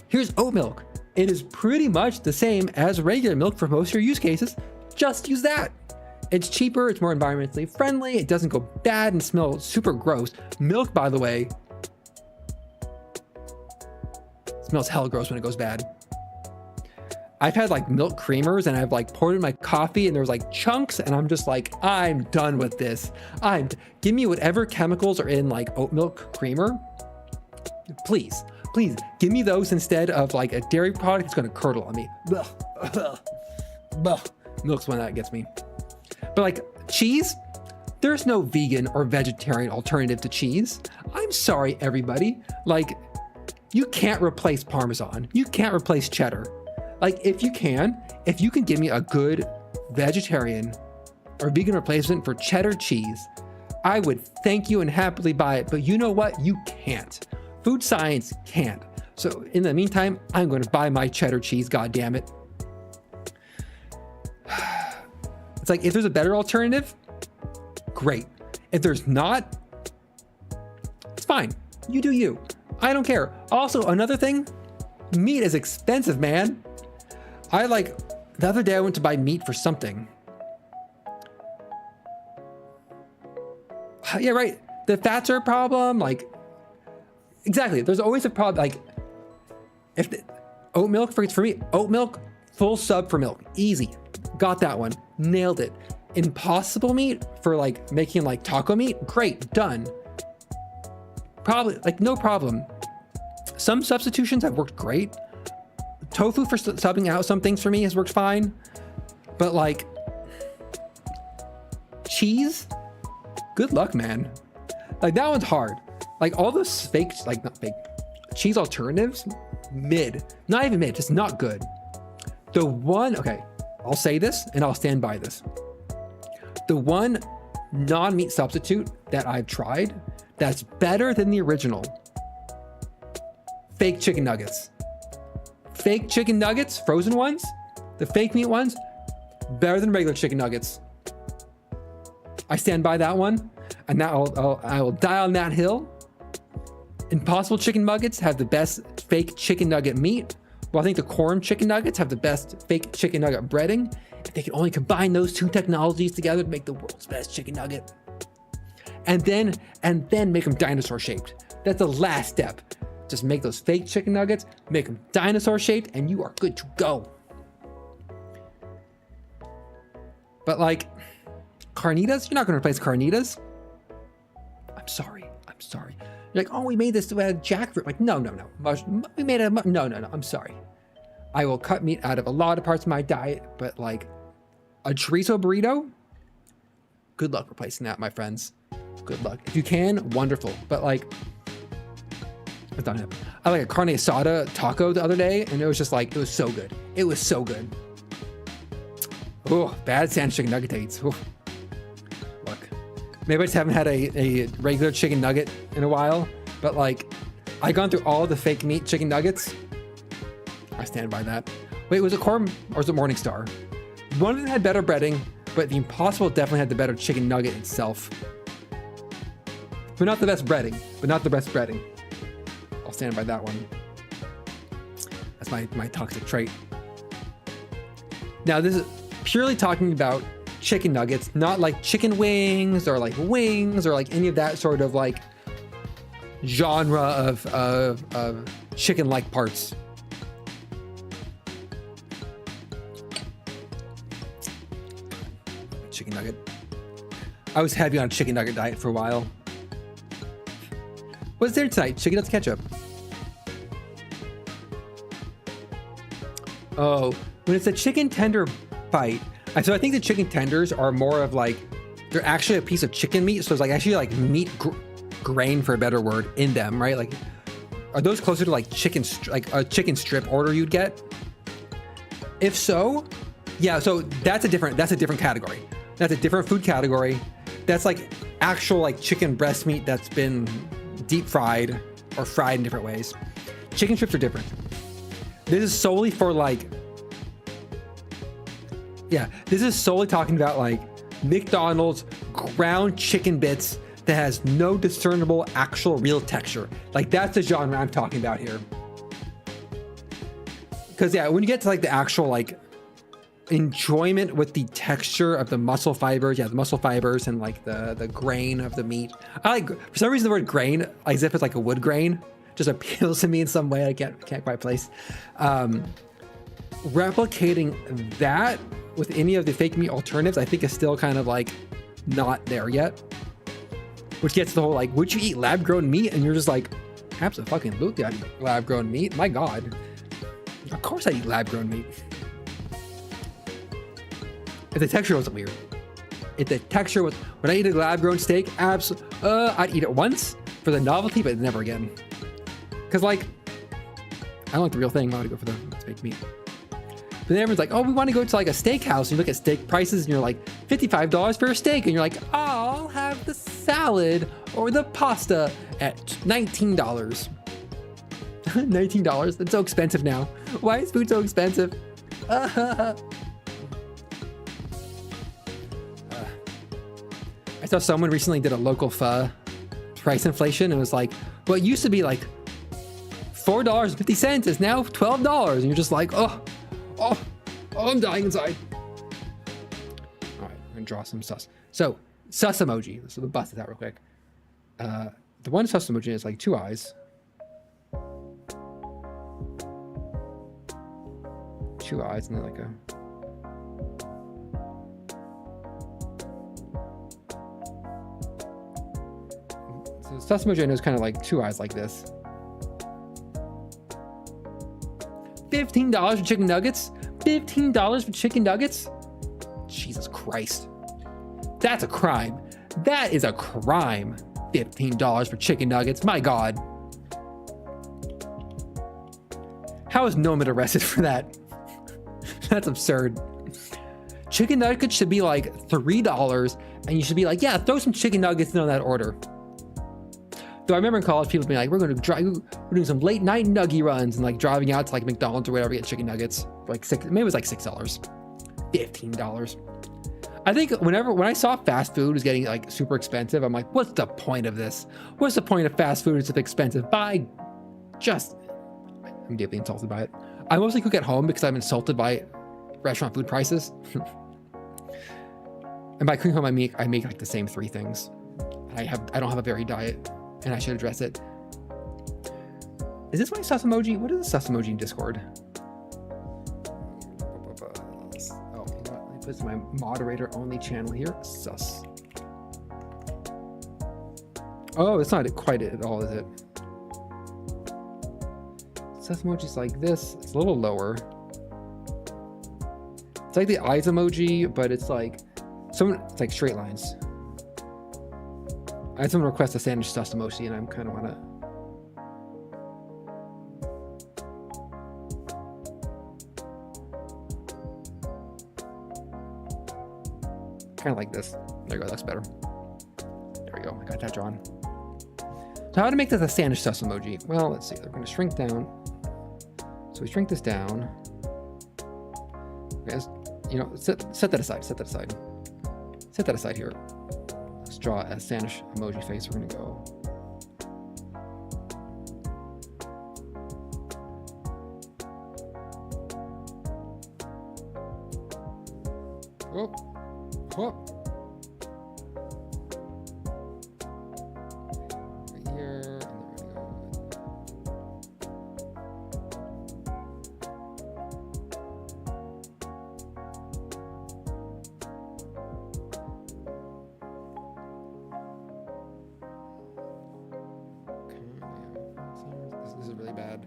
here's oat milk. It is pretty much the same as regular milk for most of your use cases. Just use that. It's cheaper, it's more environmentally friendly, it doesn't go bad and smell super gross. Milk, by the way, smells hella gross when it goes bad. I've had like milk creamers and I've like poured in my coffee and there's like chunks and I'm just like, I'm done with this. Give me whatever chemicals are in like oat milk creamer. Please give me those instead of like a dairy product that's gonna curdle on me. Milk's one that gets me. But like cheese, there's no vegan or vegetarian alternative to cheese. I'm sorry, everybody. Like, you can't replace Parmesan. You can't replace cheddar. Like, if you can give me a good vegetarian or vegan replacement for cheddar cheese, I would thank you and happily buy it. But you know what? You can't. Food science can't. So in the meantime, I'm going to buy my cheddar cheese, God damn it. It's like, if there's a better alternative, great. If there's not, it's fine. You do you. I don't care. Also, another thing, meat is expensive, man. The other day I went to buy meat for something. Yeah, right. The fats are a problem. Like, exactly. There's always a problem. Like, if the oat milk, for me, oat milk, full sub for milk. Easy. Got that one. Nailed it. Impossible meat for like making like taco meat. Great. Done. probably like no problem. Some substitutions have worked great. Tofu for subbing out some things for me has worked fine, but like cheese, good luck, man. Like that one's hard. Like all those fake, like not fake, cheese alternatives, mid, not even mid, just not good. The one, okay, I'll say this and I'll stand by this. The one non-meat substitute that I've tried that's better than the original, fake chicken nuggets. Fake chicken nuggets, frozen ones, the fake meat ones, better than regular chicken nuggets. I stand by that one, and I will die on that hill. Impossible chicken nuggets have the best fake chicken nugget meat, while I think the corn chicken nuggets have the best fake chicken nugget breading. If they can only combine those two technologies together to make the world's best chicken nugget, and then make them dinosaur shaped. That's the last step. Just make those fake chicken nuggets, make them dinosaur shaped, and you are good to go. But like carnitas, you're not gonna replace carnitas. I'm sorry. You're like, oh, we made this with jackfruit. Like, no. We made a, no. I'm sorry. I will cut meat out of a lot of parts of my diet, but like a chorizo burrito, good luck replacing that, my friends. Good luck. If you can, wonderful. But like, it's not happening. I like a carne asada taco the other day, and it was just like, it was so good. It was so good. Oh, bad sandwich chicken nugget tastes. Look, maybe I just haven't had a regular chicken nugget in a while, but like, I've gone through all the fake meat chicken nuggets. I stand by that. Wait, was it Corn or was it Morningstar? One of them had better breading, but the Impossible definitely had the better chicken nugget itself. But not the best breading. I'll stand by that one. That's my toxic trait. Now this is purely talking about chicken nuggets, not like chicken wings or like any of that sort of like genre of chicken-like parts. Chicken nugget. I was heavy on a chicken nugget diet for a while. What's there tonight? Chicken nuggets ketchup. Oh, when it's a chicken tender bite. So I think the chicken tenders are more of like, they're actually a piece of chicken meat. So it's like actually like meat grain, for a better word, in them, right? Like, are those closer to like like a chicken strip order you'd get? If so, yeah. So that's a different category. That's a different food category. That's like actual like chicken breast meat that's been deep fried or fried in different ways. Chicken strips are different. This is solely for like, yeah, this is solely talking about like McDonald's ground chicken bits that has no discernible actual real texture. Like that's the genre I'm talking about here. Because yeah, when you get to like the actual like enjoyment with the texture of the muscle fibers, the muscle fibers and like the grain of the meat. I like, for some reason, the word grain, as if it's like a wood grain, just appeals to me in some way I can't quite place. Replicating that with any of the fake meat alternatives, I think is still kind of like not there yet. Which gets the whole like, would you eat lab-grown meat? And you're just like, absolutely, I'd eat lab-grown meat. My God, of course I eat lab-grown meat. If the texture wasn't weird. If the texture was, when I eat a lab-grown steak, I'd eat it once for the novelty, but never again. Because like, I don't like the real thing. I want to go for the fake meat. But then everyone's like, oh, we want to go to like a steakhouse. And you look at steak prices and you're like, $55 for a steak. And you're like, oh, I'll have the salad or the pasta at $19. $19? That's so expensive now. Why is food so expensive? I saw someone recently did a local pho price inflation and was like, well, it used to be like $4.50 is now $12. And you're just like, oh, I'm dying inside. All right, I'm gonna draw some sus. So sus emoji. So the bust this out real quick. The one sus emoji is like two eyes. Two eyes and then like a, so sus emoji I know is kind of like two eyes like this. $15 for chicken nuggets? $15 for chicken nuggets? Jesus Christ. That's a crime. That is a crime. $15 for chicken nuggets. My God. How is no one been arrested for that? That's absurd. Chicken nuggets should be like $3, and you should be like, yeah, throw some chicken nuggets in on that order. Though I remember in college, people being like, we're doing some late night nuggy runs and like driving out to like McDonald's or whatever, get chicken nuggets for like maybe it was like $6, $15. I think when I saw fast food was getting like super expensive, I'm like, what's the point of this? What's the point of fast food? It's expensive. I'm deeply insulted by it. I mostly cook at home because I'm insulted by restaurant food prices. And by cooking home, I make like the same three things. I don't have a varied diet, and I should address it. Is this my sus emoji? What is the sus emoji in Discord? Oh, let me put this in my moderator only channel here. Sus. Oh, it's not quite at all, is it? Sus emoji's like this. It's a little lower. It's like the eyes emoji, but it's like it's like straight lines. I had someone request a sandwich sus emoji, and I'm kind of want to kind of like this. There you go. That's better. There we go. I got that drawn. So how to make this a sandwich sus emoji? Well, let's see. They're going to shrink down. So we shrink this down. Okay, you know, set that aside. Set that aside. Set that aside here. Let's draw a sandwich emoji face. We're gonna go. Whoop. Whoop. Right here. And then we're gonna This is really bad.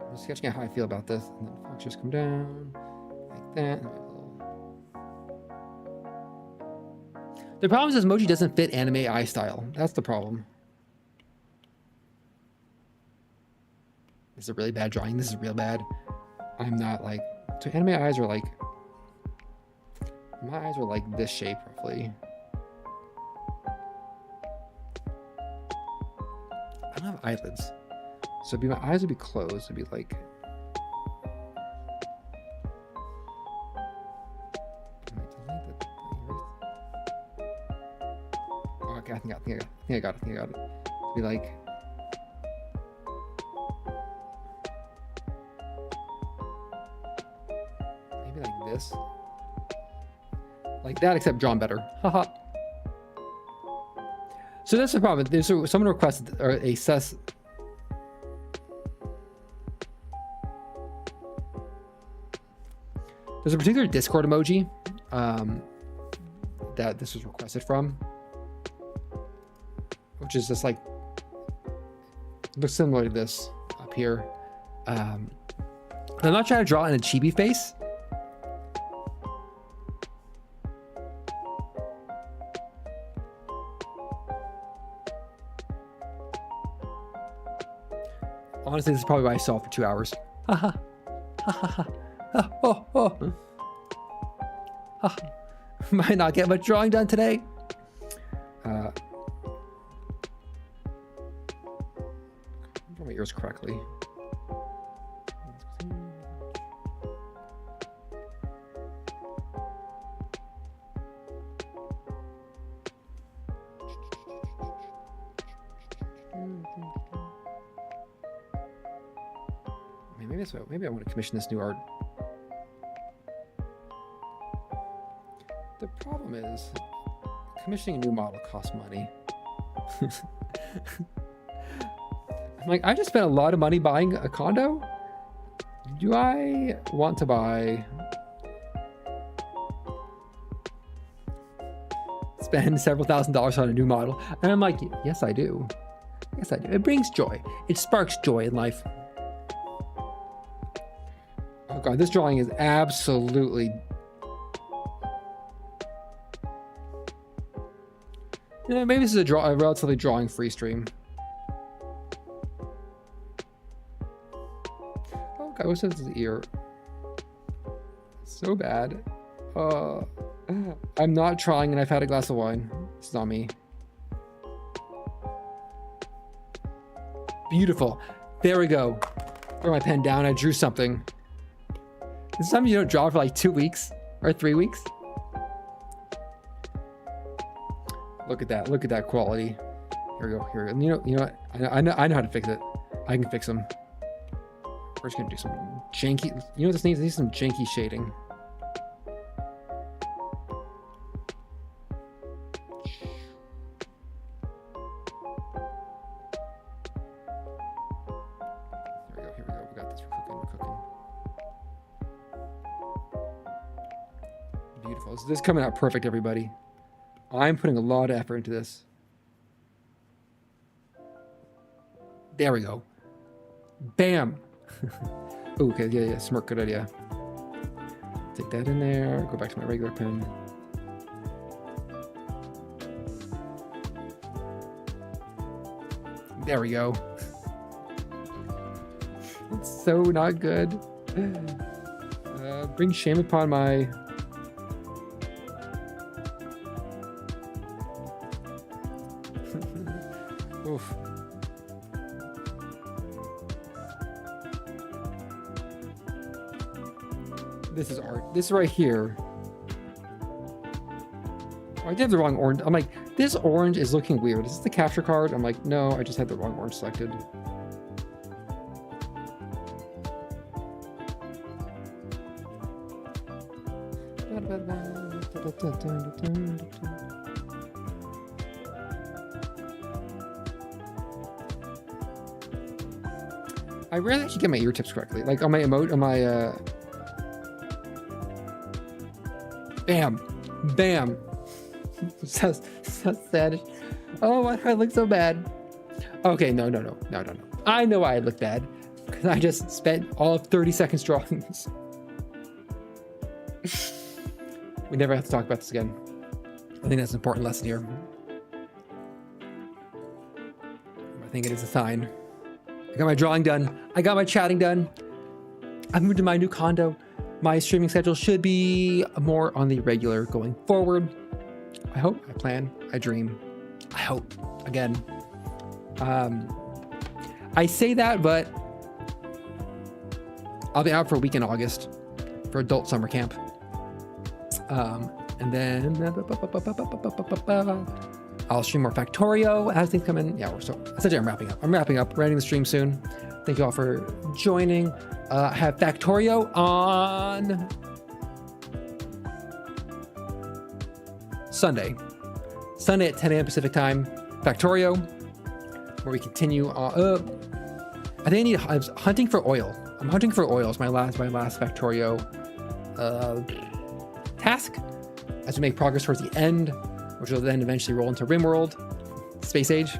I'm sketching out how I feel about this, and then fox just come down like that. The problem is this emoji doesn't fit anime eye style. That's the problem. This is a really bad drawing. This is real bad. I'm not like, so anime eyes are like, my eyes are like this shape roughly. I don't have eyelids, so my eyes would be closed. It'd be like, oh, okay, I think I got it. It'd be like, maybe like this, like that, except drawn better. Haha. So that's the problem. Someone requested a sus. There's a particular Discord emoji that this was requested from, which is just like, looks similar to this up here. I'm not trying to draw in a chibi face. Honestly, this is probably why I saw it for 2 hours. Haha. Haha. Oh. Might not get much drawing done today. Draw my ears correctly. Maybe I want to commission this new art. The problem is, commissioning a new model costs money. I'm like, I just spent a lot of money buying a condo. Do I want to buy? It's spend several $1,000s on a new model. And I'm like, yes, I do. Yes, I do. It brings joy. It sparks joy in life. Oh God, this drawing is absolutely... Yeah, maybe this is a relatively drawing-free stream. Oh God, what's his ear? So bad. I'm not trying, and I've had a glass of wine. It's not me. Beautiful. There we go. Throw my pen down. I drew something. This is something you don't draw for like 2 weeks or 3 weeks. Look at that. Look at that quality. Here we go. Here we go. You know what? I know how to fix it. I can fix them. We're just gonna do some janky. You know what this needs? It needs some janky shading. Here we go. We got this. We're cooking. Beautiful. So this is coming out perfect, everybody. I'm putting a lot of effort into this. There we go. Bam. Ooh, okay, yeah, smirk, good idea. Take that in there. Go back to my regular pen. There we go. It's so not good. Bring shame upon my... Oof. This is art. This right here. Oh, I did have the wrong orange. I'm like, this orange is looking weird. Is this the capture card? I'm like, no, I just had the wrong orange selected. I rarely actually get my ear tips correctly. Like on my emote, on my bam, bam. so sad. Oh, why do I look so bad? Okay, no. I know why I look bad because I just spent all of 30 seconds drawing this. We never have to talk about this again. I think that's an important lesson here. I think it is a sign. I got my drawing done. I got my chatting done. I moved to my new condo. My streaming schedule should be more on the regular going forward. I hope, I plan, I dream. I hope, again. I say that, but I'll be out for a week in August for adult summer camp. And then I'll stream more Factorio as things come in. Yeah, essentially I'm wrapping up. We're ending the stream soon. Thank you all for joining. I have Factorio on Sunday at 10 a.m. Pacific time. Factorio, where we continue on. I was hunting for oil. I'm hunting for oil. It's my last Factorio task as we make progress towards the end, which will then eventually roll into RimWorld, Space Age.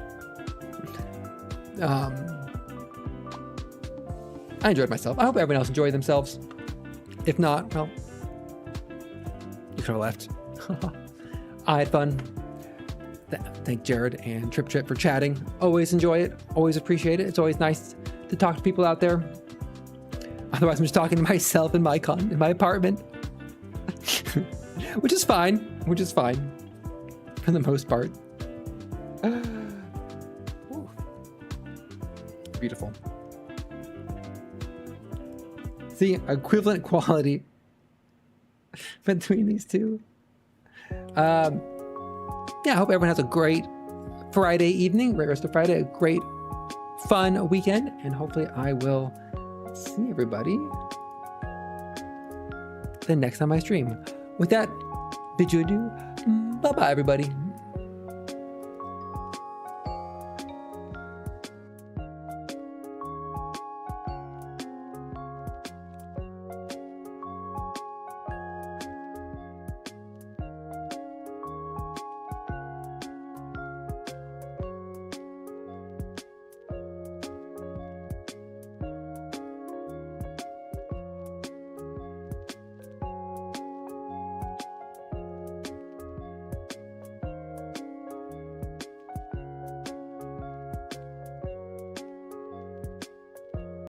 I enjoyed myself. I hope everyone else enjoyed themselves. If not, well, you could have left. I had fun. Thank Jared and Trip for chatting. Always enjoy it. Always appreciate it. It's always nice to talk to people out there. Otherwise, I'm just talking to myself in my apartment, which is fine. For the most part. Beautiful. See, equivalent quality between these two. Yeah, I hope everyone has a great Friday evening, great rest of Friday, a great fun weekend, and hopefully I will see everybody the next time I stream. With that, bid you adieu. Bye-bye, everybody.